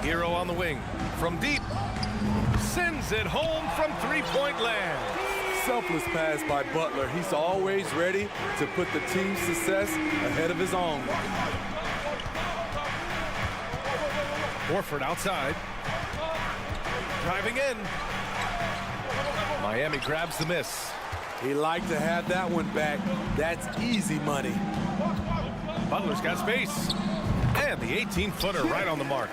Hero on the wing. From deep. Sends it home from three-point land. Selfless pass by Butler. He's always ready to put the team's success ahead of his own. Horford outside. Driving in. Miami grabs the miss. He liked to have that one back. That's easy money. Butler's got space. And the 18-footer right on the mark.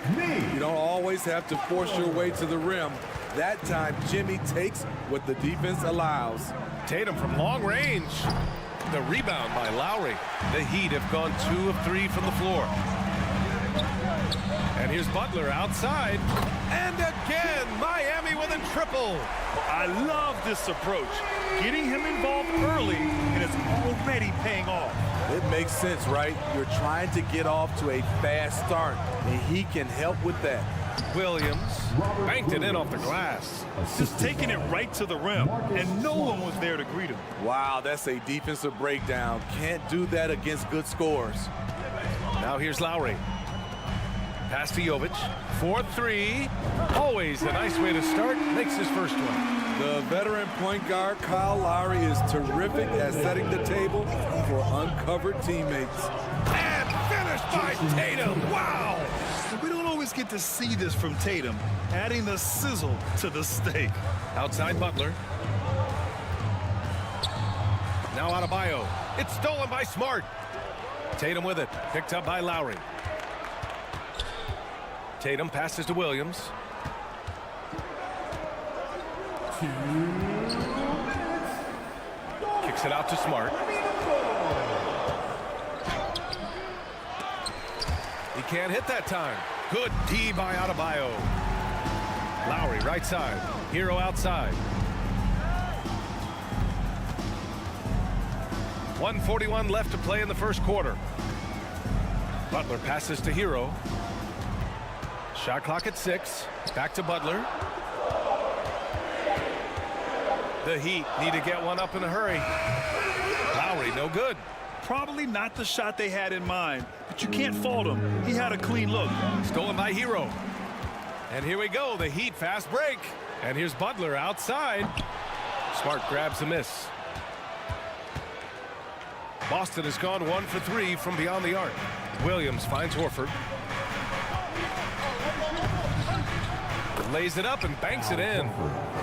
You don't always have to force your way to the rim. That time, Jimmy takes what the defense allows. Tatum from long range. The rebound by Lowry. The Heat have gone 2 of 3 from the floor. And here's Butler outside. And again, Miami with a triple. I love this approach. Getting him involved early, and it's already paying off. It makes sense, right? You're trying to get off to a fast start, and he can help with that. Williams banked it in off the glass. Just taking it right to the rim, and no one was there to greet him. Wow, that's a defensive breakdown. Can't do that against good scores. Now here's Lowry. Pass to Jovic. 4-3. Always a nice way to start. Makes his first one. The veteran point guard, Kyle Lowry, is terrific at setting the table for uncovered teammates. And finished by Tatum. Wow! We don't always get to see this from Tatum, adding the sizzle to the steak. Outside Butler. Now Adebayo. It's stolen by Smart. Tatum with it. Picked up by Lowry. Tatum passes to Williams. Kicks it out to Smart. He can't hit that time. Good D by Adebayo. Lowry right side. Hero outside. 1:41 left to play in the first quarter. Butler passes to Hero. Shot clock at 6. Back to Butler. The Heat need to get one up in a hurry. Lowry, no good. Probably not the shot they had in mind, but you can't fault him. He had a clean look. Stolen by Hero. And here we go, the Heat fast break. And here's Butler outside. Smart grabs a miss. Boston has gone 1 for 3 from beyond the arc. Williams finds Horford. Lays it up and banks it in.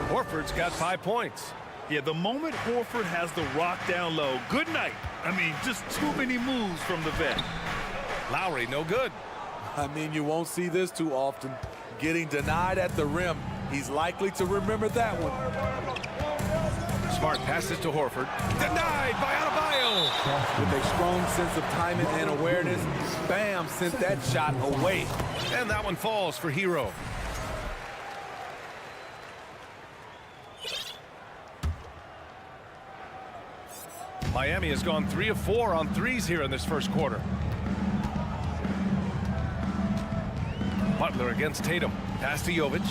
Horford's got 5 points. Yeah, the moment Horford has the rock down low, good night. I mean, just too many moves from the vet. Lowry, no good. I mean, you won't see this too often. Getting denied at the rim He's likely to remember that one. Smart passes to Horford. Denied by Adebayo. With a strong sense of timing and awareness, Bam sent that shot away. And that one falls for Hero. Miami has gone 3 of 4 on threes here in this first quarter. Butler against Tatum. Pass to Jovic.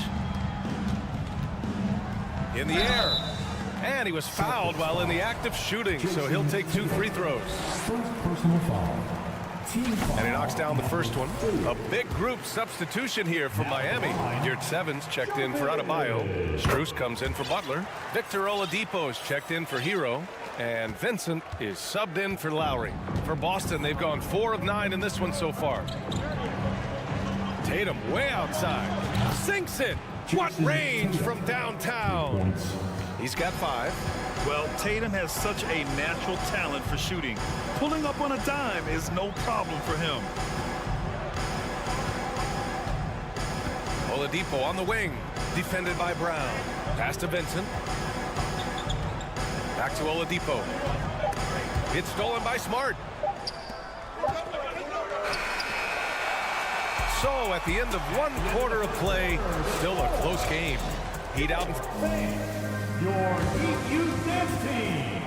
In the air. And he was fouled while in the act of shooting, so he'll take 2 free throws. Personal foul. And he knocks down the first one. A big group substitution here for Miami. Geert Sevens checked in for Adebayo. Strus comes in for Butler. Victor Oladipo is checked in for Hero. And Vincent is subbed in for Lowry. For Boston, they've gone 4 of 9 in this one so far. Tatum way outside. Sinks it. What range from downtown. He's got 5. Well, Tatum has such a natural talent for shooting. Pulling up on a dime is no problem for him. Oladipo on the wing. Defended by Brown. Pass to Vincent. Back to Oladipo. It's stolen by Smart. So at the end of 1 quarter of play, still a close game. Heat out. Your Heat Youth Dance Team.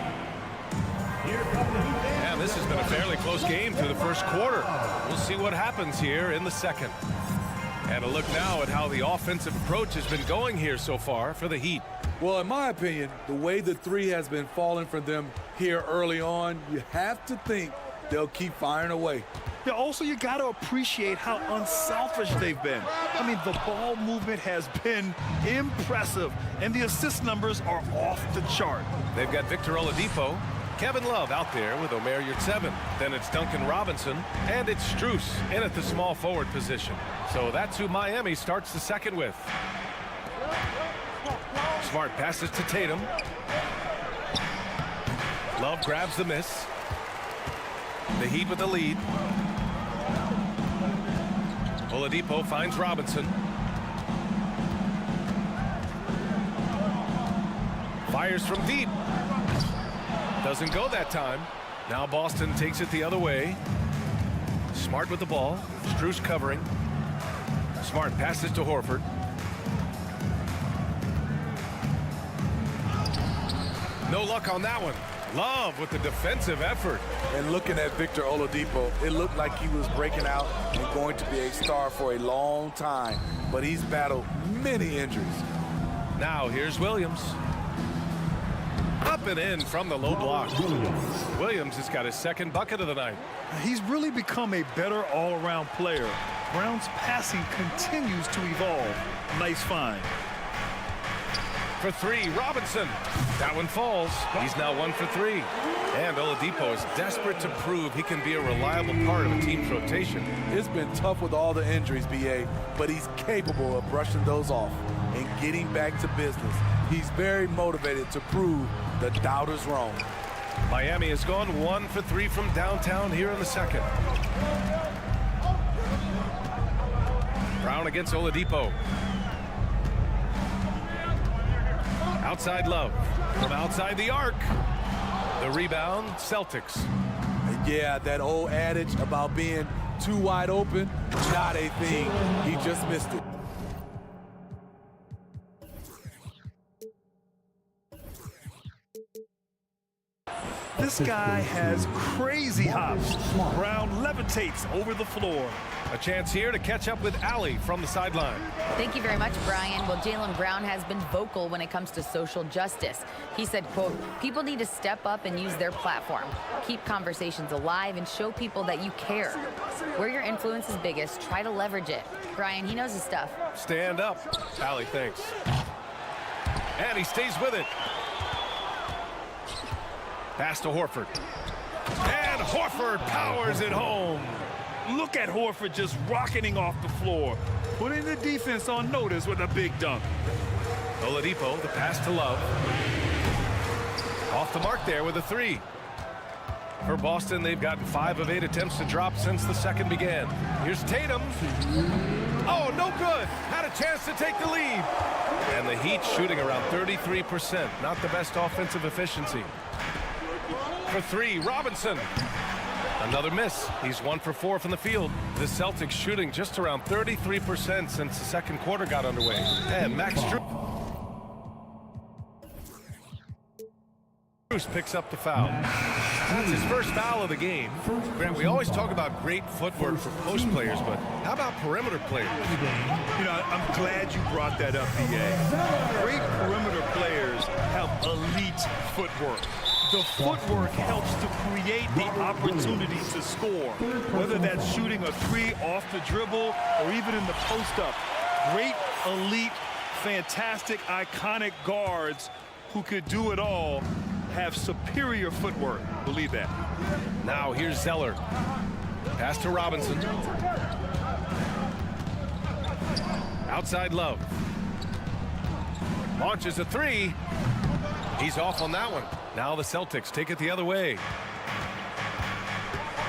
Here come the Heat Dance. And this has been a fairly close game through the first quarter. We'll see what happens here in the second. And a look now at how the offensive approach has been going here so far for the Heat. Well, in my opinion, the way the 3 has been falling for them here early on, you have to think they'll keep firing away. Yeah, also, you got to appreciate how unselfish they've been. I mean, the ball movement has been impressive, and the assist numbers are off the chart. They've got Victor Oladipo, Kevin Love out there with Omer Yurtseven. Then it's Duncan Robinson, and it's Strus in at the small forward position. So that's who Miami starts the second with. Smart passes to Tatum. Love grabs the miss. The Heat with the lead. Oladipo finds Robinson. Fires from deep. Doesn't go that time. Now Boston takes it the other way. Smart with the ball. Strus covering. Smart passes to Horford. No luck on that one. Love with the defensive effort. And looking at Victor Oladipo, it looked like he was breaking out and going to be a star for a long time. But he's battled many injuries. Now here's Williams. Up and in from the low block. Williams has got his second bucket of the night. He's really become a better all-around player. Brown's passing continues to evolve. Nice find. For 3, Robinson. That one falls. He's now 1 for 3. And Oladipo is desperate to prove he can be a reliable part of a team's rotation. It's been tough with all the injuries, BA, but he's capable of brushing those off and getting back to business. He's very motivated to prove the doubters wrong. Miami has gone 1 for 3 from downtown here in the second. Brown against Oladipo. Outside Love. From outside the arc. The rebound, Celtics. Yeah, that old adage about being too wide open, not a thing. He just missed it. This guy has crazy hops. Brown levitates over the floor. A chance here to catch up with Allie from the sideline. Thank you very much, Brian. Well, Jaylen Brown has been vocal when it comes to social justice. He said, quote, people need to step up and use their platform. Keep conversations alive and show people that you care. Where your influence is biggest, try to leverage it. Brian, he knows his stuff. Stand up. Allie, thanks. And he stays with it. Pass to Horford. And Horford powers it home. Look at Horford just rocketing off the floor, putting the defense on notice with a big dunk. Oladipo, the pass to Love. Off the mark there with a 3. For Boston, they've gotten 5 of 8 attempts to drop since the second began. Here's Tatum. Oh, no good. Had a chance to take the lead. And the Heat shooting around 33%. Not the best offensive efficiency. For three, Robinson. Another miss. He's 1 for 4 from the field. The Celtics shooting just around 33% since the second quarter got underway. And Max Strus picks up the foul. That's his first foul of the game. Grant, we always talk about great footwork for post players, but how about perimeter players? You know, I'm glad you brought that up, B.A. Great perimeter players have elite footwork. The footwork helps to create the opportunity to score, whether that's shooting a three off the dribble or even in the post-up. Great, elite, fantastic, iconic guards who could do it all have superior footwork. Believe that. Now here's Zeller. Pass to Robinson. Outside Love. Launches a three. He's off on that one. Now the Celtics take it the other way.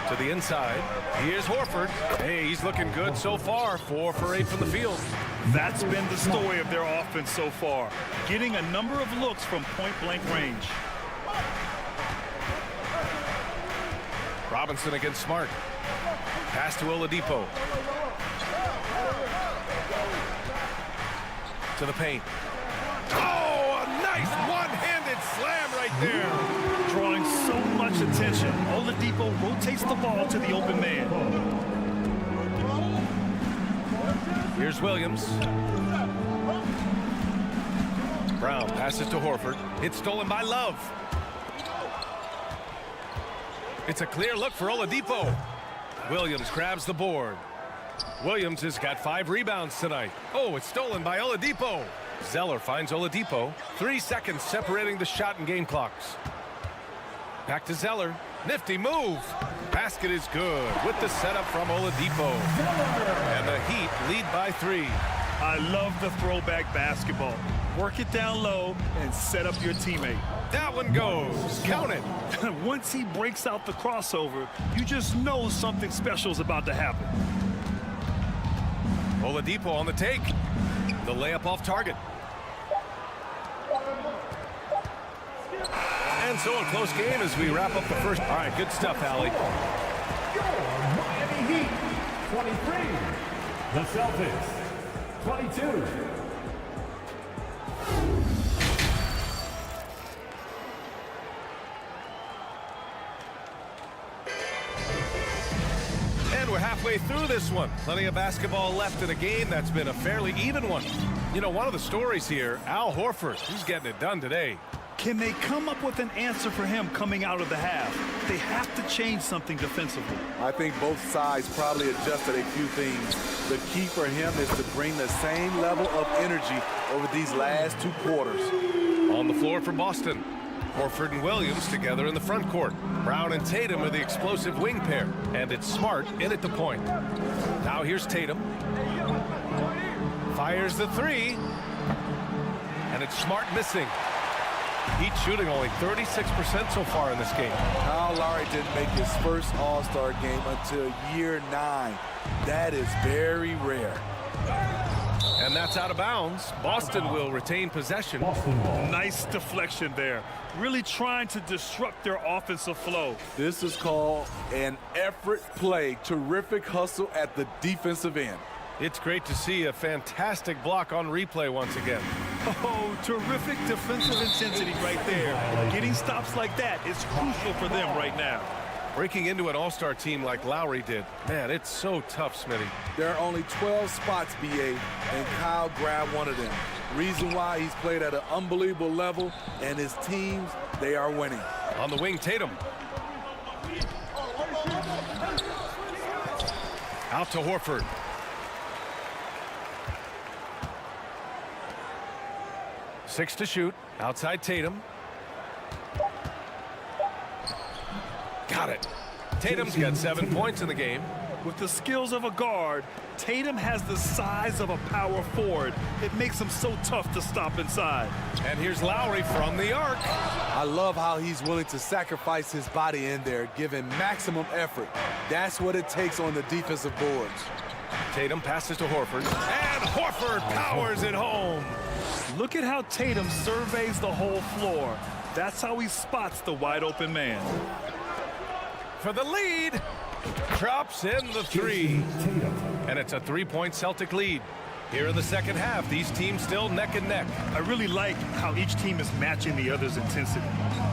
To the inside. Here's Horford. Hey, he's looking good so far. 4 for 8 from the field. That's been the story of their offense so far. Getting a number of looks from point-blank range. Robinson against Smart. Pass to Oladipo. To the paint. Oh, a nice one-handed slam right there. Drawing so much attention. Oladipo rotates the ball to the open man. Here's Williams. Brown passes to Horford. It's stolen by Love. It's a clear look for Oladipo. Williams grabs the board. Williams has got 5 rebounds tonight. Oh, it's stolen by Oladipo. Zeller finds Oladipo. 3 seconds separating the shot and game clocks. Back to Zeller. Nifty move. Basket is good with the setup from Oladipo. And the Heat lead by 3. I love the throwback basketball. Work it down low and set up your teammate. That one goes. Count it. Once he breaks out the crossover, you just know something special is about to happen. Oladipo on the take. The layup off target. And so a close game as we wrap up the first. All right, good stuff, Allie. Your Miami Heat, 23. The Celtics, 22. And we're halfway through this one. Plenty of basketball left in a game that's been a fairly even one. You know, one of the stories here, Al Horford, he's getting it done today. Can they come up with an answer for him coming out of the half? They have to change something defensively. I think both sides probably adjusted a few things. The key for him is to bring the same level of energy over these last 2 quarters. On the floor for Boston. Horford and Williams together in the front court. Brown and Tatum are the explosive wing pair. And it's Smart in at the point. Now here's Tatum. Fires the 3. And it's Smart missing. Heat shooting only 36% so far in this game. Kyle Lowry didn't make his first All-Star game until year 9. That is very rare. And that's out of bounds. Boston will retain possession. Nice deflection there. Really trying to disrupt their offensive flow. This is called an effort play. Terrific hustle at the defensive end. It's great to see a fantastic block on replay once again. Oh, terrific defensive intensity right there. Getting stops like that is crucial for them right now. Breaking into an all-star team like Lowry did. Man, it's so tough, Smitty. There are only 12 spots, BA, and Kyle grabbed one of them. Reason why he's played at an unbelievable level, and his teams, they are winning. On the wing, Tatum. Out to Horford. Six to shoot. Outside Tatum. Got it. Tatum's got 7 points in the game. With the skills of a guard, Tatum has the size of a power forward. It makes him so tough to stop inside. And here's Lowry from the arc. I love how he's willing to sacrifice his body in there, giving maximum effort. That's what it takes on the defensive boards. Tatum passes to Horford. And Horford powers it home. Look at how Tatum surveys the whole floor. That's how he spots the wide open man. For the lead. Drops in the three. And it's a 3-point Celtic lead. Here in the second half, these teams still neck and neck. I really like how each team is matching the other's intensity.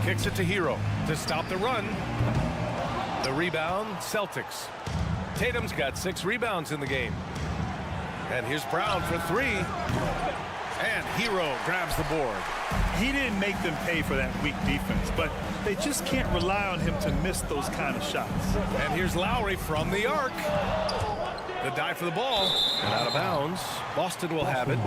Kicks it to Hero to stop the run. The rebound, Celtics. Tatum's got 6 rebounds in the game. And here's Brown for 3. And Hero grabs the board. He didn't make them pay for that weak defense, but they just can't rely on him to miss those kind of shots. And here's Lowry from the arc. The dive for the ball. And out of bounds. Boston will have it.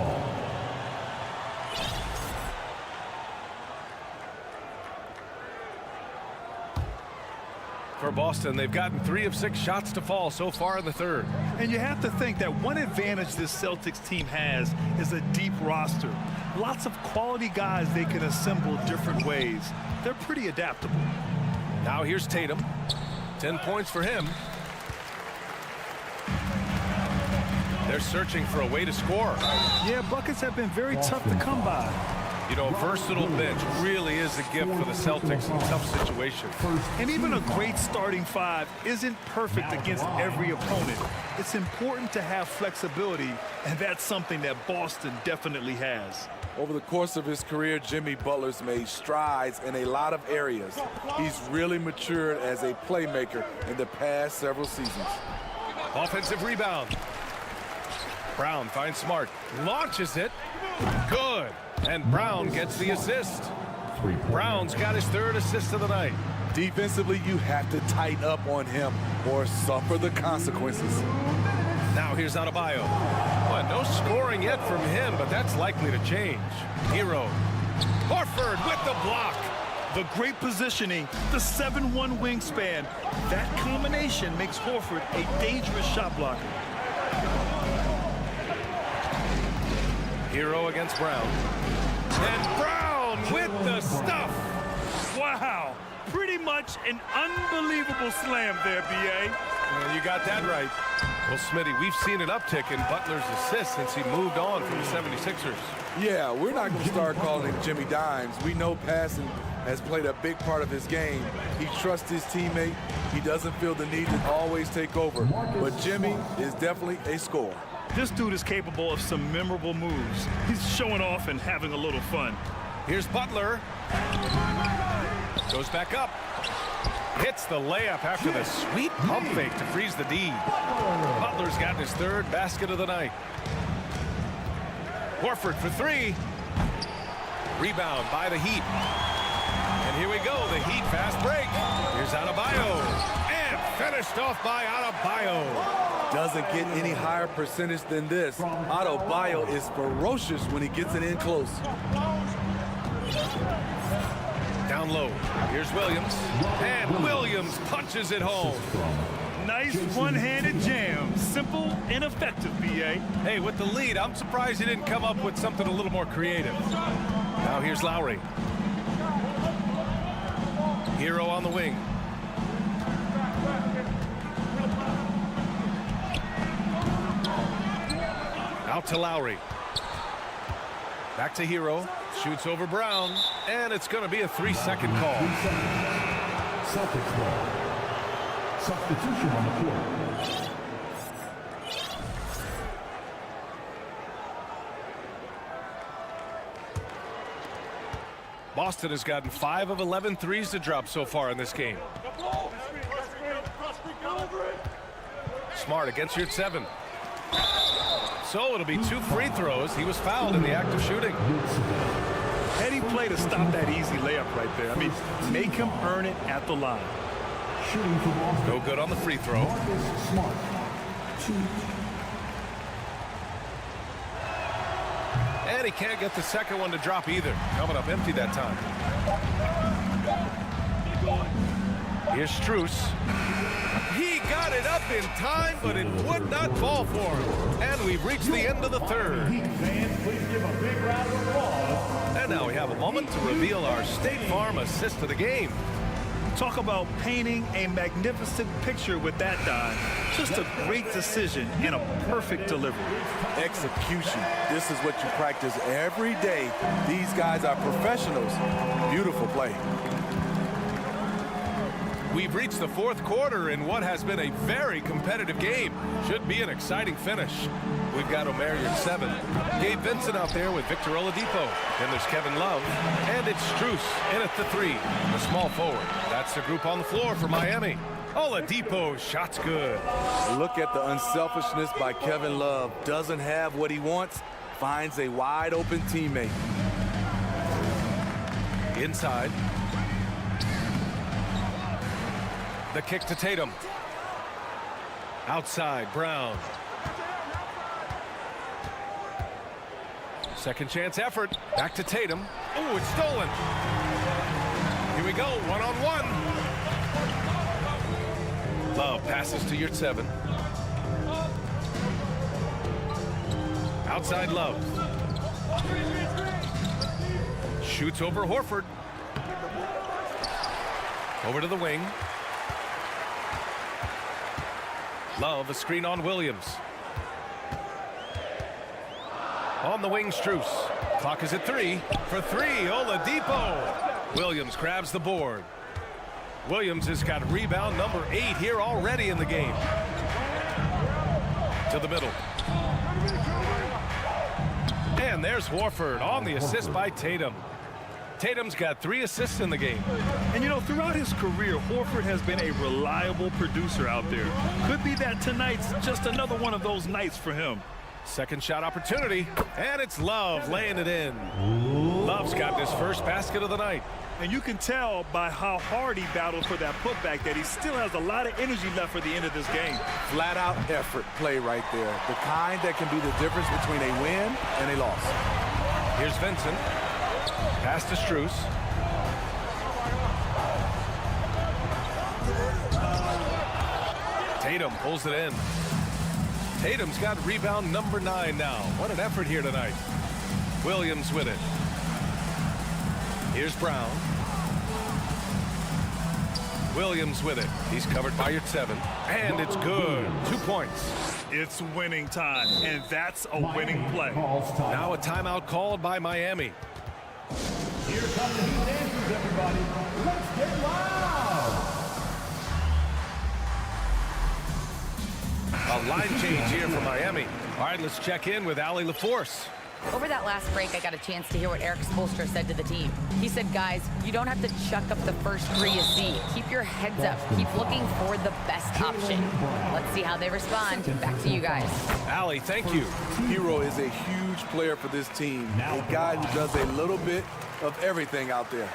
For Boston, they've gotten 3 of 6 shots to fall so far in the third. And you have to think that one advantage this Celtics team has is a deep roster. Lots of quality guys they can assemble different ways. They're pretty adaptable. Now here's Tatum. 10 points for him. They're searching for a way to score. Yeah, buckets have been very tough to come by. You know, a versatile bench really is a gift for the Celtics in tough situations. And even a great starting 5 isn't perfect against every opponent. It's important to have flexibility, and that's something that Boston definitely has. Over the course of his career, Jimmy Butler's made strides in a lot of areas. He's really matured as a playmaker in the past several seasons. Offensive rebound. Brown finds Smart. Launches it. Good. And Brown gets the assist. Brown's got his 3rd assist of the night. Defensively, you have to tighten up on him or suffer the consequences. Now here's Adebayo. Well, no scoring yet from him, but that's likely to change. Hero. Horford with the block. The great positioning, the 7'1" wingspan. That combination makes Horford a dangerous shot blocker. Hero against Brown. And Brown with the stuff. Wow. Pretty much an unbelievable slam there, B.A. Well, you got that right. Well, Smitty, we've seen an uptick in Butler's assists since he moved on from the 76ers. Yeah, we're not going to start calling him Jimmy Dimes. We know passing has played a big part of his game. He trusts his teammate. He doesn't feel the need to always take over. But Jimmy is definitely a scorer. This dude is capable of some memorable moves. He's showing off and having a little fun. Here's Butler. Goes back up. Hits the layup after the sweet pump fake to freeze the D. Butler's got his 3rd basket of the night. Horford for 3. Rebound by the Heat. And here we go, the Heat fast break. Here's Adebayo. And finished off by Adebayo. Doesn't get any higher percentage than this. Adebayo is ferocious when he gets it in close. Down low. Here's Williams. And Williams punches it home. Nice one-handed jam. Simple and effective, B.A. Hey, with the lead, I'm surprised he didn't come up with something a little more creative. Now here's Lowry. Hero on the wing. Out to Lowry. Back to Hero. Shoots over Brown. And it's going to be a 3-second call. Celtics ball. Substitution on the court. Boston has gotten 5 of 11 threes to drop so far in this game. Smart against your 7. So it'll be 2 free throws. He was fouled in the act of shooting. Heady play to stop that easy layup right there. I mean, make him earn it at the line. Shooting for Boston. No good on the free throw. Smart. 2. And he can't get the second one to drop either. Coming up empty that time. Here's Strus. He got it up in time, but it would not fall for him. And we've reached the end of the third. Fans, please give a big round of applause. And now we have a moment to reveal our State Farm assist of the game. Talk about painting a magnificent picture with that dive. Just a great decision and a perfect delivery. Execution. This is what you practice every day. These guys are professionals. Beautiful play. We've reached the fourth quarter in what has been a very competitive game. Should be an exciting finish. We've got O'Marion at 7. Gabe Vincent out there with Victor Oladipo. Then there's Kevin Love. And it's Strus in at the 3. The small forward. That's the group on the floor for Miami. Oladipo, shot's good. Look at the unselfishness by Kevin Love. Doesn't have what he wants. Finds a wide open teammate. Inside. The kick to Tatum. Outside, Brown. Second chance effort. Back to Tatum. Oh, it's stolen. Here we go, one-on-one. Love passes to your 7. Outside Love. Shoots over Horford. Over to the wing. Love, a screen on Williams. On the wing, Strus. Clock is at 3. For 3, Oladipo. Williams grabs the board. Williams has got rebound number 8 here already in the game. To the middle. And there's Horford on the assist by Tatum. Tatum's got 3 assists in the game. And you know, throughout his career, Horford has been a reliable producer out there. Could be that tonight's just another one of those nights for him. Second shot opportunity, and it's Love laying it in. Love's got his first basket of the night. And you can tell by how hard he battled for that putback that he still has a lot of energy left for the end of this game. Flat out effort play right there. The kind that can be the difference between a win and a loss. Here's Vincent. Pass to Strus. Tatum pulls it in. Tatum's got rebound number 9 now. What an effort here tonight. Williams with it. Here's Brown. Williams with it. He's covered by your 7. And it's good. 2 points. It's winning time, and that's a winning play. Now a timeout called by Miami. Here come the Heat dancers, everybody. Let's get loud. A line change here for Miami. All right, let's check in with Allie LaForce. Over that last break, I got a chance to hear what Eric Spoelstra said to the team. He said, guys, you don't have to chuck up the first 3 you see. Keep your heads up. Keep looking for the best option. Let's see how they respond. Back to you guys. Allie, thank you. Hero is a huge player for this team. A guy who does a little bit of everything out there.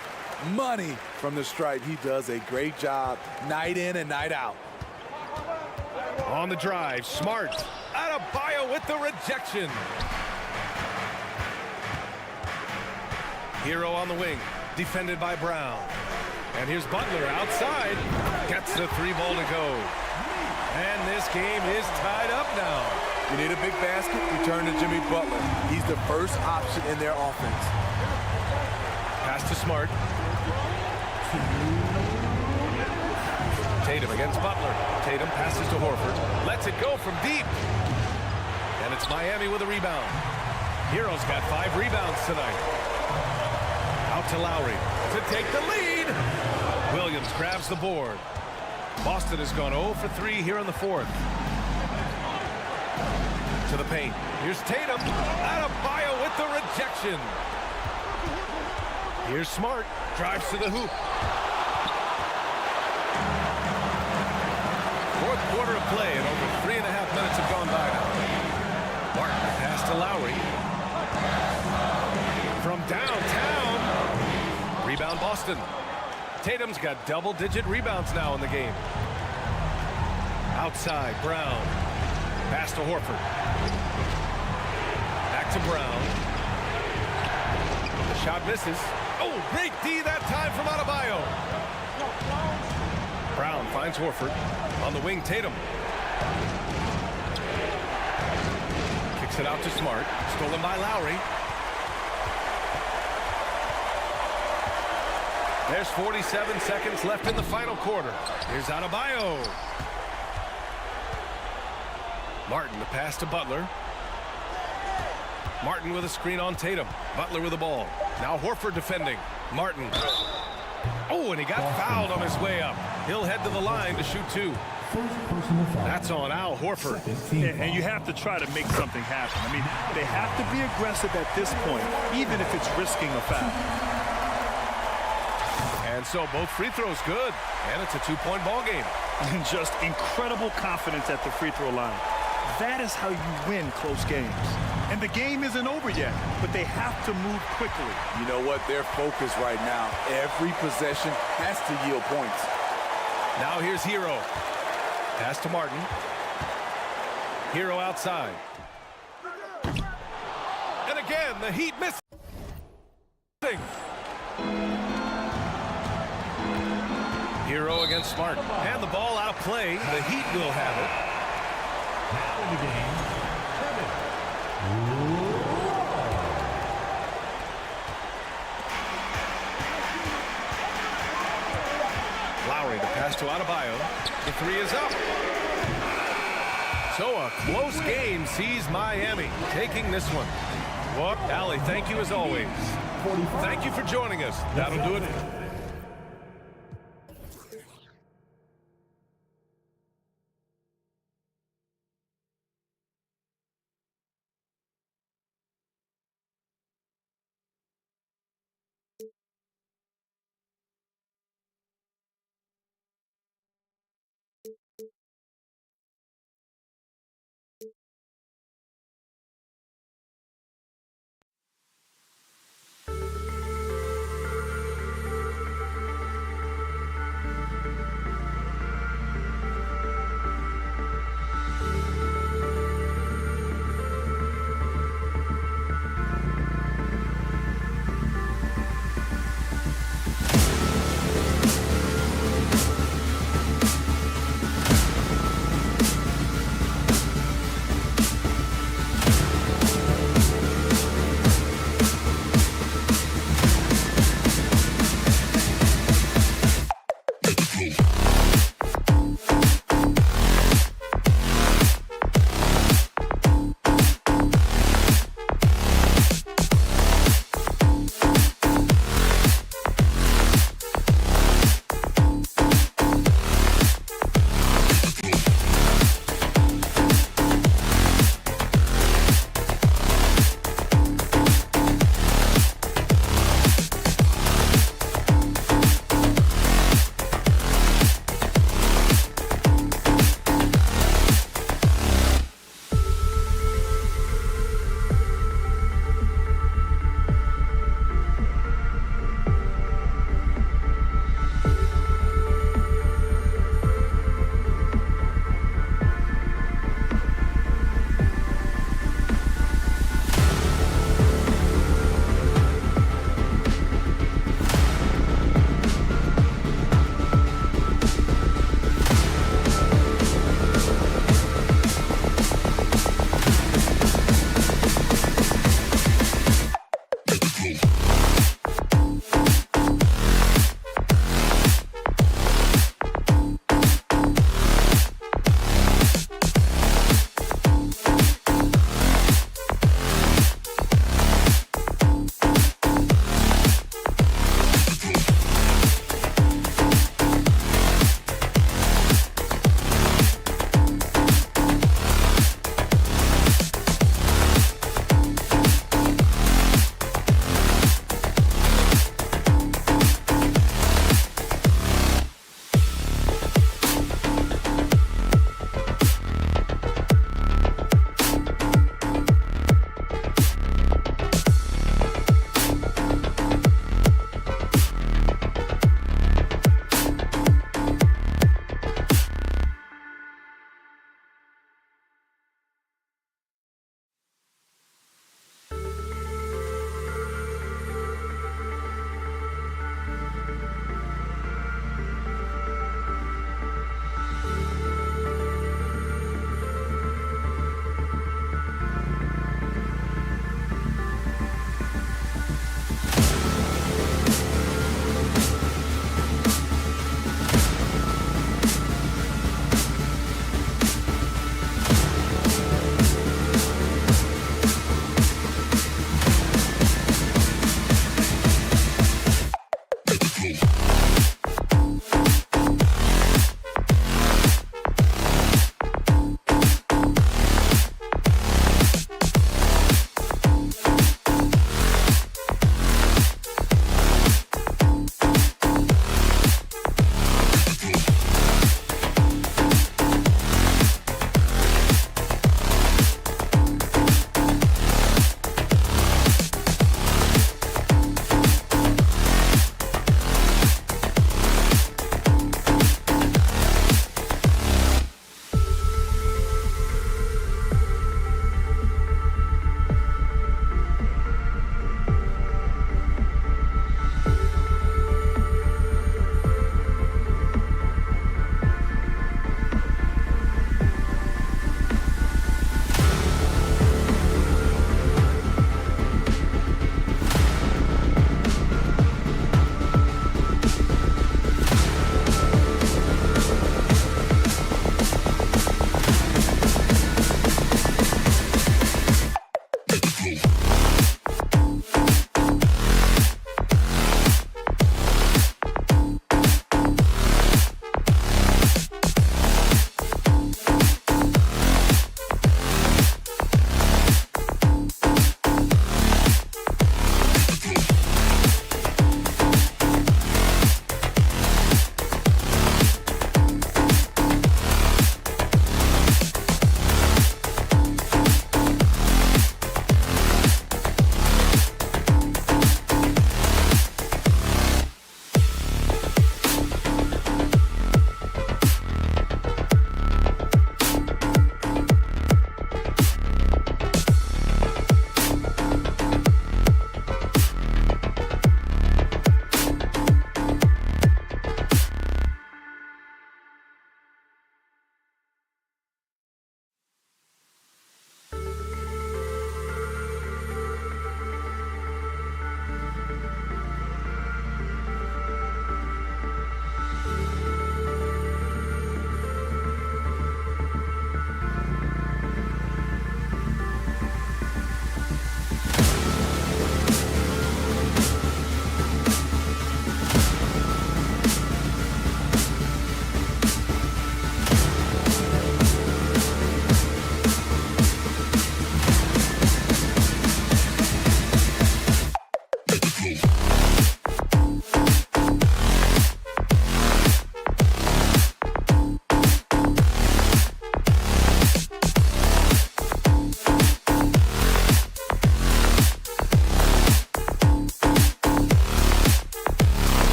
Money from the stripe. He does a great job night in and night out. On the drive, Smart. Adebayo with the rejection. Hero on the wing, defended by Brown. And here's Butler outside. Gets the 3 ball to go. And this game is tied up now. You need a big basket, you turn to Jimmy Butler. He's the first option in their offense. Pass to Smart. Tatum against Butler. Tatum passes to Horford. Lets it go from deep. And it's Miami with a rebound. Hero's got 5 rebounds tonight. Out to Lowry to take the lead. Williams grabs the board. Boston has gone 0 for 3 here in the 4th. To the paint. Here's Tatum. Adebayo with the rejection. Here's Smart. Drives to the hoop. 4th quarter of play, and over 3.5 minutes have gone by now. Martin pass to Lowry. From downtown. Rebound Boston. Tatum's got double-digit rebounds now in the game. Outside, Brown. Pass to Horford. Back to Brown. The shot misses. Oh, great D that time from Adebayo. Brown finds Horford. On the wing, Tatum. Kicks it out to Smart. Stolen by Lowry. There's 47 seconds left in the final quarter. Here's Adebayo. Martin, the pass to Butler. Martin with a screen on Tatum. Butler with the ball. Now Horford defending. Martin. Oh, and he got fouled on his way up. He'll head to the line to shoot 2. That's on Al Horford. And you have to try to make something happen. I mean, they have to be aggressive at this point, even if it's risking a foul. And so both free throws good. And it's a 2-point ball game. And just incredible confidence at the free throw line. That is how you win close games. And the game isn't over yet, but they have to move quickly. You know what? They're focused right now. Every possession has to yield points. Now here's Hero. Pass to Martin. Hero outside. And again, the Heat missing. Hero against Smart. And the ball out of play. The Heat will have it. Now in the game, Lowry, the pass to Adebayo. The 3 is up. So a close game sees Miami taking this one. Well, Allie, thank you as always. Thank you for joining us. That'll do it.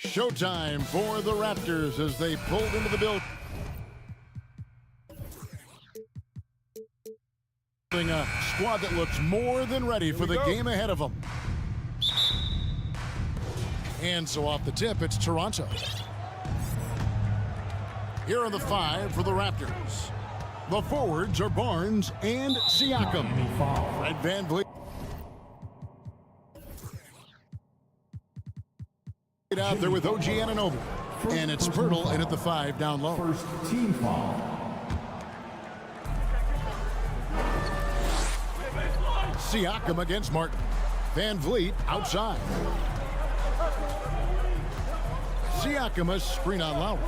Showtime for the Raptors as they pulled into the building. A squad that looks more than ready for the game ahead of them. And so off the tip, it's Toronto. Here are the 5 for the Raptors. The forwards are Barnes and Siakam. Fred VanVleet. Out there with OG Anunoby. And it's Pirtle in at the 5 down low. First team foul. Siakam against Martin. VanVleet outside. Siakam a screen on Lowry.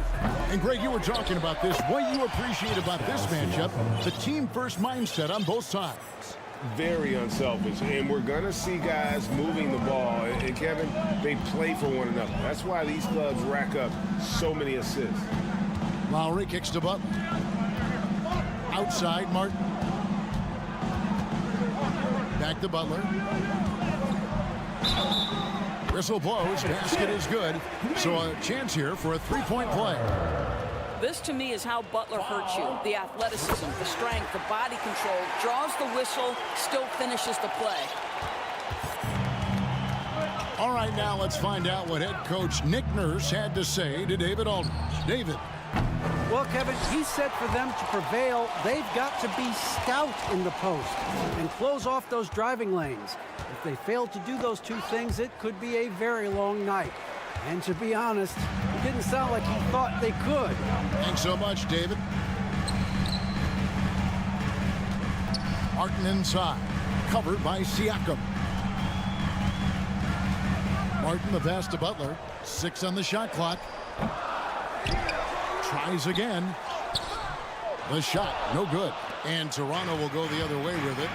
And Greg, you were talking about this. What you appreciate about this matchup, the team first mindset on both sides. Very unselfish, and we're going to see guys moving the ball. And Kevin, they play for one another. That's why these clubs rack up so many assists. Lowry kicks to Butler. Outside, Martin. Back to Butler. Whistle blows. Basket is good. So a chance here for a three-point play. This, to me, is how Butler hurts you. The athleticism, the strength, the body control, draws the whistle, still finishes the play. All right, now let's find out what head coach Nick Nurse had to say to David Aldridge. David. Well, Kevin, he said for them to prevail, they've got to be stout in the post and close off those driving lanes. If they fail to do those two things, it could be a very long night. And to be honest, it didn't sound like he thought they could. Thanks so much, David. Martin inside, covered by Siakam. Martin the pass to Butler. 6 on the shot clock. Tries again. The shot, no good. And Toronto will go the other way with it.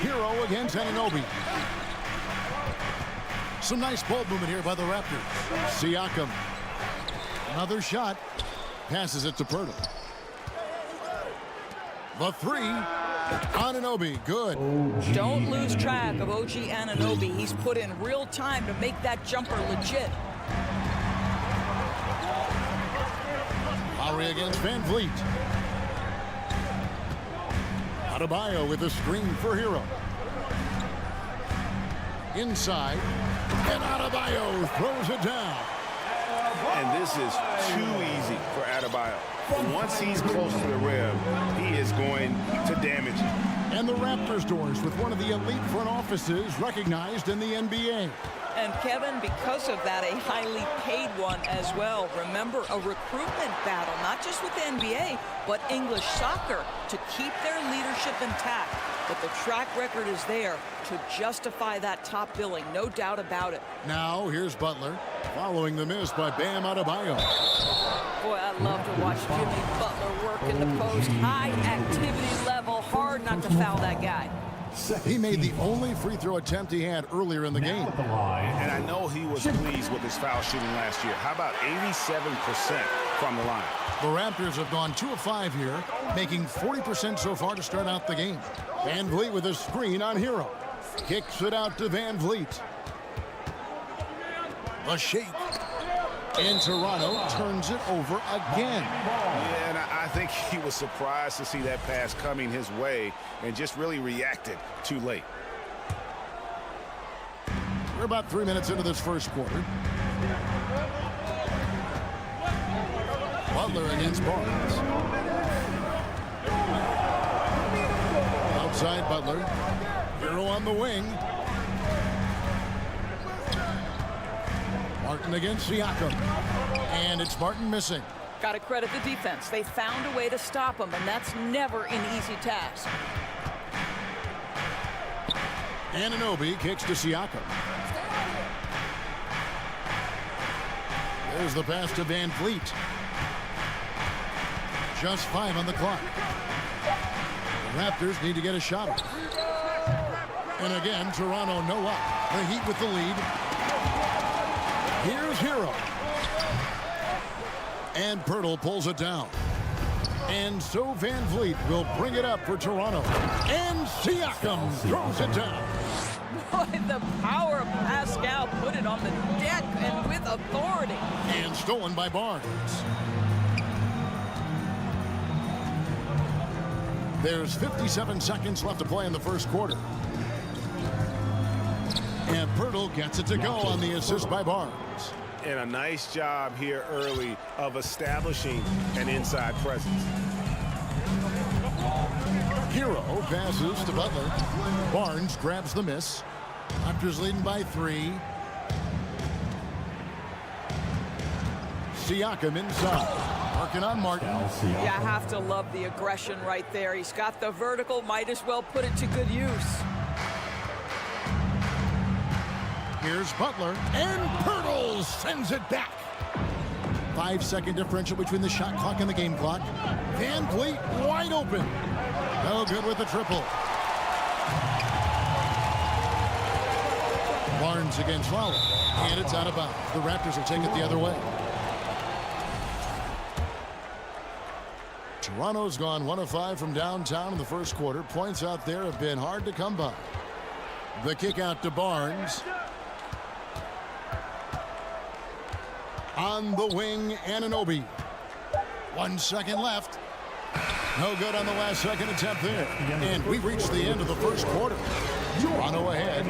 Hero against Anunoby. Some nice ball movement here by the Raptors. Siakam. Another shot. Passes it to Pirtle. The 3. Anunoby, good. Don't lose track of OG Anunoby. He's put in real time to make that jumper legit. Lowry against VanVleet. Adebayo with a screen for Hero. Inside. And Adebayo throws it down. And this is too easy for Adebayo. Once he's close to the rim, he is going to damage it. And the Raptors doors with one of the elite front offices recognized in the NBA. And Kevin, because of that, a highly paid one as well. Remember, a recruitment battle, not just with the NBA, but English soccer to keep their leadership intact. But the track record is there to justify that top billing, no doubt about it. Now, here's Butler, following the miss by Bam Adebayo. Boy, I love to watch Jimmy Butler work in the post. High activity level, hard not to foul that guy. He made the only free throw attempt he had earlier in the game. And I know he was pleased with his foul shooting last year. How about 87% from the line? The Raptors have gone 2 of 5 here, making 40% so far to start out the game. VanVleet with a screen on Hero. Kicks it out to VanVleet. A shake. And Toronto turns it over again. Yeah, and I think he was surprised to see that pass coming his way and just really reacted too late. We're about 3 minutes into this first quarter. Butler against Barnes. Outside Butler. Hero on the wing. Martin against Siakam. And it's Martin missing. Got to credit the defense. They found a way to stop him, and that's never an easy task. Anunoby kicks to Siakam. There's the pass to VanVleet. Just 5 on the clock. The Raptors need to get a shot off. And again, Toronto no up. The Heat with the lead. Here's Hero. And Pirtle pulls it down. And so VanVleet will bring it up for Toronto. And Siakam throws it down. Boy, the power of Pascal put it on the deck and with authority. And stolen by Barnes. There's 57 seconds left to play in the first quarter. And Pirtle gets it to go on the assist by Barnes. And a nice job here early of establishing an inside presence. Hero passes to Butler. Barnes grabs the miss. Raptors leading by 3. Siakam inside. Working on Martin. You have to love the aggression right there. He's got the vertical, might as well put it to good use. Here's Butler, and Pirtle sends it back. 5-second differential between the shot clock and the game clock. Van Vliet wide open. No good with the triple. Barnes against Lowry, and it's out of bounds. The Raptors will take it the other way. Toronto's gone 1 of 5 from downtown in the first quarter. Points out there have been hard to come by. The kick out to Barnes. On the wing, Anunoby. 1 second left. No good on the last second attempt there. And we reached the end of the first quarter. Toronto ahead.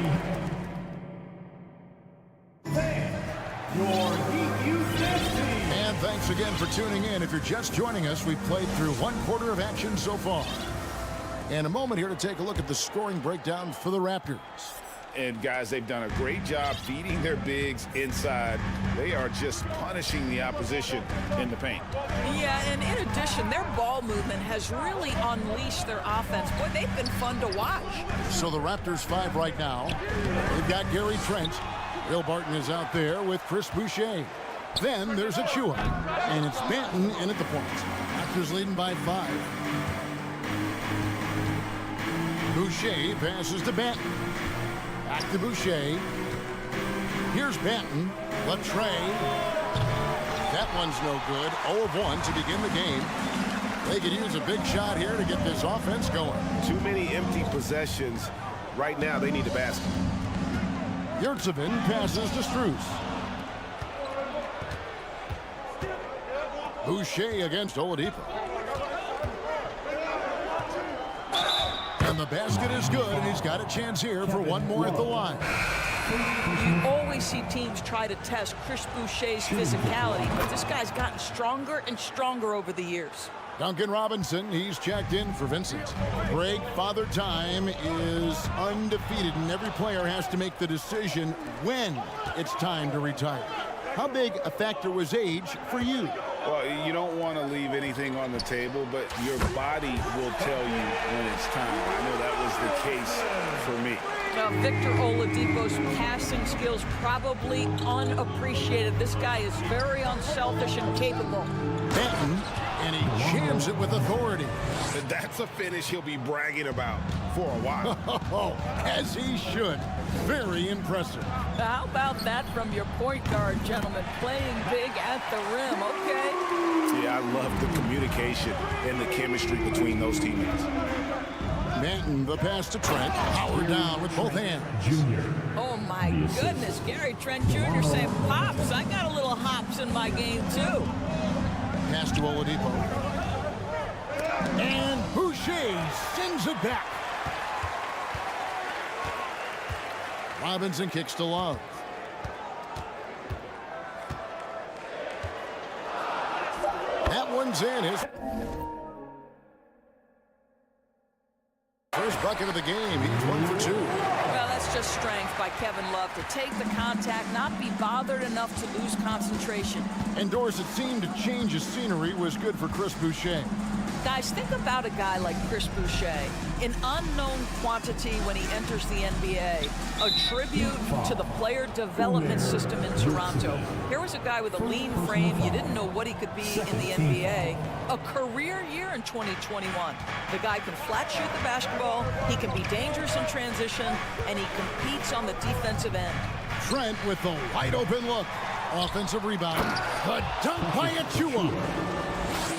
And thanks again for tuning in. If you're just joining us, we've played through 1 quarter of action so far. And a moment here to take a look at the scoring breakdown for the Raptors. And guys, they've done a great job feeding their bigs inside. They are just punishing the opposition in the paint. Yeah, and in addition, their ball movement has really unleashed their offense. Boy, they've been fun to watch. So the Raptors 5 right now. They've got Gary Trent. Will Barton is out there with Chris Boucher. Then there's Achua. And it's Banton in at the point. Raptors leading by 5. Boucher passes to Banton. Back to Boucher. Here's Banton. Latre. That one's no good. 0 of 1 to begin the game. They could use a big shot here to get this offense going. Too many empty possessions. Right now, they need a basket. Yurtsevin passes to Strus. Boucher against Oladipo. And the basket is good, and he's got a chance here for 1 more at the line. You always see teams try to test Chris Boucher's physicality, but this guy's gotten stronger and stronger over the years. Duncan Robinson, he's checked in for Vincent. Greg Father Time is undefeated, and every player has to make the decision when it's time to retire. How big a factor was age for you? Well, you don't want to leave anything on the table, but your body will tell you when it's time. I know that was the case for me. Now, Victor Oladipo's passing skills probably unappreciated. This guy is very unselfish and capable. Benton, and he jams it with authority. That's a finish he'll be bragging about for a while. As he should. Very impressive. How about that from your point guard, gentlemen? Playing big at the rim, okay? Yeah, I love the communication and the chemistry between those teammates. Manton, the pass to Trent. Howard down with both hands. Oh, my goodness. Gary Trent Jr. saying, Pops, I got a little hops in my game, too. Pass to Oladipo. And Boucher sends it back. Robinson kicks to Love. That one's in. His first bucket of the game. He's 1 for 2. Well, that's just strength by Kevin Love to take the contact, not be bothered enough to lose concentration. And Doris, it seemed to change his scenery was good for Chris Boucher. Guys, think about a guy like Chris Boucher, an unknown quantity when he enters the NBA, a tribute to the player development system in Toronto. Here was a guy with a lean frame. You didn't know what he could be in the NBA. A career year in 2021. The guy can flat shoot the basketball, he can be dangerous in transition, and he competes on the defensive end. Trent with the wide open look. Offensive rebound. The dunk by Achua.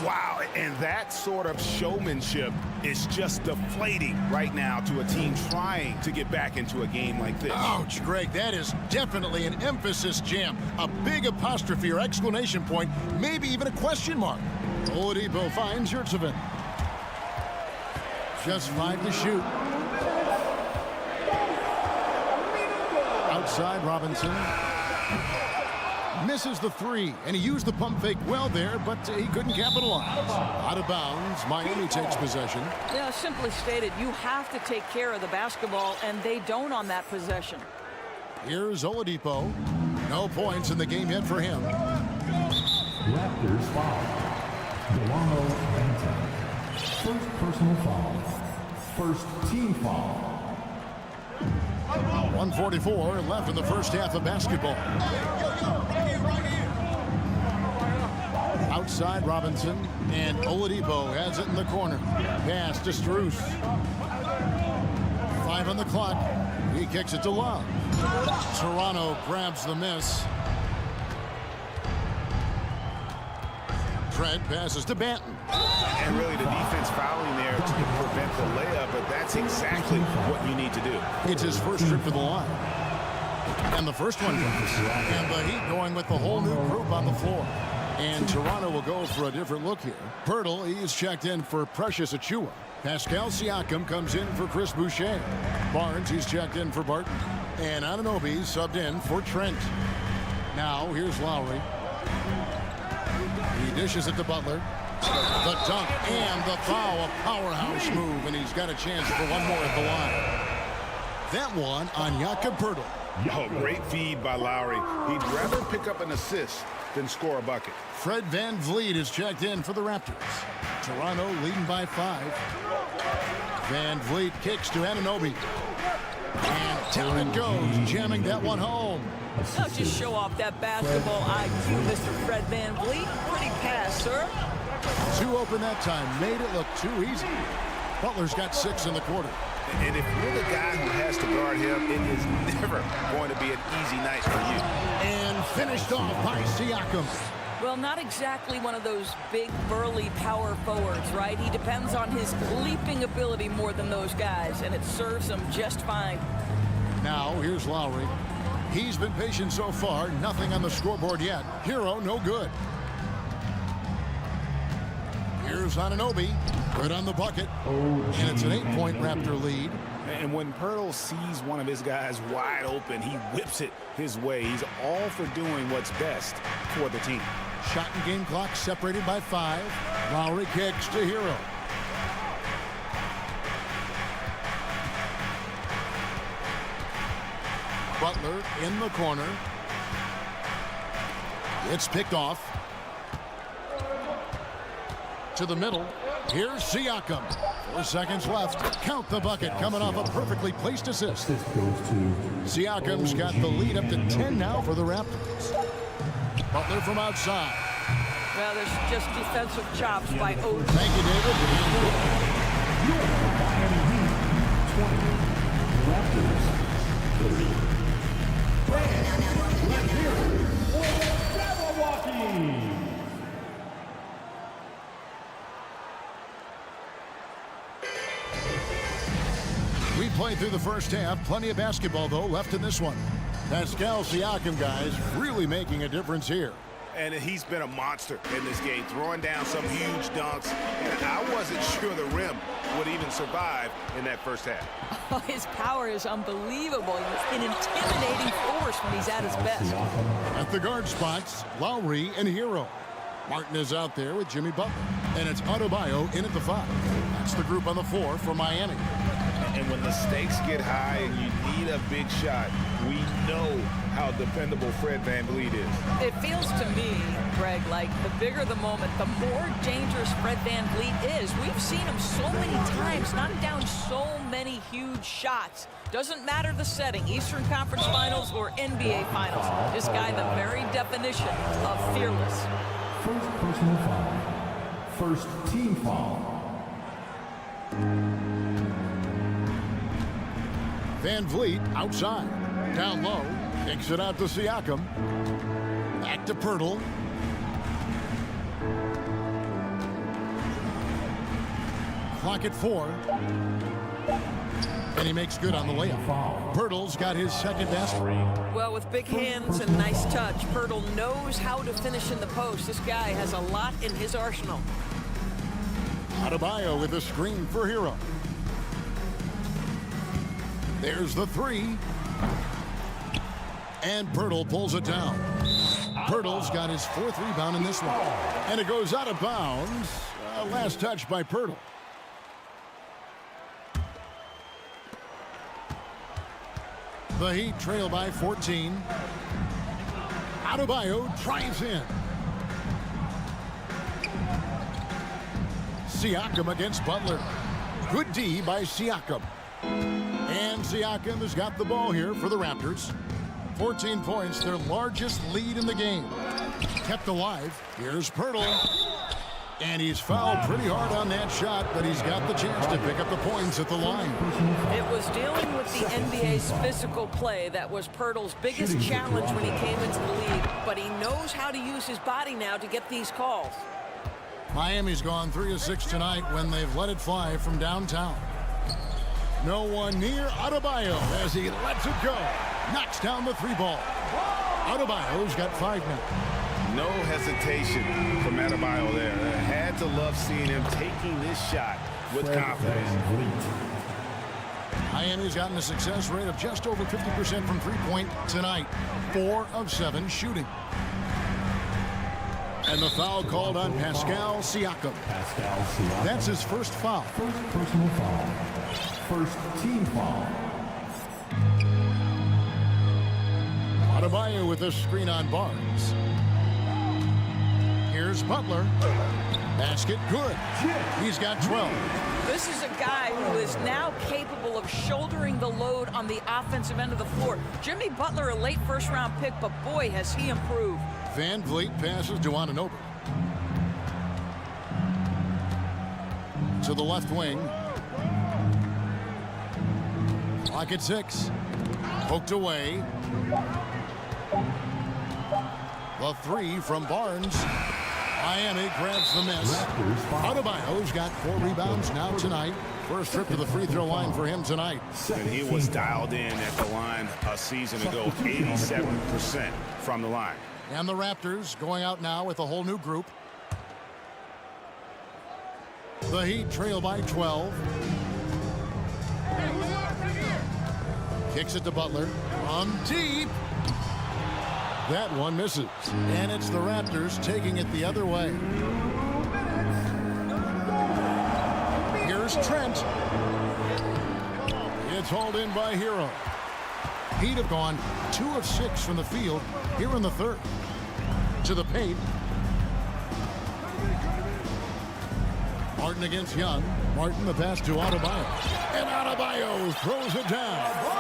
Wow, and that sort of showmanship is just deflating right now to a team trying to get back into a game like this. Ouch, Greg, that is definitely an emphasis jam. A big apostrophe or exclamation point, maybe even a question mark. Oladipo finds Yurtseven. Just 5 to shoot. Outside Robinson. Misses the 3, and he used the pump fake well there, but he couldn't capitalize. Out of bounds, Miami takes possession. Yeah, simply stated, you have to take care of the basketball, and they don't on that possession. Here's Oladipo. No points in the game yet for him. Raptors foul. Delano Banton. First personal foul. First team foul. 1:44 left in the first half of basketball. Outside Robinson, and Oladipo has it in the corner. Pass to Strus. 5 on the clock. He kicks it to Love. Toronto grabs the miss. Trent passes to Banton. And really the defense fouling there to prevent the layup, but that's exactly what you need to do. It's his first trip to the line. And the first one goes. And the Heat going with the whole new group on the floor. And Toronto will go for a different look here. Pirtle, he's checked in for Precious Achiuwa. Pascal Siakam comes in for Chris Boucher. Barnes, he's checked in for Barton. And Anunoby subbed in for Trent. Now, here's Lowry. He dishes it to Butler. The dunk and the foul, a powerhouse move, and he's got a chance for one more at the line. That one on Jakob Pirtle. Oh, great feed by Lowry. He'd rather pick up an assist than score a bucket. Fred VanVleet is checked in for the Raptors. Toronto leading by 5. VanVleet kicks to Anunoby. And down it goes, jamming that one home. Don't just show off that basketball IQ, Mr. Fred VanVleet. Pretty pass, sir. 2 open that time, made it look too easy. Butler's got 6 in the quarter. And if you're the guy who has to guard him, it is never going to be an easy night for you. And finished off by Siakam. Well, not exactly one of those big, burly power forwards, right? He depends on his leaping ability more than those guys, and it serves him just fine. Now, here's Lowry. He's been patient so far, nothing on the scoreboard yet. Hero, no good. Here's Anunoby, good on the bucket, and it's an 8-point Raptor lead. And when Pirtle sees one of his guys wide open, he whips it his way. He's all for doing what's best for the team. Shot and game clock separated by 5. Lowry kicks to Hero. Butler in the corner. It's picked off. To the middle. Here's Siakam. 4 seconds left. Count the bucket coming off a perfectly placed assist. Siakam's got the lead up to 10 now for the Raptors. Butler from outside. Well, there's just defensive chops by OG. Thank you, David. Raptors 30. Let's hear it for Milwaukee. We played through the first half. Plenty of basketball, though, left in this one. Pascal Siakam, guys, really making a difference here. And he's been a monster in this game, throwing down some huge dunks. And I wasn't sure the rim would even survive in that first half. Oh, his power is unbelievable. He's an intimidating force when he's at his best. At the guard spots, Lowry and Hero. Martin is out there with Jimmy Butler. And it's Adebayo in at the 5. That's the group on the floor for Miami. And when the stakes get high and you need a big shot, we know how dependable Fred VanVleet is. It feels to me, Greg, like the bigger the moment, the more dangerous Fred VanVleet is. We've seen him so many times knock down so many huge shots. Doesn't matter the setting, Eastern Conference Finals or NBA Finals. This guy, the very definition of fearless. First personal foul. First team foul. VanVleet outside. Down low. Kicks it out to Siakam. Back to Pirtle. Clock at 4. And he makes good on the layup. Pirtle's got his second basket. Well, with big hands and nice touch, Pirtle knows how to finish in the post. This guy has a lot in his arsenal. Adebayo with a screen for Hero. There's the 3. And Pirtle pulls it down. Pirtle's got his 4th rebound in this one. And it goes out of bounds. Last touch by Pirtle. The Heat trail by 14. Adebayo drives in. Siakam against Butler. Good D by Siakam. And Siakam has got the ball here for the Raptors. 14 points, their largest lead in the game. Kept alive. Here's Pirtle. And he's fouled pretty hard on that shot, but he's got the chance to pick up the points at the line. It was dealing with the NBA's physical play that was Pirtle's biggest challenge when he came into the league, but he knows how to use his body now to get these calls. Miami's gone 3 of 6 tonight when they've let it fly from downtown. No one near Adebayo as he lets it go. Knocks down the 3 ball. Adebayo's got 5 now. No hesitation from Adebayo there. I had to love seeing him taking this shot with confidence. Miami's gotten a success rate of just over 50% from three-point tonight. 4 of 7 shooting. And the foul called on Pascal Siakam. That's his first foul. First personal foul. First team foul. Adebayo with a screen on Barnes. Here's Butler. Basket good. He's got 12. This is a guy who is now capable of shouldering the load on the offensive end of the floor. Jimmy Butler, a late first-round pick, but boy, has he improved. Van Vliet passes to Anunoby. To the left wing. Clock at 6. Poked away. The 3 from Barnes. Miami grabs the miss. Adebayo's got 4 rebounds now tonight. First trip to the free throw line for him tonight. And he was dialed in at the line a season ago, 87% from the line. And the Raptors going out now with a whole new group. The Heat trail by 12. Kicks it to Butler. From deep. That one misses. And it's the Raptors taking it the other way. Here's Trent. It's hauled in by Hero. Heat have gone 2 of 6 from the field here in the third. To the paint. Martin against Young. Martin the pass to Adebayo. And Adebayo throws it down.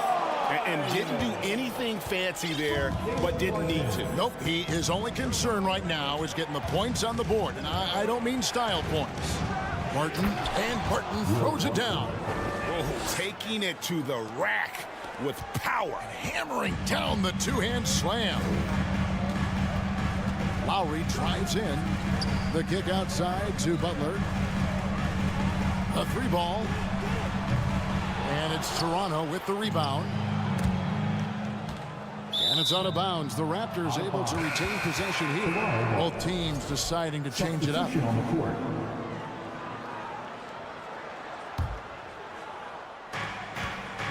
And didn't do anything fancy there, but didn't need to. Nope, his only concern right now is getting the points on the board. And I don't mean style points. Martin throws it down. Oh, taking it to the rack with power. Hammering down the two-hand slam. Lowry drives in. The kick outside to Butler. A 3 ball. And it's Toronto with the rebound. And it's out of bounds. The Raptors able to retain possession here. Both teams deciding to change it up.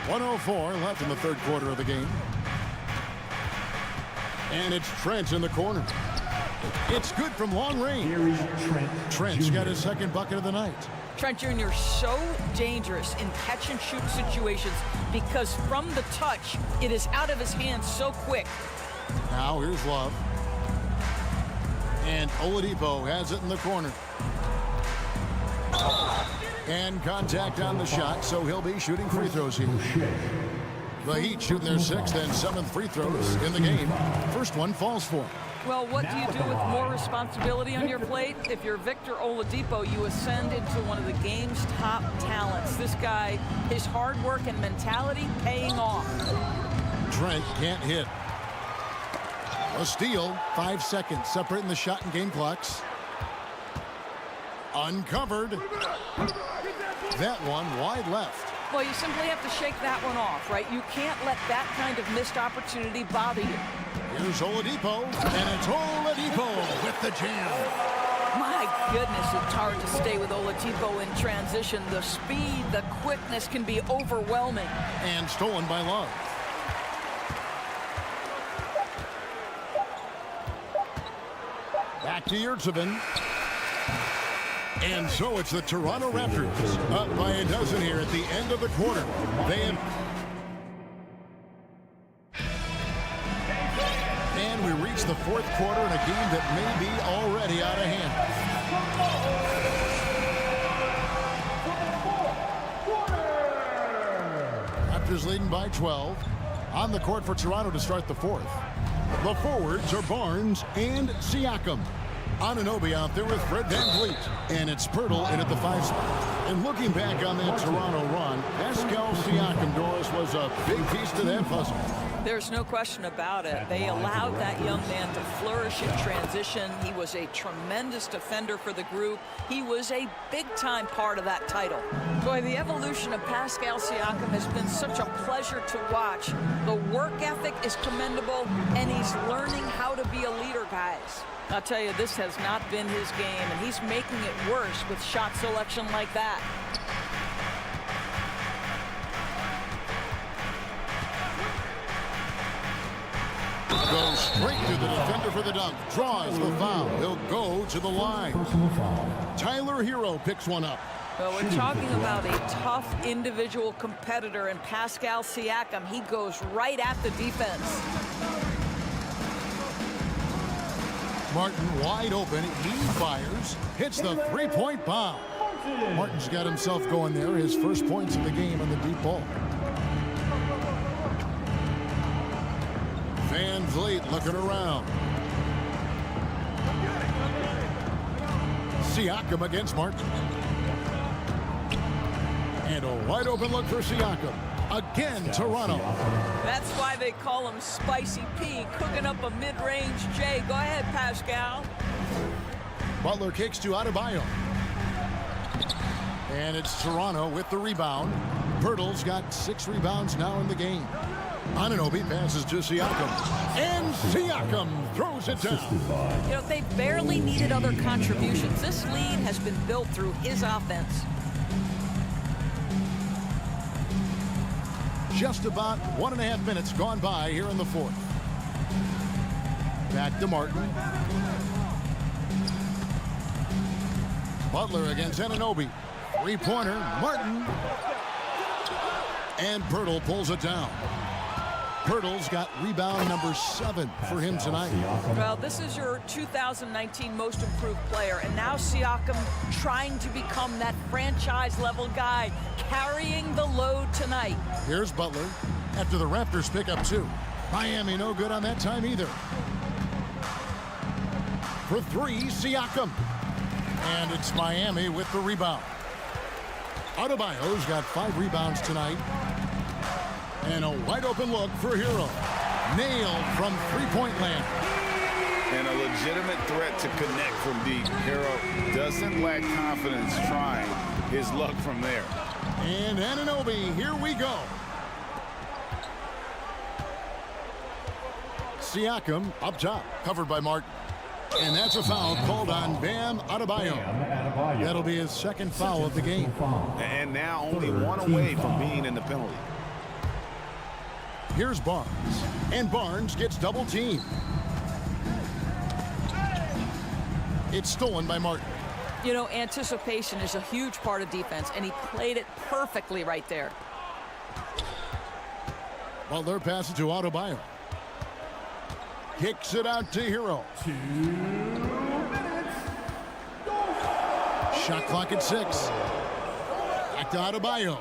1:04 left in the third quarter of the game. And it's Trent in the corner. It's good from long range. Trent's got his second bucket of the night. Trent Jr. so dangerous in catch-and-shoot situations because from the touch, it is out of his hands so quick. Now here's Love. And Oladipo has it in the corner. And contact on the shot, so he'll be shooting free throws here. The Heat shooting their 6th and 7th free throws in the game. First one falls for him. Well, what do you do with more responsibility on your plate? If you're Victor Oladipo, you ascend into one of the game's top talents. This guy, his hard work and mentality paying off. Trent can't hit. A steal, 5 seconds separating the shot and game clocks. Uncovered. that one wide left. Well, you simply have to shake that one off, right? You can't let that kind of missed opportunity bother you. Here's Oladipo, and it's Oladipo with the jam. My goodness, it's hard to stay with Oladipo in transition. The speed, the quickness can be overwhelming. And stolen by Love. Back to Yurtsevin. And so it's the Toronto Raptors up by a dozen here at the end of the quarter. And we reach the fourth quarter in a game that may be already out of hand. Raptors leading by 12. On the court for Toronto to start the fourth. The forwards are Barnes and Siakam. Anunoby out there with Fred VanVleet. And it's Pirtle in at the 5 spot. And looking back on that Toronto run, Pascal Siakam, Doris, was a big piece to that puzzle. There's no question about it. They allowed that young man to flourish in transition. He was a tremendous defender for the group. He was a big-time part of that title. Boy, the evolution of Pascal Siakam has been such a pleasure to watch. The work ethic is commendable, and he's learning how to be a leader, guys. I'll tell you, this has not been his game, and he's making it worse with shot selection like that. Goes straight to the defender for the dunk. Draws the foul. He'll go to the line. Tyler Hero picks one up. Well, we're talking about a tough individual competitor in Pascal Siakam. He goes right at the defense. Martin wide open. He fires. Hits the three-point bomb. Martin's got himself going there. His first points of the game on the deep ball. VanVleet looking around. Siakam against Martin. And a wide open look for Siakam. Again, Toronto. That's why they call him Spicy P, cooking up a mid-range J. Go ahead, Pascal. Butler kicks to Adebayo. And it's Toronto with the rebound. Pirtle's got 6 rebounds now in the game. Anunoby passes to Siakam. And Siakam throws it down. You know, they barely needed other contributions. This lead has been built through his offense. Just about 1.5 minutes gone by here in the fourth. Back to Martin. Butler against Anunoby. Three-pointer, Martin. And Pirtle pulls it down. Pirtle's got rebound number 7 for him tonight. Well, this is your 2019 most improved player, and now Siakam trying to become that franchise-level guy, carrying the load tonight. Here's Butler after the Raptors pick up 2. Miami no good on that time either. For 3, Siakam. And it's Miami with the rebound. Adebayo's got 5 rebounds tonight. And a wide open look for Hero. Nailed from three-point land. And a legitimate threat to connect from deep. Hero doesn't lack confidence trying his luck from there. And Anunoby, here we go. Siakam up top, covered by Martin. And that's a foul called on Bam Adebayo. That'll be his second foul of the game. And now only 1 away from being in the penalty. Here's Barnes, and Barnes gets double teamed. It's stolen by Martin. You know, anticipation is a huge part of defense, and he played it perfectly right there. Butler passes to Adebayo. Kicks it out to Hero. 2 minutes. Shot clock at 6. Back to Adebayo.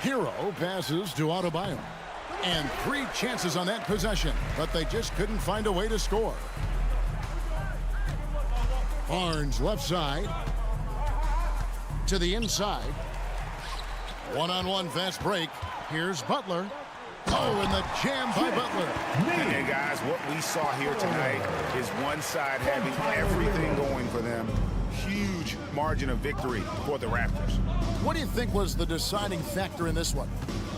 Hero passes to Adebayo. And 3 chances on that possession, but they just couldn't find a way to score. Barnes left side. To the inside. One-on-one fast break. Here's Butler. Oh, and the jam by Butler. And guys, what we saw here tonight is one side having everything going for them. Huge margin of victory for the Raptors. What do you think was the deciding factor in this one?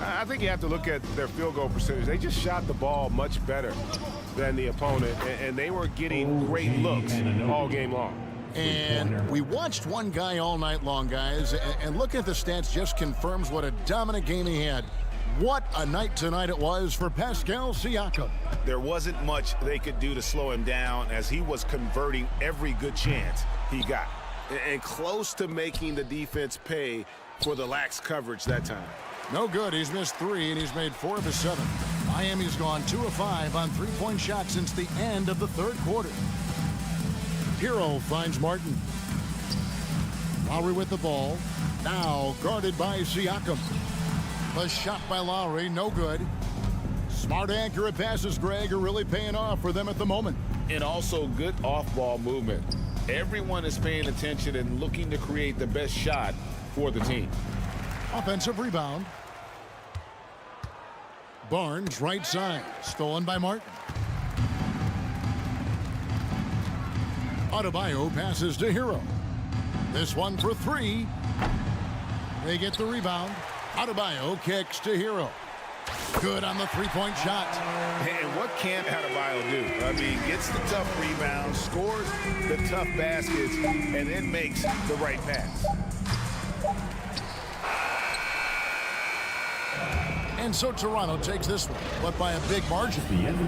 I think you have to look at their field goal percentage. They just shot the ball much better than the opponent, and they were getting great looks all game long. And we watched one guy all night long, guys, and looking at the stats just confirms what a dominant game he had. What a night tonight it was for Pascal Siakam. There wasn't much they could do to slow him down as he was converting every good chance he got. And close to making the defense pay for the lax coverage that time. No good. He's missed 3, and he's made 4 of his 7. Miami's gone 2 of 5 on three-point shots since the end of the third quarter. Hero finds Martin. Lowry with the ball. Now guarded by Siakam. The shot by Lowry, no good. Smart, accurate passes, Greg, are really paying off for them at the moment. And also good off-ball movement. Everyone is paying attention and looking to create the best shot for the team. Offensive rebound. Barnes, right side. Stolen by Martin. Adebayo passes to Hero. This one for 3. They get the rebound. Adebayo kicks to Hero. Good on the three-point shot. And what can't Adebayo do? I mean, gets the tough rebound, scores the tough baskets, and then makes the right pass. And so Toronto takes this one, but by a big margin.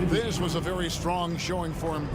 This was a very strong showing for him.